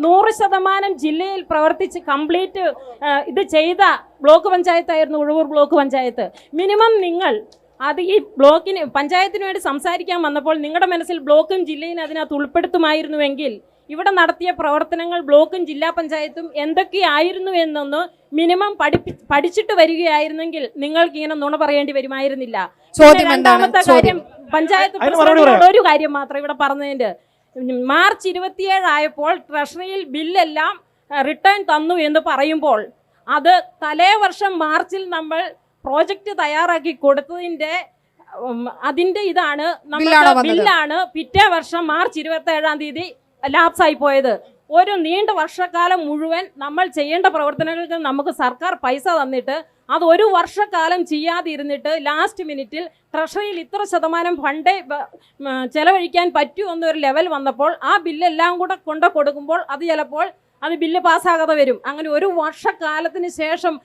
100% ജില്ലയിൽ പ്രവർത്തിച്ച് കംപ്ലീറ്റ് ഇത് ചെയ്ത ബ്ലോക്ക് പഞ്ചായത്തായിരുന്നു ഉഴവൂർ ബ്ലോക്ക് പഞ്ചായത്ത്. മിനിമം നിങ്ങൾ അത് ഈ ബ്ലോക്കിന് പഞ്ചായത്തിന് വേണ്ടി സംസാരിക്കാൻ വന്നപ്പോൾ നിങ്ങളുടെ മനസ്സിൽ ബ്ലോക്കും ജില്ലയും അതിനകത്ത് ഉൾപ്പെടുത്തുമായിരുന്നുവെങ്കിൽ ഇവിടെ നടത്തിയ പ്രവർത്തനങ്ങൾ ബ്ലോക്കും ജില്ലാ പഞ്ചായത്തും എന്തൊക്കെയായിരുന്നു എന്നൊന്ന് മിനിമം പഠിച്ചിട്ട് വരികയായിരുന്നെങ്കിൽ നിങ്ങൾക്ക് ഇങ്ങനെ നുണ പറയേണ്ടി വരുമായിരുന്നില്ല. രണ്ടാമത്തെ കാര്യം, പഞ്ചായത്ത് പ്രസിഡന്റിനോട് ഒരു കാര്യം മാത്രം ഇവിടെ പറഞ്ഞതിന്റെ, മാർച്ച് 27 ആയപ്പോൾ ട്രഷറിയിൽ ബില്ലെല്ലാം റിട്ടേൺ തന്നു എന്ന് പറയുമ്പോൾ അത് തലേ വർഷം മാർച്ചിൽ നമ്മൾ പ്രോജക്റ്റ് തയ്യാറാക്കി കൊടുത്തതിന്റെ ഇതാണ് നമ്മുടെ ബില്ലാണ് പിറ്റേ വർഷം മാർച്ച് 27-ാം തീയതി ലാപ്സായി പോയത്. ഒരു നീണ്ട വർഷക്കാലം മുഴുവൻ നമ്മൾ ചെയ്യേണ്ട പ്രവർത്തനങ്ങൾക്ക് നമുക്ക് സർക്കാർ പൈസ തന്നിട്ട് അത് ഒരു വർഷക്കാലം ചെയ്യാതിരുന്നിട്ട് ലാസ്റ്റ് മിനിറ്റിൽ ട്രഷറിയിൽ ഇത്ര ശതമാനം ഫണ്ടേ ചെലവഴിക്കാൻ പറ്റൂ എന്നൊരു ലെവൽ വന്നപ്പോൾ ആ ബില്ലെല്ലാം കൂടെ കൊണ്ട് കൊടുക്കുമ്പോൾ അത് ചിലപ്പോൾ അത് ബില്ല് പാസ്സാകാതെ വരും. അങ്ങനെ ഒരു വർഷക്കാലത്തിന് ശേഷം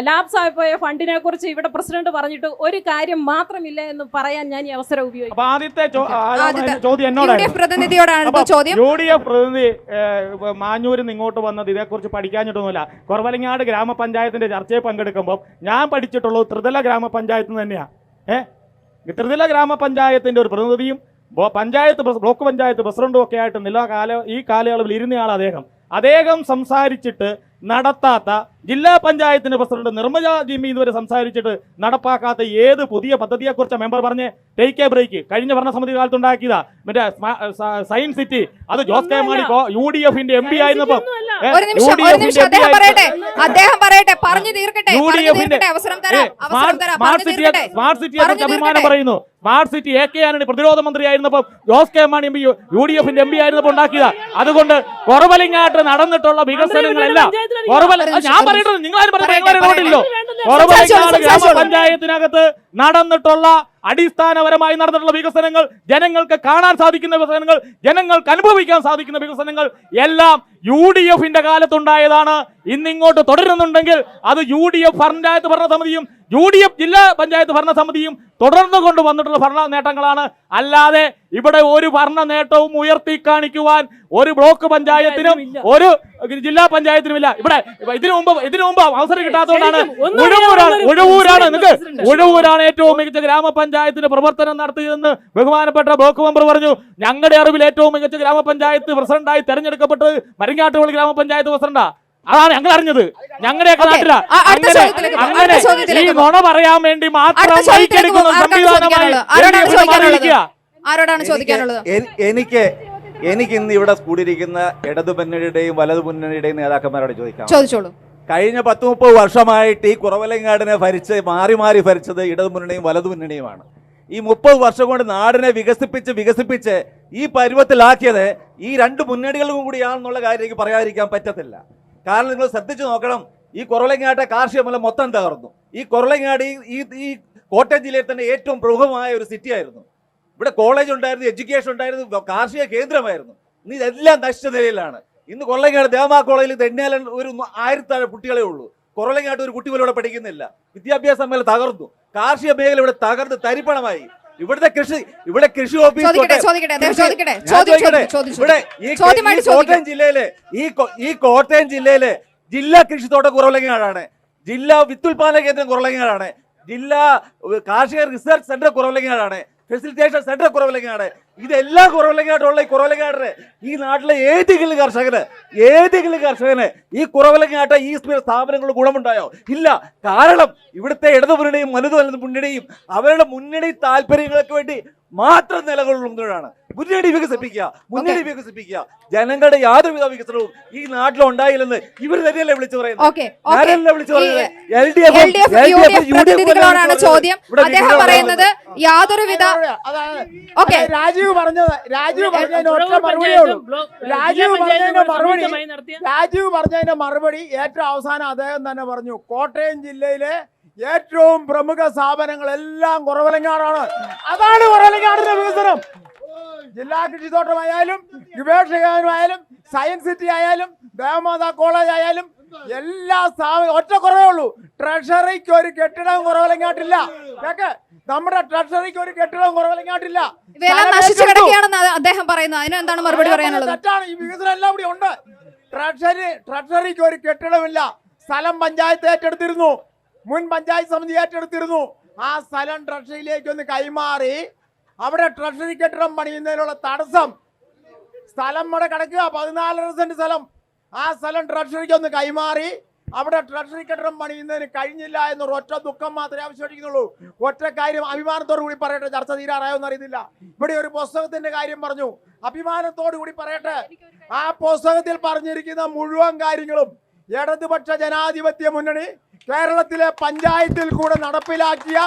ലാപ്സായി പോയ ഫണ്ടിനെ കുറിച്ച് ഇവിടെ പ്രസിഡന്റ് പറഞ്ഞിട്ട് ഒരു കാര്യം മാത്രമില്ല എന്ന് പറയാൻ ഞാൻ ഈ അവസരം ഉപയോഗിക്കും. UDF പ്രതിനിധി മാഞ്ഞൂരിൽ നിന്ന് ഇങ്ങോട്ട് വന്നത് ഇതേക്കുറിച്ച് പഠിക്കാഞ്ഞിട്ടൊന്നുമില്ല. കുറവലങ്ങാട് ഗ്രാമപഞ്ചായത്തിന്റെ ചർച്ചയിൽ പങ്കെടുക്കുമ്പോൾ ഞാൻ പഠിച്ചിട്ടുള്ളത് ത്രിതല ഗ്രാമപഞ്ചായത്ത് തന്നെയാണ്. ത്രിതല ഗ്രാമപഞ്ചായത്തിന്റെ ഒരു പ്രതിനിധിയും ബ്ലോക്ക് പഞ്ചായത്ത് പ്രസിഡന്റും ഒക്കെ ആയിട്ട് ഈ കാലയളവിൽ ഇരുന്നയാൾ അദ്ദേഹം സംസാരിച്ചിട്ട് നടത്താത്ത, ജില്ലാ പഞ്ചായത്തിന്റെ പ്രസിഡന്റ് നിർമ്മല ജിമ്മി ഇതുവരെ സംസാരിച്ചിട്ട് നടപ്പാക്കാത്ത ഏത് പുതിയ പദ്ധതിയെക്കുറിച്ച് മെമ്പർ പറഞ്ഞ് ടേക്ക് എ ബ്രേക്ക് കഴിഞ്ഞ ഭരണസമിതി കാലത്ത് ഉണ്ടാക്കിയതാ. മറ്റേ സയൻസ് സിറ്റി, അത് ജോസ് കെ മാണി UDF-ന്റെ MP ആയിരുന്നപ്പോ സ്മാർട്ട് സിറ്റിയെ കുറിച്ച് അഭിമാനം പറയുന്നു. സ്മാർട്ട് സിറ്റി AK ആന്റണി പ്രതിരോധ മന്ത്രി ആയിരുന്നപ്പോ ജോസ് കെ മാണി UDF-ന്റെ MP ആയിരുന്നപ്പോ ഉണ്ടാക്കിയതാ. അതുകൊണ്ട് കുറവലങ്ങാട്ട് നടന്നിട്ടുള്ള വികസനങ്ങളെല്ലാം ഞാൻ പറഞ്ഞിട്ടുണ്ട്, നിങ്ങളാരും പറഞ്ഞില്ലോ. കുറവലങ്ങാട് ഗ്രാമപഞ്ചായത്തിനകത്ത് നടന്നിട്ടുള്ള അടിസ്ഥാനപരമായി നടന്നിട്ടുള്ള വികസനങ്ങൾ, ജനങ്ങൾക്ക് കാണാൻ സാധിക്കുന്ന വികസനങ്ങൾ, ജനങ്ങൾക്ക് അനുഭവിക്കാൻ സാധിക്കുന്ന വികസനങ്ങൾ എല്ലാം UDF-ന്റെ കാലത്തുണ്ടായതാണ്. ഇന്നിങ്ങോട്ട് തുടരുന്നുണ്ടെങ്കിൽ അത് UDF പഞ്ചായത്ത് ഭരണസമിതിയും UDF ജില്ലാ പഞ്ചായത്ത് ഭരണസമിതിയും തുടർന്നു കൊണ്ടുവന്നിട്ടുള്ള ഭരണ നേട്ടങ്ങളാണ്. അല്ലാതെ ഇവിടെ ഒരു ഭരണ നേട്ടവും ഉയർത്തി കാണിക്കുവാൻ ഒരു ബ്ലോക്ക് പഞ്ചായത്തിനും ഒരു ജില്ലാ പഞ്ചായത്തിനുമില്ല. ഇവിടെ ഇതിനു മുമ്പ് അവസരം കിട്ടാത്തതുകൊണ്ടാണ് ഉഴവൂരാണ് ഏറ്റവും മികച്ച ഗ്രാമപഞ്ചായത്തിന്റെ പ്രവർത്തനം നടത്തിയതെന്ന് ബഹുമാനപ്പെട്ട ബ്ലോക്ക് മെമ്പർ പറഞ്ഞു. ഞങ്ങളുടെ അറിവിൽ ഏറ്റവും മികച്ച ഗ്രാമപഞ്ചായത്ത് പ്രസിഡന്റായി തെരഞ്ഞെടുക്കപ്പെട്ടത് മരിങ്ങാട്ടുകുളി ഗ്രാമപഞ്ചായത്ത് പ്രസിഡന്റാ. അതാണ് ഞങ്ങൾ അറിഞ്ഞത്. ഞങ്ങളുടെയൊക്കെ നാട്ടിലാ അങ്ങനെ ഈ നുണ പറയാൻ വേണ്ടി മാത്രം എനിക്ക് ഇന്ന് ഇവിടെ കൂടിയിരിക്കുന്ന ഇടതു മുന്നണിയുടെയും വലതു മുന്നണിയുടെയും നേതാക്കന്മാരോട് ചോദിക്കാം. കഴിഞ്ഞ 10-30 വർഷമായിട്ട് ഈ കുറവലങ്ങാടിനെ മാറി മാറി ഭരിച്ചത് ഇടതു മുന്നണിയും വലതു മുന്നണിയുമാണ്. ഈ 30 വർഷം കൊണ്ട് നാടിനെ വികസിപ്പിച്ച് ഈ പരുവത്തിലാക്കിയത് ഈ രണ്ട് മുന്നണികളും കൂടിയാണെന്നുള്ള കാര്യം എനിക്ക് പറയാതിരിക്കാൻ പറ്റത്തില്ല. കാരണം നിങ്ങൾ ശ്രദ്ധിച്ചു നോക്കണം, ഈ കുറവലങ്ങാട്ടെ കാർഷിക മേഖല മൊത്തം തകർന്നു. ഈ കുറവലങ്ങാട് ഈ കോട്ടയം ജില്ലയിൽ തന്നെ ഏറ്റവും പ്രമുഖമായ ഒരു സിറ്റി ആയിരുന്നു. ഇവിടെ കോളേജ് ഉണ്ടായിരുന്നു, എഡ്യൂക്കേഷൻ ഉണ്ടായിരുന്നു, കാർഷിക കേന്ദ്രമായിരുന്നു. ഇന്ന് ഇതെല്ലാം നശിച്ച നിലയിലാണ്. ഇന്ന് കൊല്ലങ്ങാട് ദേവമാ കോളേജിൽ തെന്നിയാൽ ഒരു 1000 കുട്ടികളെ ഉള്ളൂ. കുറവലങ്ങാട്ട് ഒരു കുട്ടി പോലും ഇവിടെ പഠിക്കുന്നില്ല. വിദ്യാഭ്യാസ മേഖല തകർന്നു, കാർഷിക മേഖല ഇവിടെ തകർന്ന് തരിപ്പണമായി. ഇവിടെ കൃഷി ഓഫീസ് കോട്ടയം ജില്ലയിലെ ജില്ലാ കൃഷിത്തോട്ട കുറവിലങ്ങാടാണ്, ജില്ലാ വിത്തുൽപാദന കേന്ദ്രം കുറവിലങ്ങാടാണ്, ജില്ലാ കാർഷിക റിസർച്ച് സെന്റർ കുറവിലങ്ങാടാണ്, ഫെസിലിറ്റേഷൻ സെന്റർ കുറവിലങ്ങാട്. ഇതെല്ലാം കുറവിലങ്ങാട്ടുള്ള ഈ കുറവിലങ്ങാട്ടിന് ഈ നാട്ടിലെ ഏതെങ്കിലും കർഷകന് ഈ കുറവിലങ്ങാട്ട ഈ സ്ഥാപനങ്ങൾ ഗുണമുണ്ടായോ? ഇല്ല. കാരണം ഇവിടുത്തെ ഇടതു മുന്നണിയും വലതു മുന്നണിയും അവരുടെ മുന്നണി താല്പര്യങ്ങൾക്ക് വേണ്ടി മാത്രം നിലകൊള്ളുന്നതാണ്. മുന്നണി വികസിപ്പിക്കുക. ജനങ്ങളുടെ യാതൊരുവിധ വികസനവും ഈ നാട്ടിൽ ഉണ്ടായില്ലെന്ന് ഇവർ തന്നെയല്ലേ വിളിച്ചു പറയുന്നത്. പ്രതിനിധികളോടാണ് ചോദ്യം. അദ്ദേഹം പറയുന്നത് യാതൊരുവിധ രാജീവ് പറഞ്ഞതിന്റെ മറുപടി ഏറ്റവും അവസാനം അദ്ദേഹം തന്നെ പറഞ്ഞു. കോട്ടയം ജില്ലയിലെ ഏറ്റവും പ്രമുഖ സ്ഥാപനങ്ങളെല്ലാം കുറവിലങ്ങാടാണ്. അതാണ് കുറവിലങ്ങാടിന്റെ വികസനം. ജില്ലാ കൃഷിത്തോട്ടമായാലും ഗവേഷകമായാലും സയൻസ് സിറ്റി ആയാലും ദേവമാതാ കോളേജ് ആയാലും എല്ലാ സ്ഥാപനം ഒറ്റ കുറവേ ഉള്ളൂ. ട്രഷറിക്ക് ഒരു കെട്ടിടം കുറവിലങ്ങാട്ടില്ല. നമ്മുടെ ട്രഷറിക്ക് ഒരു കെട്ടിടം കുറവിലങ്ങാട്ടില്ല. അദ്ദേഹം പറയുന്നു. അതിന് എന്താണ് മറുപടി പറയാനുള്ളത്? തെറ്റാണ്. ഈ വികസനം എല്ലാം ഇവിടെ ഉണ്ട്. ട്രഷറിക്ക് ഒരു കെട്ടിടമില്ല. സ്ഥലം പഞ്ചായത്ത് ഏറ്റെടുത്തിരുന്നു, മുൻ പഞ്ചായത്ത് സമിതി ഏറ്റെടുത്തിരുന്നു. ആ സ്ഥലം ട്രഷറിയിലേക്ക് ഒന്ന് കൈമാറി അവിടെ ട്രഷറി കെട്ടിടം പണിയുന്നതിനുള്ള തടസ്സം, സ്ഥലം അവിടെ കിടക്കുക 14 സെന്റ് സ്ഥലം. ആ സ്ഥലം ട്രഷറിക്ക് ഒന്ന് കൈമാറി അവിടെ ട്രഷറി കെട്ടിടം പണിയുന്നതിന് കഴിഞ്ഞില്ല എന്നൊരു ഒറ്റ ദുഃഖം മാത്രമേ ആവശ്യപ്പെട്ടിരിക്കുന്നുള്ളൂ. ഒറ്റ കാര്യം അഭിമാനത്തോടു കൂടി പറയട്ടെ, ചർച്ച തീരാറായോന്ന് അറിയുന്നില്ല. ഇവിടെ ഒരു പുസ്തകത്തിന്റെ കാര്യം പറഞ്ഞു, അഭിമാനത്തോടു കൂടി പറയട്ടെ. ആ പുസ്തകത്തിൽ പറഞ്ഞിരിക്കുന്ന മുഴുവൻ കാര്യങ്ങളും ഇടതുപക്ഷ ജനാധിപത്യ മുന്നണി കേരളത്തിലെ പഞ്ചായത്തിൽ കൂടെ നടപ്പിലാക്കിയ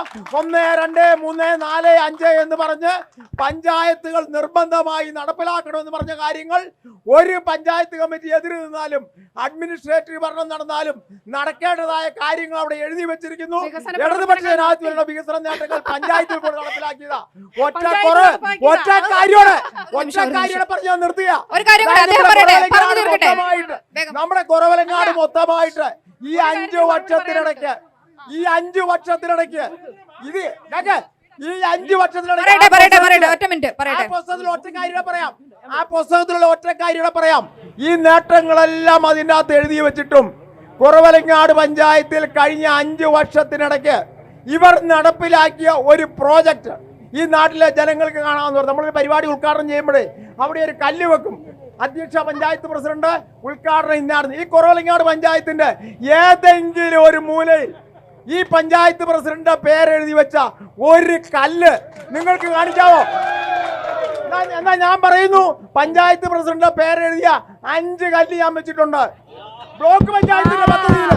1, 2, 3, 4, 5 എന്ന് പറഞ്ഞ് പഞ്ചായത്തുകൾ നിർബന്ധമായി നടപ്പിലാക്കണമെന്ന് പറഞ്ഞ കാര്യങ്ങൾ ഒരു പഞ്ചായത്ത് കമ്മിറ്റി എതിര് നിന്നാലും അഡ്മിനിസ്ട്രേറ്റീവ് ഭരണം നടന്നാലും നടക്കേണ്ടതായ കാര്യങ്ങൾ അവിടെ എഴുതി വെച്ചിരിക്കുന്നു. ഇടതുപക്ഷ ജനാധിപത്യയുടെ വികസന നേട്ടങ്ങൾ പഞ്ചായത്തിൽ കൂടെ നടപ്പിലാക്കിയതാ. ഒറ്റ കാര്യം പറഞ്ഞ് നിർത്തുക. നമ്മുടെ കുറവിലങ്ങാട് മൊത്തമായിട്ട് ഈ 5 വർഷത്തിനിടയ്ക്ക് ഈ 5 വർഷത്തിനിടയ്ക്ക് പുസ്തകത്തിലുള്ള ഒറ്റ കാര്യം പറയാം. ഈ നേട്ടങ്ങളെല്ലാം അതിൻ്റെ അകത്ത് എഴുതി വെച്ചിട്ടും കുറവിലങ്ങാട് പഞ്ചായത്തിൽ കഴിഞ്ഞ 5 വർഷത്തിനിടയ്ക്ക് ഇവർ നടപ്പിലാക്കിയ ഒരു പ്രോജക്റ്റ് ഈ നാട്ടിലെ ജനങ്ങൾക്ക് കാണാമെന്ന് പറഞ്ഞു. നമ്മളൊരു പരിപാടി ഉദ്ഘാടനം ചെയ്യുമ്പോഴേ അവിടെ ഒരു കല്ല് വെക്കും. അധ്യക്ഷ പഞ്ചായത്ത് പ്രസിഡന്റ് ഉദ്ഘാടനം ഇന്നാണ്. ഈ കുറവിലങ്ങാട് പഞ്ചായത്തിന്റെ ഏതെങ്കിലും ഒരു മൂലയിൽ ഈ പഞ്ചായത്ത് പ്രസിഡന്റ് പേരെഴുതി വെച്ച ഒരു കല്ല് നിങ്ങൾക്ക് കാണിക്കാവോ? എന്നാ ഞാൻ പറയുന്നു, പഞ്ചായത്ത് പ്രസിഡന്റ് പേരെഴുതിയ 5 കല്ല് ഞാൻ വെച്ചിട്ടുണ്ട്. ബ്ലോക്ക് പഞ്ചായത്തിന്റെ പദ്ധതിയിൽ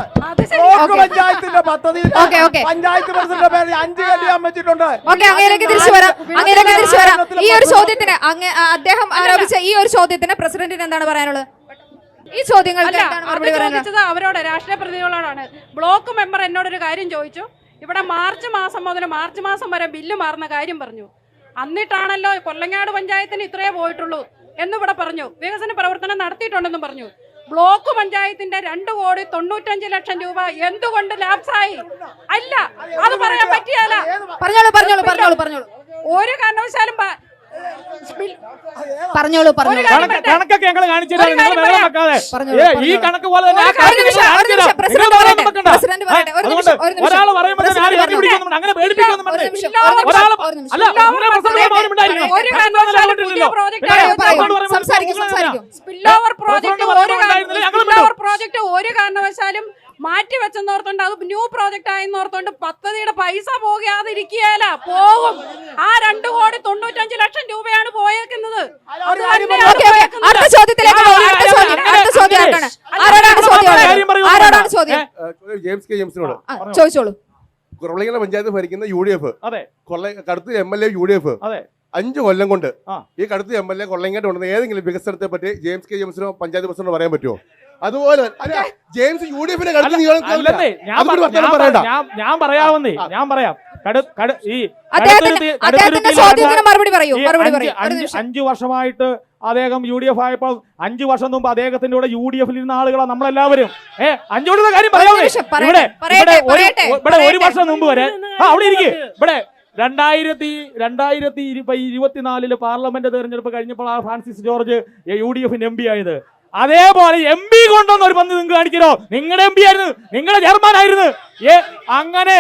പഞ്ചായത്ത് പ്രസിഡന്റ് പേര് 5 കല്ല് ഞാൻ വെച്ചിട്ടുണ്ട്. ഈ ഒരു ചോദ്യത്തിന് അദ്ദേഹം ആരോപിച്ച ഈ ഒരു ചോദ്യത്തിന് പ്രസിഡന്റിന് എന്താണ് പറയാനുള്ളത്? ഈ ചോദ്യങ്ങൾ അവരോട് രാഷ്ട്രീയ പ്രതിനിധികളോടാണ്. ബ്ലോക്ക് മെമ്പർ എന്നോടൊരു കാര്യം ചോദിച്ചു. ഇവിടെ മാർച്ച് മാസം മുതൽ മാർച്ച് മാസം വരെ ബില്ല് മാറുന്ന കാര്യം പറഞ്ഞു. എന്നിട്ടാണല്ലോ കൊല്ലങ്ങാട് പഞ്ചായത്തിന് ഇത്രയേ പോയിട്ടുള്ളൂ എന്നിവിടെ പറഞ്ഞു. വികസന പ്രവർത്തനം നടത്തിയിട്ടുണ്ടെന്നും പറഞ്ഞു. ബ്ലോക്ക് പഞ്ചായത്തിന്റെ 2,95,00,000 രൂപ എന്തുകൊണ്ട് ലാപ്സായി? അല്ല, അത് പറയാൻ പറ്റിയല്ല. ഒരു കാരണവശാലും കണക്കൊക്കെ ഞങ്ങൾ കാണിച്ചു ഈ കണക്ക് പോലെ ഒരാൾ പറയുമ്പോൾ അങ്ങനെ പ്രോജക്ട് ഒരു കാരണവശാലും മാറ്റിവെച്ചെന്നോർത്തോണ്ട് അത് ന്യൂ പ്രോജക്റ്റ് ആയെന്നോർത്തോണ്ട് പദ്ധതിയുടെ പൈസ പോകാതിരിക്കുകയല്ല, പോകും. ആ 2,95,00,000 രൂപയാണ് പോയേക്കുന്നത്. കുറവിലങ്ങാട് പഞ്ചായത്ത് ഭരിക്കുന്ന UDF, കടുത്ത MLA UDF 5 കൊല്ലം കൊണ്ട് ഈ കടുത്ത MLA കൊല്ലങ്ങാട്ട് കൊണ്ടുവന്ന ഏതെങ്കിലും വികസനത്തെ പറ്റി ജെയിംസ് കെ ജെയിംസിനോ പഞ്ചായത്ത് പ്രസിഡന്റിനോ പറയാൻ പറ്റുമോ? അതുപോലെ ജെയിംസ് UDFിനെ ഞാൻ പറയാവുന്നേ, ഞാൻ പറയാം. 5 വർഷമായിട്ട് അദ്ദേഹം UDF ആയപ്പോൾ 5 വർഷം മുമ്പ് അദ്ദേഹത്തിന്റെ കൂടെ UDFിൽ ഇരുന്ന ആളുകളാണ് നമ്മളെല്ലാവരും. 5 കൊല്ലത്തെ കാര്യം പറയാവുന്നേ. ഇവിടെ 1 വർഷം മുമ്പ് വരെ അവിടെ ഇരിക്കും. ഇവിടെ 2024 പാർലമെന്റ് തെരഞ്ഞെടുപ്പ് കഴിഞ്ഞപ്പോൾ ഫ്രാൻസിസ് ജോർജ് UDF MP ആയത്. അതേപോലെ MP കൊണ്ടൊന്നും ഒരു പന്ത് നിങ്ങൾക്ക് കാണിക്കലോ? നിങ്ങളുടെ MP ആയിരുന്നു, നിങ്ങളുടെ ചെയർമാൻ ആയിരുന്നു. അങ്ങനെ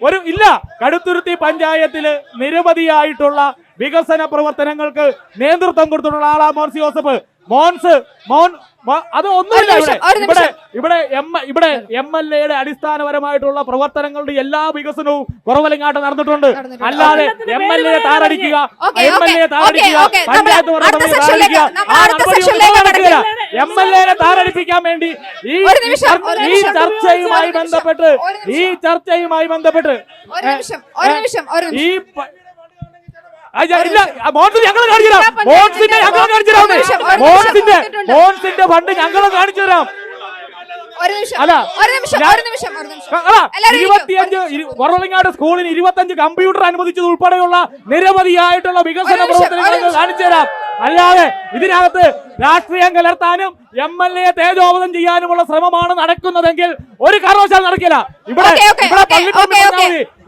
ഒരു ഇല്ല. കടുത്തുരുത്തി പഞ്ചായത്തില് നിരവധിയായിട്ടുള്ള വികസന പ്രവർത്തനങ്ങൾക്ക് നേതൃത്വം കൊടുത്തിട്ടുള്ള ആളാ മോൻസ് ജോസഫ്. അത് ഒന്നുമില്ല. ഇവിടെ MLA അടിസ്ഥാനപരമായിട്ടുള്ള പ്രവർത്തനങ്ങളുടെ എല്ലാ വികസനവും കുറവലങ്ങാട്ട് നടന്നിട്ടുണ്ട്. അല്ലാതെ MLA താറടിക്കുക, പഞ്ചായത്ത് MLA താറടിപ്പിക്കാൻ വേണ്ടി ഈ ചർച്ചയുമായി ബന്ധപ്പെട്ട് ഈ മോൻസിന്റെ ഫണ്ട് ഞങ്ങൾ കാണിച്ചു തരാം. കുറവലങ്ങാട് സ്കൂളിന് 25 കമ്പ്യൂട്ടർ അനുവദിച്ചത് ഉൾപ്പെടെയുള്ള നിരവധിയായിട്ടുള്ള വികസന പ്രവർത്തനങ്ങൾ കാണിച്ചു തരാം. അല്ലാതെ ഇതിനകത്ത് രാഷ്ട്രീയം കലർത്താനും MLA തേജോവധം ചെയ്യാനുമുള്ള ശ്രമമാണ് നടക്കുന്നതെങ്കിൽ ഒരു കാരണവശാലും നടക്കില്ല.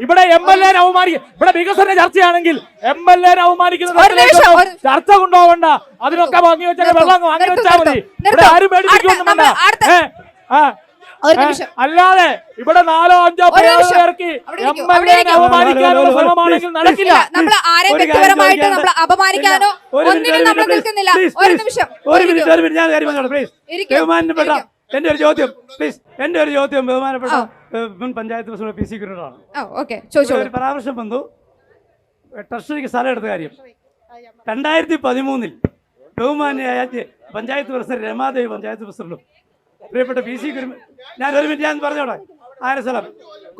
ഇവിടെ MLA അവമാനിക്കും. ഇവിടെ വികസന ചർച്ചയാണെങ്കിൽ MLA അവമാനിക്കുന്ന ചർച്ച കൊണ്ടുപോകണ്ട. അതിനൊക്കെ വാങ്ങി വെച്ചാൽ വെള്ളം വാങ്ങി വെച്ചാൽ മതി. ഇവിടെ ആരും പേടിപ്പിക്കൊന്നും വേണ്ട. അല്ലാതെ ഇവിടെ 4-5 പേർക്ക് MLA അവമാനിക്കാനുള്ള ശ്രമമാണെങ്കിൽ നടക്കില്ല. എന്റെ ഒരു ചോദ്യം ബഹുമാനപ്പെട്ട മുൻ പഞ്ചായത്ത് പ്രസിഡന്റ് PC കുര്യനോടാണ്. ഒരു പരാമർശം വന്നു ട്രഷറിക്ക് സ്ഥലം എടുത്ത കാര്യം. 2013 ബഹുമാന്യായ പഞ്ചായത്ത് പ്രസിഡന്റ് രമാദേവി പഞ്ചായത്ത് പ്രസിഡന്റും പ്രിയപ്പെട്ട PC കുര്യൻ, ഞാൻ ഒരു മിനിറ്റ് ഞാൻ പറഞ്ഞോട്ടെ. ആരെ സ്ഥലം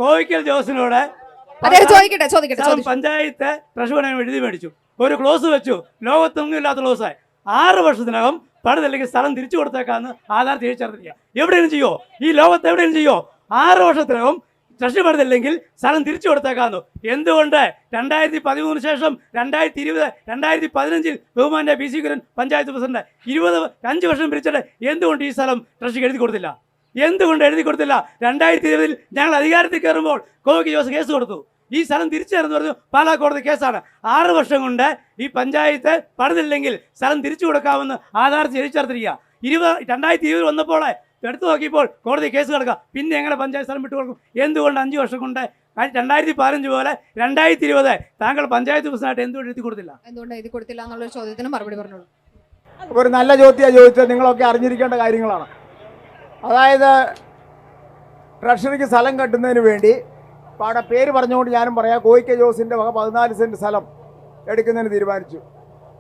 കോയിക്കൽ ജോസിനോട് പഞ്ചായത്ത് ട്രഷറി എഴുതി മേടിച്ചു, ഒരു ക്ലോസ് വെച്ചു, ലോകത്തൊന്നും ഇല്ലാത്ത ക്ലോസായി. 6 വർഷത്തിനകം പണിതല്ലെങ്കിൽ സ്ഥലം തിരിച്ചു കൊടുത്തേക്കാന്ന് ആധാർ തിരിച്ചറിഞ്ഞില്ല. എവിടെയും ചെയ്യോ? ഈ ലോകത്ത് എവിടെയും ചെയ്യോ? 6 വർഷത്തിനകം ട്രഷറി പണിതില്ലെങ്കിൽ സ്ഥലം തിരിച്ചു കൊടുത്തേക്കാന്നു. എന്തുകൊണ്ട് 2013 ശേഷം 2015 ബഹുമാന്റെ PC കുര്യൻ പഞ്ചായത്ത് പ്രസിഡന്റ് 5 വർഷം പിരിച്ചിട്ട് എന്തുകൊണ്ട് ഈ സ്ഥലം ട്രഷറിക്ക് എഴുതി കൊടുത്തില്ല? 2020 ഞങ്ങൾ അധികാരത്തിൽ കയറുമ്പോൾ കോവിക്ക് ജോസ് കേസ് കൊടുത്തു. ഈ സ്ഥലം തിരിച്ചു തരുന്നു പറഞ്ഞു. പാലാ കോടതി കേസാണ്. 6 വർഷം കൊണ്ട് ഈ പഞ്ചായത്ത് പണിതില്ലെങ്കിൽ സ്ഥലം തിരിച്ചു കൊടുക്കാമെന്ന് ആധാർ തിരിച്ചറിഞ്ഞിരിക്കുക. 2020 വന്നപ്പോൾ എടുത്തു നോക്കിയപ്പോൾ കോടതി കേസ് കിടക്കുക. പിന്നെ എങ്ങനെ പഞ്ചായത്ത് സ്ഥലം വിട്ടുകൊടുക്കും? എന്തുകൊണ്ട് 5 വർഷം കൊണ്ട് 2015 പോലെ 2020 താങ്കൾ പഞ്ചായത്ത് പ്രസിഡന്റായിട്ട് എന്തുകൊണ്ട് എഴുതി കൊടുത്തില്ല എന്നുള്ളൊരു ചോദ്യത്തിന് മറുപടി പറഞ്ഞോളൂ. ഒരു നല്ല ചോദ്യമാണ് ചോദിച്ചത്. നിങ്ങളൊക്കെ അറിഞ്ഞിരിക്കേണ്ട കാര്യങ്ങളാണ്. അതായത് ട്രഷറിക്ക് സ്ഥലം കെട്ടുന്നതിന് വേണ്ടി അവിടെ പേര് പറഞ്ഞുകൊണ്ട് ഞാനും പറയാം, കോയിക്കെ ജോസിൻ്റെ വക 14 സെൻറ്റ് സ്ഥലം എടുക്കുന്നതിന് തീരുമാനിച്ചു.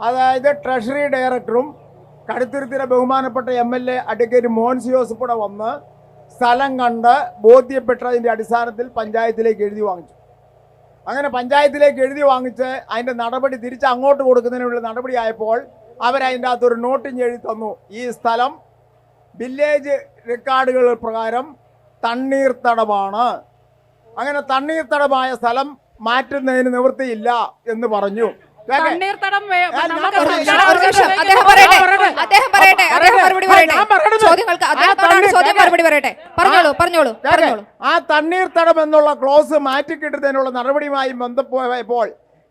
അതായത് ട്രഷറി ഡയറക്ടറും കടുത്തുരുത്തിയുടെ ബഹുമാനപ്പെട്ട MLA അഡ്വക്കേറ്റ് മോൻസ് ജോസഫ് കൂടെ വന്ന് സ്ഥലം കണ്ട് ബോധ്യപ്പെട്ടതിൻ്റെ അടിസ്ഥാനത്തിൽ പഞ്ചായത്തിലേക്ക് എഴുതി വാങ്ങിച്ചു. അങ്ങനെ പഞ്ചായത്തിലേക്ക് എഴുതി വാങ്ങിച്ച് അതിൻ്റെ നടപടി തിരിച്ച് അങ്ങോട്ട് കൊടുക്കുന്നതിനുള്ള നടപടിയായപ്പോൾ അവരതിൻ്റെ അകത്തൊരു നോട്ടിങ് എഴുതി തന്നു. ഈ സ്ഥലം വില്ലേജ് റെക്കോർഡുകൾ പ്രകാരം തണ്ണീർത്തടമാണ്. അങ്ങനെ തണ്ണീർത്തടമായ സ്ഥലം മാറ്റുന്നതിന് നിവൃത്തിയില്ല എന്ന് പറഞ്ഞു. ആ തണ്ണീർത്തടം എന്നുള്ള ക്ലോസ് മാറ്റിക്കിട്ടുന്നതിനുള്ള നടപടിയുമായി ബന്ധപ്പോയപ്പോൾ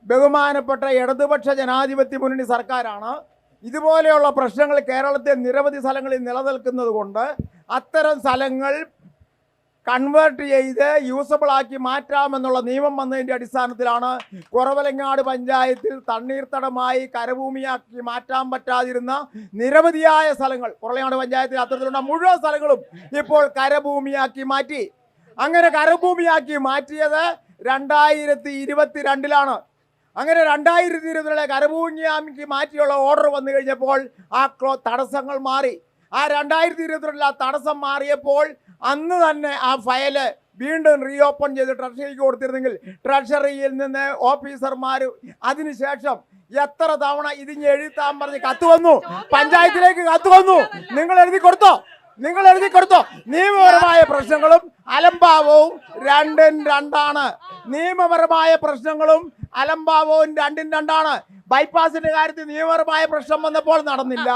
ബഹുമാനപ്പെട്ട ഇടതുപക്ഷ ജനാധിപത്യ മുന്നണി സർക്കാരാണ് ഇതുപോലെയുള്ള പ്രശ്നങ്ങൾ കേരളത്തെ നിരവധി സ്ഥലങ്ങളിൽ നിലനിൽക്കുന്നത് കൊണ്ട് അത്തരം സ്ഥലങ്ങൾ കൺവേർട്ട് ചെയ്ത് യൂസബിൾ ആക്കി മാറ്റാമെന്നുള്ള നിയമം വന്നതിൻ്റെ അടിസ്ഥാനത്തിലാണ് കുറവലങ്ങാട് പഞ്ചായത്തിൽ തണ്ണീർത്തടമായി കരഭൂമിയാക്കി മാറ്റാൻ പറ്റാതിരുന്ന നിരവധിയായ സ്ഥലങ്ങൾ കുറവലങ്ങാട് പഞ്ചായത്തിൽ അത്തരത്തിലുള്ള മുഴുവൻ സ്ഥലങ്ങളും ഇപ്പോൾ കരഭൂമിയാക്കി മാറ്റി. അങ്ങനെ കരഭൂമിയാക്കി മാറ്റിയത് 2022 അങ്ങനെ 2022 കരഭൂമിയാക്കി മാറ്റിയുള്ള ഓർഡർ വന്നു കഴിഞ്ഞപ്പോൾ ആ തടസ്സങ്ങൾ മാറി. ആ 2022 തടസ്സം മാറിയപ്പോൾ അന്ന് തന്നെ ആ ഫയല് വീണ്ടും റീഓപ്പൺ ചെയ്ത് ട്രഷറിക്ക് കൊടുത്തിരുന്നെങ്കിൽ ട്രഷറിയിൽ നിന്ന് ഓഫീസർമാർ അതിനുശേഷം എത്ര തവണ ഇതിന് എഴുതാൻ പറഞ്ഞ് കത്ത് വന്നു, പഞ്ചായത്തിലേക്ക് കത്ത് വന്നു. നിങ്ങൾ എഴുതി കൊടുത്തോ? നിയമപരമായ പ്രശ്നങ്ങളും അലംഭാവവും 2-2 നിയമപരമായ പ്രശ്നങ്ങളും അലംഭാവവും 2-2. ബൈപ്പാസിന്റെ കാര്യത്തിൽ നിയമപരമായ പ്രശ്നം വന്നപ്പോൾ നടന്നില്ല,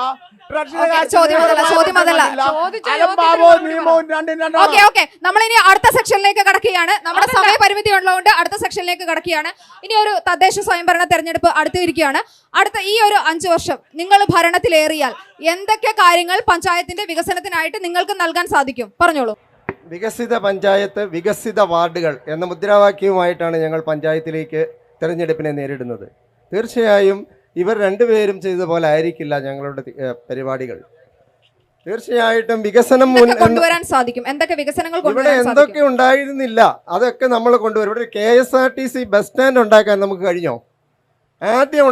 ഓക്കെ നമ്മളിനി അടുത്ത സെക്ഷനിലേക്ക് കടക്കുകയാണ്. നമ്മുടെ സമയപരിമിതി ഉള്ളതുകൊണ്ട് അടുത്ത സെക്ഷനിലേക്ക് കടക്കുകയാണ്. ഇനി ഒരു തദ്ദേശ സ്വയംഭരണ തെരഞ്ഞെടുപ്പ് അടുത്തിരിക്കുകയാണ്. അടുത്ത ഈ ഒരു 5 വർഷം നിങ്ങൾ ഭരണത്തിലേറിയാൽ എന്തൊക്കെ കാര്യങ്ങൾ പഞ്ചായത്തിന്റെ വികസനത്തിനായിട്ട് നിങ്ങൾക്ക് നൽകാൻ സാധിക്കും? പറഞ്ഞോളൂ. വികസിത പഞ്ചായത്ത്, വികസിത വാർഡുകൾ എന്ന മുദ്രാവാക്യവുമായിട്ടാണ് ഞങ്ങൾ പഞ്ചായത്തിലേക്ക് തെരഞ്ഞെടുപ്പിനെ നേരിടുന്നത്. തീർച്ചയായും ഇവർ രണ്ടുപേരും ചെയ്ത പോലെ ആയിരിക്കില്ല ഞങ്ങളുടെ പരിപാടികൾ. തീർച്ചയായിട്ടും വികസനം കൊണ്ടുവരാൻ സാധിക്കും. എന്തൊക്കെ വികസനങ്ങൾ ഇവിടെ എന്തൊക്കെ ഉണ്ടായിരുന്നില്ല അതൊക്കെ നമ്മൾ കൊണ്ടുവരും. ഇവിടെ KSRTC ബസ് സ്റ്റാൻഡ് ഉണ്ടാക്കാൻ നമുക്ക് കഴിഞ്ഞോ? ആദ്യം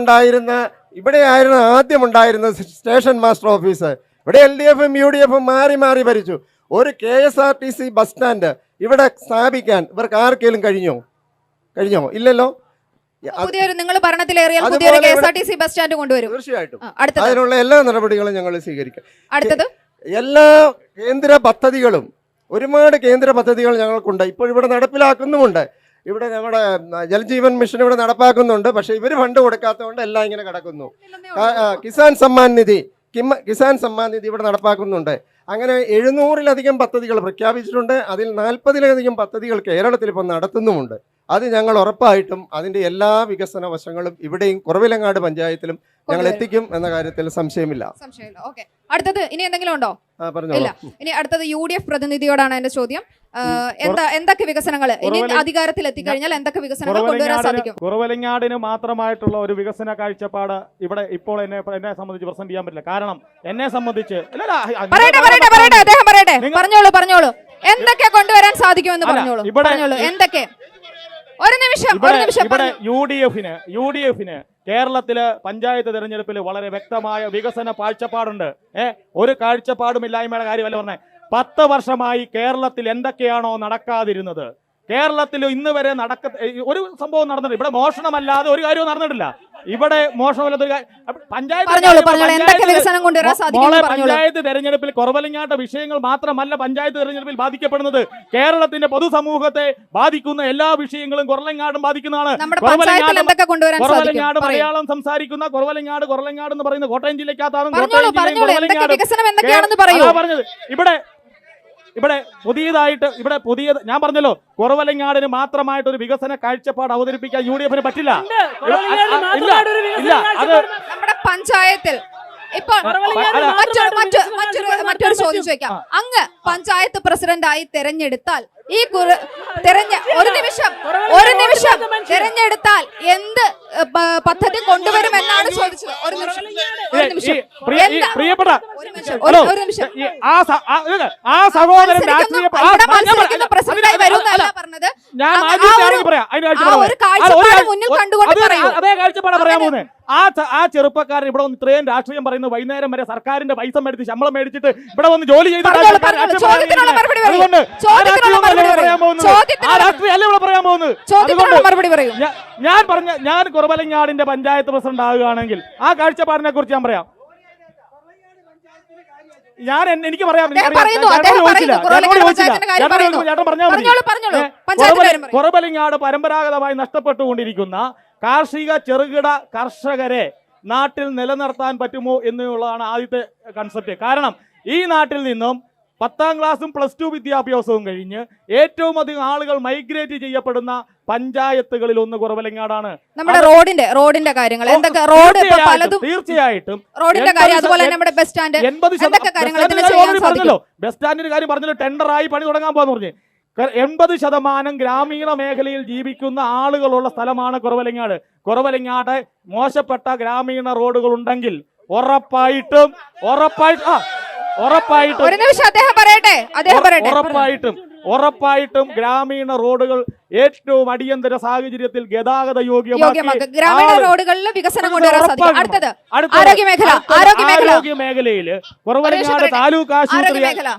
ഉണ്ടായിരുന്ന സ്റ്റേഷൻ മാസ്റ്റർ ഓഫീസ് ഇവിടെ LDFും UDFും മാറി മാറി ഭരിച്ചു. ഒരു KSRTC ബസ് സ്റ്റാൻഡ് ഇവിടെ സ്ഥാപിക്കാൻ ഇവർക്ക് ആർക്കെങ്കിലും കഴിഞ്ഞോ? ഇല്ലല്ലോ. നിങ്ങൾ ഭരണത്തിലേറിയാൽ പുതിയൊരു KSRTC ബസ് സ്റ്റാൻഡ് കൊണ്ടുവരും. തീർച്ചയായിട്ടും അതിനുള്ള എല്ലാ നടപടികളും ഞങ്ങൾ സ്വീകരിക്കും. അടുത്തത് എല്ലാ കേന്ദ്ര പദ്ധതികളും, ഒരുപാട് കേന്ദ്ര പദ്ധതികൾ ഞങ്ങൾക്കുണ്ട്. ഇപ്പോൾ ഇവിടെ നടപ്പിലാക്കുന്നുമുണ്ട്. ഇവിടെ നമ്മുടെ ജൽജീവൻ മിഷൻ ഇവിടെ നടപ്പാക്കുന്നുണ്ട്. പക്ഷേ ഇവർ ഫണ്ട് കൊടുക്കാത്തതുകൊണ്ട് എല്ലാം ഇങ്ങനെ കിടക്കുന്നു. കിസാൻ സമ്മാൻ നിധി ഇവിടെ നടപ്പാക്കുന്നുണ്ട്. അങ്ങനെ 700-ലധികം പദ്ധതികൾ പ്രഖ്യാപിച്ചിട്ടുണ്ട്. അതിൽ 40-ലധികം പദ്ധതികൾ കേരളത്തിൽ ഇപ്പോൾ നടത്തുന്നുമുണ്ട്. അത് ഞങ്ങൾ ഉറപ്പായിട്ടും അതിൻ്റെ എല്ലാ വികസന വശങ്ങളും ഇവിടെയും കുറവിലങ്ങാട് പഞ്ചായത്തിലും ഞങ്ങൾ എത്തിക്കും എന്ന കാര്യത്തിൽ സംശയമില്ല. അടുത്തത് ഇനി എന്തെങ്കിലും ഉണ്ടോ? ഇല്ല. ഇനി അടുത്തത് UDF പ്രതിനിധിയോടാണ് എന്റെ ചോദ്യം. എന്തൊക്കെ വികസനങ്ങൾ ഇനി അധികാരത്തിൽ എത്തിക്കഴിഞ്ഞാൽ എന്തൊക്കെ വികസനങ്ങൾ കൊണ്ടുവരാൻ സാധിക്കും? കുറവലങ്ങാടിന് മാത്രമായിട്ടുള്ള ഒരു വികസന കാഴ്ചപ്പാട് ഇവിടെ ഇപ്പോൾ എന്നെ സംബന്ധിച്ച് പ്രസന്റ് ചെയ്യാൻ പറ്റില്ല. കാരണം എന്നെ സംബന്ധിച്ച് അദ്ദേഹം പറയട്ടെ. പറഞ്ഞോളൂ. എന്തൊക്കെ കൊണ്ടുവരാൻ സാധിക്കുമെന്ന് പറഞ്ഞോളൂ. എന്തൊക്കെ? ഒരു നിമിഷം. ഇവിടെ UDFന് കേരളത്തില് പഞ്ചായത്ത് തെരഞ്ഞെടുപ്പിൽ വളരെ വ്യക്തമായ വികസന കാഴ്ചപ്പാടുണ്ട്. ഒരു കാഴ്ചപ്പാടുമില്ലായ്മയുടെ കാര്യമല്ല പറഞ്ഞത്. 10 വർഷമായി കേരളത്തിൽ എന്തൊക്കെയാണോ നടക്കാതിരുന്നത്, കേരളത്തിൽ ഇന്ന് വരെ ഒരു സംഭവം നടന്നിട്ടില്ല. ഇവിടെ മോഷണമല്ലാതെ ഒരു കാര്യവും നടന്നിട്ടില്ല. ഇവിടെ മോഷണമല്ലാത്ത ഒരു പഞ്ചായത്ത് തെരഞ്ഞെടുപ്പിൽ കുറവലങ്ങാട്ട വിഷയങ്ങൾ മാത്രമല്ല പഞ്ചായത്ത് തെരഞ്ഞെടുപ്പിൽ ബാധിക്കപ്പെടുന്നത്. കേരളത്തിന്റെ പൊതുസമൂഹത്തെ ബാധിക്കുന്ന എല്ലാ വിഷയങ്ങളും കുറവലങ്ങാടും ബാധിക്കുന്നതാണ്. കുറവലങ്ങാട് മലയാളം സംസാരിക്കുന്ന കുറവലങ്ങാട് എന്ന് പറയുന്ന കോട്ടയം ജില്ലക്കകത്താണ്. പറഞ്ഞത് ഇവിടെ ഞാൻ പറഞ്ഞല്ലോ, കുറവലങ്ങാടിന് മാത്രമായിട്ട് ഒരു വികസന കാഴ്ചപ്പാട് അവതരിപ്പിക്കാൻ UDFന് പറ്റില്ല. അത് നമ്മുടെ പഞ്ചായത്തിൽ ഇപ്പോൾ മറ്റൊരു ചോദ്യം ചോദിക്കാം. അങ്ങ് പഞ്ചായത്ത് പ്രസിഡന്റായി തെരഞ്ഞെടുത്താൽ ഒരു നിമിഷം തെരഞ്ഞെടുത്താൽ എന്ത് പദ്ധതി കൊണ്ടുവരുമെന്നാണ് ചോദിച്ചത്. ഒരു നിമിഷം പ്രിയപ്പെട്ട ആ സഹോദരൻ പ്രസിഡന്റായി വരുന്നല്ല പറഞ്ഞത്. മുന്നിൽ കണ്ടുകൊണ്ട് അതേ കാഴ്ചപ്പാടാ പറയാൻ പോകുന്നത്. ആ ചെറുപ്പക്കാരൻ ഇവിടെ വന്ന് ഇത്രയും രാഷ്ട്രീയം പറയുന്നത് വൈകുന്നേരം വരെ സർക്കാരിന്റെ പൈസ മേടിച്ച് ശമ്പളം മേടിച്ചിട്ട് ഇവിടെ വന്ന് ജോലി ചെയ്ത് ഞാൻ കുറവലങ്ങാടിന്റെ പഞ്ചായത്ത് പ്രസിഡന്റ് ആകുകയാണെങ്കിൽ ആ കാഴ്ചപ്പാടിനെ കുറിച്ച് ഞാൻ പറയാം. എനിക്ക് പറയാം. കുറവലങ്ങാട് പരമ്പരാഗതമായി നഷ്ടപ്പെട്ടുകൊണ്ടിരിക്കുന്ന കാർഷിക ചെറുകിട കർഷകരെ നാട്ടിൽ നിലനിർത്താൻ പറ്റുമോ എന്നുള്ളതാണ് ആദ്യത്തെ കൺസെപ്റ്റ്. കാരണം ഈ നാട്ടിൽ നിന്നും 10ാം ക്ലാസും +2 വിദ്യാഭ്യാസവും കഴിഞ്ഞ് ഏറ്റവും അധികം ആളുകൾ മൈഗ്രേറ്റ് ചെയ്യപ്പെടുന്ന പഞ്ചായത്തുകളിൽ ഒന്ന് കുറവലങ്ങാടാണ്. നമ്മുടെ റോഡിന്റെ കാര്യങ്ങൾ എന്തൊക്കെ? തീർച്ചയായിട്ടും റോഡിന്റെ കാര്യം, അതുപോലെ നമ്മുടെ ബസ് സ്റ്റാൻഡ്, ബസ് സ്റ്റാൻഡിന്റെ കാര്യം പറഞ്ഞല്ലോ. ടെൻഡറായി പണി തുടങ്ങാൻ പോകാന്ന് പറഞ്ഞു. 80% ഗ്രാമീണ മേഖലയിൽ ജീവിക്കുന്ന ആളുകളുള്ള സ്ഥലമാണ് കുറവലങ്ങാട്. കുറവലങ്ങാട് മോശപ്പെട്ട ഗ്രാമീണ റോഡുകൾ ഉണ്ടെങ്കിൽ ഉറപ്പായിട്ടും ഉറപ്പായിട്ടും ഗ്രാമീണ റോഡുകൾ ഏറ്റവും അടിയന്തര സാഹചര്യത്തിൽ ഗതാഗത യോഗ്യമാക്കി ഗ്രാമീണ റോഡുകളിൽ വികസനം കൊണ്ടുവരാൻ സാധിക്കും. അടുത്തത് ആരോഗ്യ മേഖലയിൽ കുറവലങ്ങാട്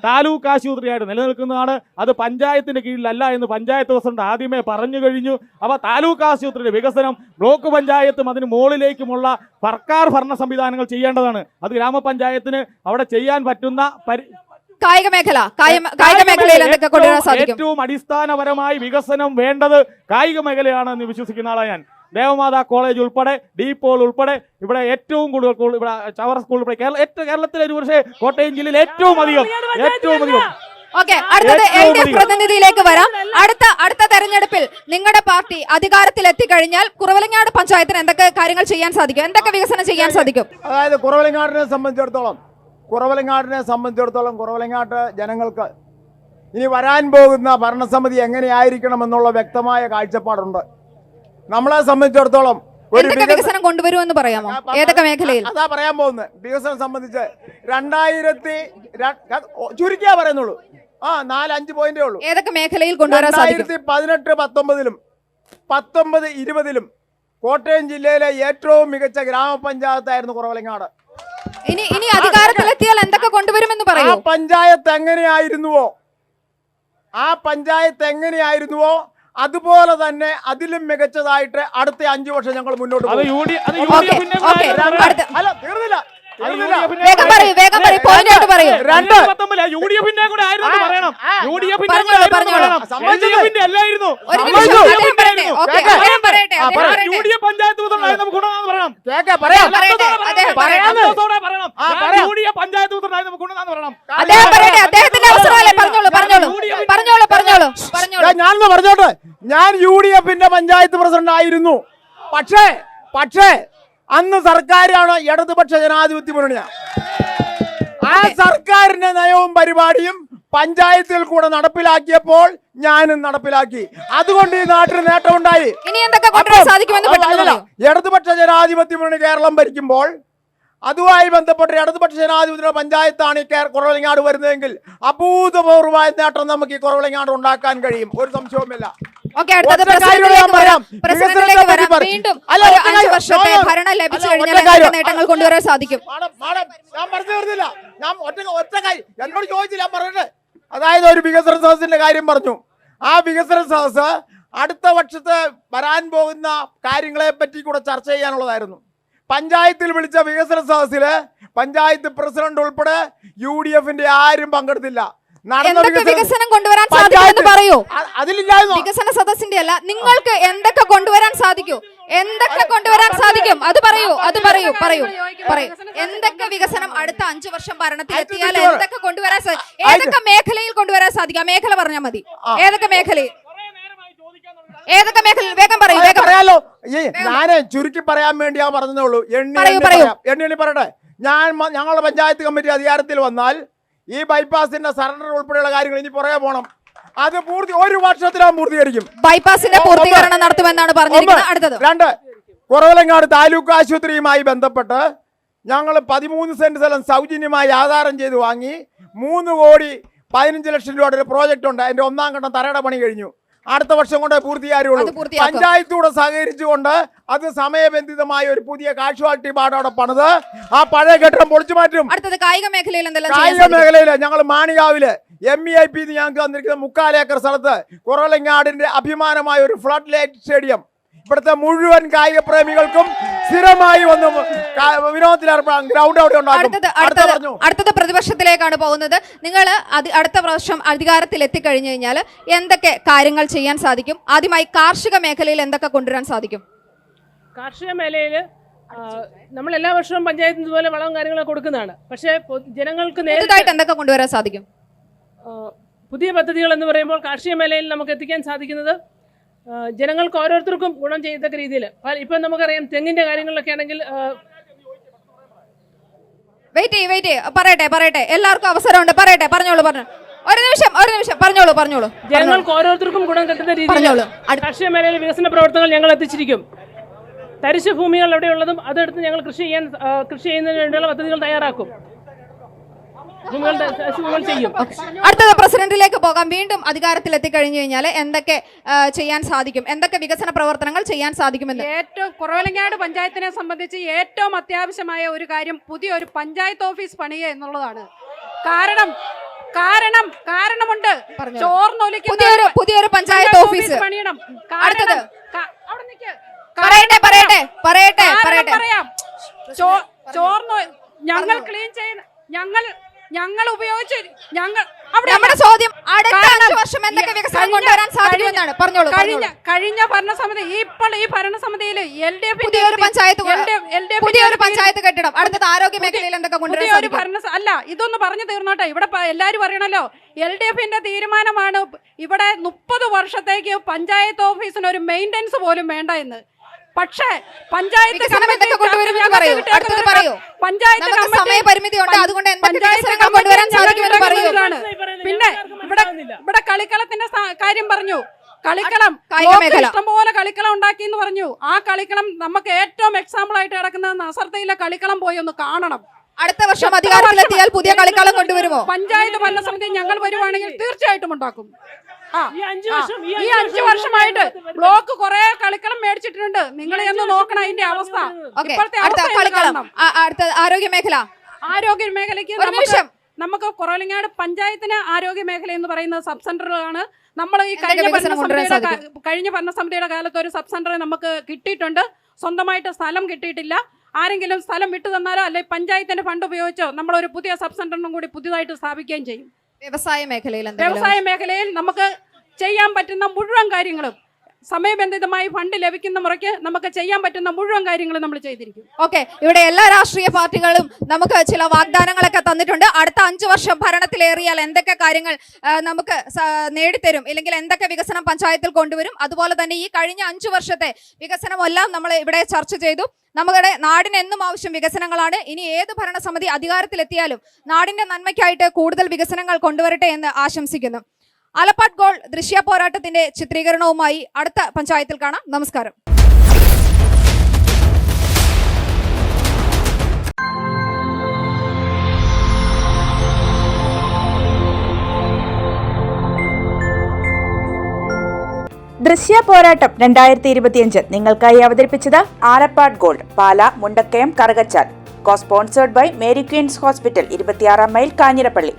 താലൂക്ക് ആശുപത്രിയായിട്ട് നിലനിൽക്കുന്നതാണ്. അത് പഞ്ചായത്തിന്റെ കീഴിലല്ല എന്ന് പഞ്ചായത്ത് പ്രസിഡന്റ് ആദ്യമേ പറഞ്ഞു കഴിഞ്ഞു. അപ്പൊ താലൂക്ക് ആശുപത്രിയുടെ വികസനം ബ്ലോക്ക് പഞ്ചായത്തും അതിന് മുകളിലേക്കുമുള്ള സർക്കാർ ഭരണ സംവിധാനങ്ങൾ ചെയ്യേണ്ടതാണ്. അത് ഗ്രാമപഞ്ചായത്തിന് അവിടെ ചെയ്യാൻ പറ്റുന്ന കായിക മേഖലയിൽ എന്തൊക്കെ കൊണ്ടുവരാൻ സാധിക്കും? ഏറ്റവും അടിസ്ഥാനപരമായി വികസനം വേണ്ടത് കായിക മേഖലയാണെന്ന് വിശ്വസിക്കുന്ന ആളാണ് ഞാൻ. ദേവമാതാ കോളേജ് ഉൾപ്പെടെ ഡീപോൾ ഉൾപ്പെടെ ഇവിടെ ഏറ്റവും കൂടുതൽ ഇവിടെ ചവറ സ്കൂൾ ഉൾപ്പെടെ കേരളത്തിലെ ഒരു പക്ഷേ കോട്ടയം ജില്ലയിൽ ഏറ്റവും അധികം ഓക്കെ, അടുത്തത് LDF പ്രതിനിധിയിലേക്ക് വരാം. അടുത്ത തെരഞ്ഞെടുപ്പിൽ നിങ്ങളുടെ പാർട്ടി അധികാരത്തിൽ എത്തിക്കഴിഞ്ഞാൽ കുറവലങ്ങാട് പഞ്ചായത്തിന് എന്തൊക്കെ കാര്യങ്ങൾ ചെയ്യാൻ സാധിക്കും, എന്തൊക്കെ വികസനം ചെയ്യാൻ സാധിക്കും? അതായത് കുറവലങ്ങാടിനെ സംബന്ധിച്ചിടത്തോളം കുറവലങ്ങാട്ട് ജനങ്ങൾക്ക് ഇനി വരാൻ പോകുന്ന ഭരണസമിതി എങ്ങനെയായിരിക്കണമെന്നുള്ള വ്യക്തമായ കാഴ്ചപ്പാടുണ്ട്. നമ്മളെ സംബന്ധിച്ചിടത്തോളം എന്തൊക്കെ വികസനം കൊണ്ടുവരുമെന്ന് പറയാമോ? ഏതൊക്കെ മേഖലയിൽ? അതാ പറയാൻ പോകുന്നത്. വികസനം സംബന്ധിച്ച് 2000 പറയുന്നുള്ളൂ, 4-5 പോയിന്റേ ഉള്ളൂ. ഏതൊക്കെ മേഖലയിൽ കൊണ്ടുവരാൻ സാധിക്കും? 2018-19 19-20 കോട്ടയം ജില്ലയിലെ ഏറ്റവും മികച്ച ഗ്രാമപഞ്ചായത്തായിരുന്നു കുറവലങ്ങാട്. ഇനി അധികാരത്തിലെത്തിയാൽ എന്തൊക്കെ കൊണ്ടുവരുമെന്ന് പറയൂ. ആ പഞ്ചായത്ത് എങ്ങനെയായിരുന്നുവോ അതുപോലെ തന്നെ അതിലും മികച്ചതായിട്ട് അടുത്ത 5 വർഷം ഞങ്ങൾ മുന്നോട്ട് പോകും. ഞാനൊന്ന് പറഞ്ഞോട്ടെ, ഞാൻ UDF-ന്റെ പഞ്ചായത്ത് പ്രസിഡന്റ് ആയിരുന്നു. പക്ഷേ അന്ന് സർക്കാരാണ് ഇടതുപക്ഷ ജനാധിപത്യ മുന്നണിയാണ്. ആ സർക്കാരിന്റെ നയവും പരിപാടിയും പഞ്ചായത്തിൽ കൂടെ നടപ്പിലാക്കിയപ്പോൾ ഞാനും നടപ്പിലാക്കി. അതുകൊണ്ട് ഈ നാട്ടിന് നേട്ടമുണ്ടായി. ഇടതുപക്ഷ ജനാധിപത്യ മുന്നണി കേരളം ഭരിക്കുമ്പോൾ അതുമായി ബന്ധപ്പെട്ട് ഇടതുപക്ഷ ജനാധിപത്യ പഞ്ചായത്താണ് ഈ കുറവലങ്ങാട് വരുന്നതെങ്കിൽ അഭൂതപൂർവമായ നേട്ടം നമുക്ക് ഈ കുറവലങ്ങാട് ഉണ്ടാക്കാൻ കഴിയും, ഒരു സംശയവുമില്ല. നേട്ടങ്ങൾ കൊണ്ടുവരാൻ സാധിക്കും. ഞാൻ പറഞ്ഞു തീർന്നില്ല, ഞാൻ ഒറ്റ കാര്യം എന്നോട് ചോദിച്ചില്ല, ഞാൻ പറഞ്ഞിട്ട്. അതായത് ഒരു വികസന സദസ്സിന്റെ കാര്യം പറഞ്ഞു. ആ വികസന സദസ്സ് അടുത്ത വർഷത്തെ വരാൻ പോകുന്ന കാര്യങ്ങളെ പറ്റി കൂടെ ചർച്ച ചെയ്യാനുള്ളതായിരുന്നു. പഞ്ചായത്തിൽ വിളിച്ച വികസന സദസ്സില് പഞ്ചായത്ത് പ്രസിഡന്റ് ഉൾപ്പെടെ UDF-ന്റെ ആരും പങ്കെടുത്തില്ല. വികസനം കൊണ്ടുവരാൻ സാധിക്കുമെന്ന് പറയൂ. വികസന സദസ്സിന്റെ അല്ല, നിങ്ങൾക്ക് എന്തൊക്കെ കൊണ്ടുവരാൻ സാധിക്കും, എന്തൊക്കെ കൊണ്ടുവരാൻ സാധിക്കും അത് പറയൂ. എന്തൊക്കെ വികസനം അടുത്ത 5 വർഷം ഭരണത്തിൽ എത്തിയാൽ എന്തൊക്കെ കൊണ്ടുവരാൻ സാധിക്കും, ഏതൊക്കെ മേഖലയിൽ കൊണ്ടുവരാൻ സാധിക്കും? മേഖല പറഞ്ഞാൽ മതി. ഏതൊക്കെ മേഖലയിൽ വേഗം പറയൂ. ഞാന് ചുരുക്കി പറയാൻ വേണ്ടിയാ പറഞ്ഞതേ ഉള്ളൂ. എണ്ണി പറയട്ടെ. ഞങ്ങളുടെ പഞ്ചായത്ത് കമ്മിറ്റി അധികാരത്തിൽ വന്നാൽ ഈ ബൈപ്പാസിന്റെ സറണ്ടർ ഉൾപ്പെടെയുള്ള കാര്യങ്ങൾ ഇനി പുറകെ പോകണം. അത് 1 വർഷത്തിലാവും പൂർത്തീകരിക്കും. ബൈപ്പാസിന്റെ പൂർത്തീകരണം നടത്തുമെന്നാണ് പറഞ്ഞിരിക്കുന്നത്. 2 കുറവലങ്ങാട് താലൂക്ക് ആശുപത്രിയുമായി ബന്ധപ്പെട്ട് ഞങ്ങൾ 13 സെന്റ് സ്ഥലം സൗജന്യമായി ആധാരം ചെയ്ത് വാങ്ങി 3,15 ലക്ഷം രൂപയുടെ ഒരു പ്രോജക്റ്റ് ഉണ്ട്. അതിന്റെ 1ാം ഘട്ടം തറയുടെ പണി കഴിഞ്ഞു. അടുത്ത വർഷം കൊണ്ട് പൂർത്തിയായുള്ളൂ. പഞ്ചായത്തൂടെ സഹകരിച്ചുകൊണ്ട് അത് സമയബന്ധിതമായ ഒരു പുതിയ കാഷ്വാലിറ്റി വാർഡ് അവിടെ പണിത് ആ പഴയ കെട്ടിടം പൊളിച്ചു മാറ്റും. കായിക മേഖലയിൽ ഞങ്ങൾ മാണികാവില് MEIP ഞങ്ങൾക്ക് വന്നിരിക്കുന്ന 3/4 ഏക്കർ സ്ഥലത്ത് കുറവലങ്ങാടിന്റെ അഭിമാനമായ ഒരു ഫ്ലഡ് ലൈറ്റ് സ്റ്റേഡിയം ഇവിടുത്തെ മുഴുവൻ കായിക പ്രേമികൾക്കും സ്ഥിരമായി വന്ന് വിനോദത്തിലേർപ്പെടാൻ ഗ്രൗണ്ട് അവിടെ ഉണ്ടാക്കും. അടുത്തത് പ്രതിപക്ഷത്തിലേക്കാണ് പോകുന്നത്. നിങ്ങൾ അടുത്ത പ്രാവശ്യം അധികാരത്തിൽ എത്തിക്കഴിഞ്ഞു കഴിഞ്ഞാൽ എന്തൊക്കെ കാര്യങ്ങൾ ചെയ്യാൻ സാധിക്കും? ആദ്യമായി കാർഷിക മേഖലയിൽ എന്തൊക്കെ കൊണ്ടുവരാൻ സാധിക്കും? കാർഷിക മേഖലയിൽ നമ്മൾ എല്ലാ വർഷവും പഞ്ചായത്തിന് ഇതുപോലെ വളവും കാര്യങ്ങളൊക്കെ കൊടുക്കുന്നതാണ്. പക്ഷേ ജനങ്ങൾക്ക് നേരിട്ടായിട്ട് എന്തൊക്കെ കൊണ്ടുവരാൻ സാധിക്കും? പുതിയ പദ്ധതികൾ എന്ന് പറയുമ്പോൾ കാർഷിക മേഖലയിൽ നമുക്ക് എത്തിക്കാൻ സാധിക്കുന്നത് ജനങ്ങൾക്ക് ഓരോരുത്തർക്കും ഗുണം ചെയ്യത്തക്ക രീതിയിൽ. ഇപ്പം നമുക്കറിയാം തെങ്ങിന്റെ കാര്യങ്ങളിലൊക്കെ ആണെങ്കിൽ വെയിറ്റ് പറയട്ടെ എല്ലാവർക്കും അവസരമുണ്ട്. പറഞ്ഞോളൂ. ഒരു നിമിഷം പറഞ്ഞോളൂ. ജനങ്ങൾക്ക് ഓരോരുത്തർക്കും ഗുണം കിട്ടുന്ന രീതിയിൽ കാർഷിക മേഖലയിൽ വികസന പ്രവർത്തനങ്ങൾ ഞങ്ങൾ എത്തിച്ചിരിക്കും. തരിശ് ഭൂമികൾ എവിടെയുള്ളതും അതെടുത്ത് ഞങ്ങൾ കൃഷി ചെയ്യുന്നതിന് വേണ്ടിയുള്ള പദ്ധതികൾ തയ്യാറാക്കും. അടുത്തത് പ്രസിഡന്റിലേക്ക് പോകാം. വീണ്ടും അധികാരത്തിൽ എത്തിക്കഴിഞ്ഞു കഴിഞ്ഞാൽ എന്തൊക്കെ ചെയ്യാൻ സാധിക്കും, എന്തൊക്കെ വികസന പ്രവർത്തനങ്ങൾ ചെയ്യാൻ സാധിക്കുമെന്ന്? ഏറ്റവും കുറവലങ്ങാട് പഞ്ചായത്തിനെ സംബന്ധിച്ച് ഏറ്റവും അത്യാവശ്യമായ ഒരു കാര്യം പുതിയൊരു പഞ്ചായത്ത് ഓഫീസ് പണിയുക എന്നുള്ളതാണ്. കാരണമുണ്ട്. പുതിയൊരു പഞ്ചായത്ത് ഓഫീസ് പണിയണം. അടുത്തത് പറയാം. ചോർന്നു ഞങ്ങൾ ക്ലീൻ ചെയ്യുന്ന ഞങ്ങൾ ഉപയോഗിച്ച് നമ്മുടെ ചോദ്യം അടുത്ത 5 വർഷം എന്തൊക്കെ വികസനം കൊണ്ടുവരാൻ സാധിക്കുമെന്നാണ്. പറഞ്ഞോളൂ. കഴിഞ്ഞ ഭരണസമിതി ഇപ്പോൾ ഈ ഭരണസമിതിയിൽ പുതിയൊരു പഞ്ചായത്ത് കെട്ടിടം, അടുത്തത് ആരോഗ്യ മേഖലയിൽ എന്തൊക്കെ കൊണ്ടുവരാൻ സാധിക്കും? അല്ല, ഇതൊന്ന് പറഞ്ഞു തീർന്നോട്ടെ. ഇവിടെ എല്ലാവരും പറയണല്ലോ LDFന്റെ തീരുമാനമാണ് ഇവിടെ 30 വർഷത്തേക്ക് പഞ്ചായത്ത് ഓഫീസിന് ഒരു മെയിൻ്റെനൻസ് പോലും വേണ്ട എന്ന്. പക്ഷേ പഞ്ചായത്ത് പിന്നെ ഇവിടെ കളിക്കളത്തിന്റെ കാര്യം പറഞ്ഞു. കളിക്കളം ഇഷ്ടംപോലെ കളിക്കളം ഉണ്ടാക്കി എന്ന് പറഞ്ഞു. ആ കളിക്കളം നമുക്ക് ഏറ്റവും എക്സാമ്പിൾ ആയിട്ട് കിടക്കുന്ന നസർത്തയിലെ കളിക്കളം പോയി ഒന്ന് കാണണം. അടുത്ത വർഷം അധികാരത്തിലെത്തിയാൽ പുതിയ കളിക്കളം കൊണ്ടുവരുമോ? പഞ്ചായത്ത് ഭരണസമിതി ഞങ്ങൾ വരുവാണെങ്കിൽ തീർച്ചയായിട്ടും ഉണ്ടാക്കും. ഈ 5 വർഷമായിട്ട് ബ്ലോക്ക് കുറെ കളിക്കളം മേടിച്ചിട്ടുണ്ട്. നിങ്ങൾ എന്ന് നോക്കണം അതിന്റെ അവസ്ഥ. അടുത്ത ആരോഗ്യ മേഖലയ്ക്ക് നമുക്ക് കുറവലങ്ങാട് പഞ്ചായത്തിന് ആരോഗ്യ മേഖല എന്ന് പറയുന്നത് സബ് സെന്ററുകളാണ്. നമ്മൾ ഈ കഴിഞ്ഞ ഭരണസമിതിയുടെ കാലത്ത് ഒരു സബ് സെന്റർ നമുക്ക് കിട്ടിയിട്ടുണ്ട്. സ്വന്തമായിട്ട് സ്ഥലം കിട്ടിയിട്ടില്ല. ആരെങ്കിലും സ്ഥലം വിട്ടു തന്നാലോ അല്ലെങ്കിൽ പഞ്ചായത്തിന്റെ ഫണ്ട് ഉപയോഗിച്ചോ നമ്മളൊരു പുതിയ സബ് സെന്ററിനും കൂടി പുതിയതായിട്ട് സ്ഥാപിക്കുകയും ചെയ്യും. വ്യവസായ മേഖലയിൽ നമുക്ക് ചെയ്യാൻ പറ്റുന്ന മുഴുവൻ കാര്യങ്ങളും സമയബന്ധിതമായി ഫണ്ട് ലഭിക്കുന്ന മുറയ്ക്ക് നമുക്ക് ചെയ്യാൻ പറ്റുന്ന മുഴുവൻ കാര്യങ്ങളും നമ്മൾ ചെയ്തിരിക്കും. ഓക്കെ, ഇവിടെ എല്ലാ രാഷ്ട്രീയ പാർട്ടികളും നമുക്ക് ചില വാഗ്ദാനങ്ങളൊക്കെ തന്നിട്ടുണ്ട്. അടുത്ത 5 വർഷം ഭരണത്തിലേറിയാൽ എന്തൊക്കെ കാര്യങ്ങൾ നമുക്ക് നേടിത്തരും, ഇല്ലെങ്കിൽ എന്തൊക്കെ വികസനം പഞ്ചായത്തിൽ കൊണ്ടുവരും. അതുപോലെ തന്നെ ഈ കഴിഞ്ഞ 5 വർഷത്തെ വികസനമെല്ലാം നമ്മൾ ഇവിടെ ചർച്ച ചെയ്തു. നമ്മുടെ നാടിന് എന്നും ആവശ്യം വികസനങ്ങളാണ്. ഇനി ഏത് ഭരണസമിതി അധികാരത്തിലെത്തിയാലും നാടിന്റെ നന്മയ്ക്കായിട്ട് കൂടുതൽ വികസനങ്ങൾ കൊണ്ടുവരട്ടെ എന്ന് ആശംസിക്കുന്നു. ആലപ്പാട് ഗോൾഡ് ദൃശ്യ പോരാട്ടത്തിന്റെ ചിത്രീകരണവുമായി അടുത്ത പഞ്ചായത്തിൽ കാണാം. നമസ്കാരം. ദൃശ്യ പോരാട്ടം 2025 നിങ്ങൾക്കായി അവതരിപ്പിച്ചത് Alappad gold, Pala, Mundakayam, Karukachal. Co sponsored by Mary Queens hospital, 26 mile, Kanjirappally.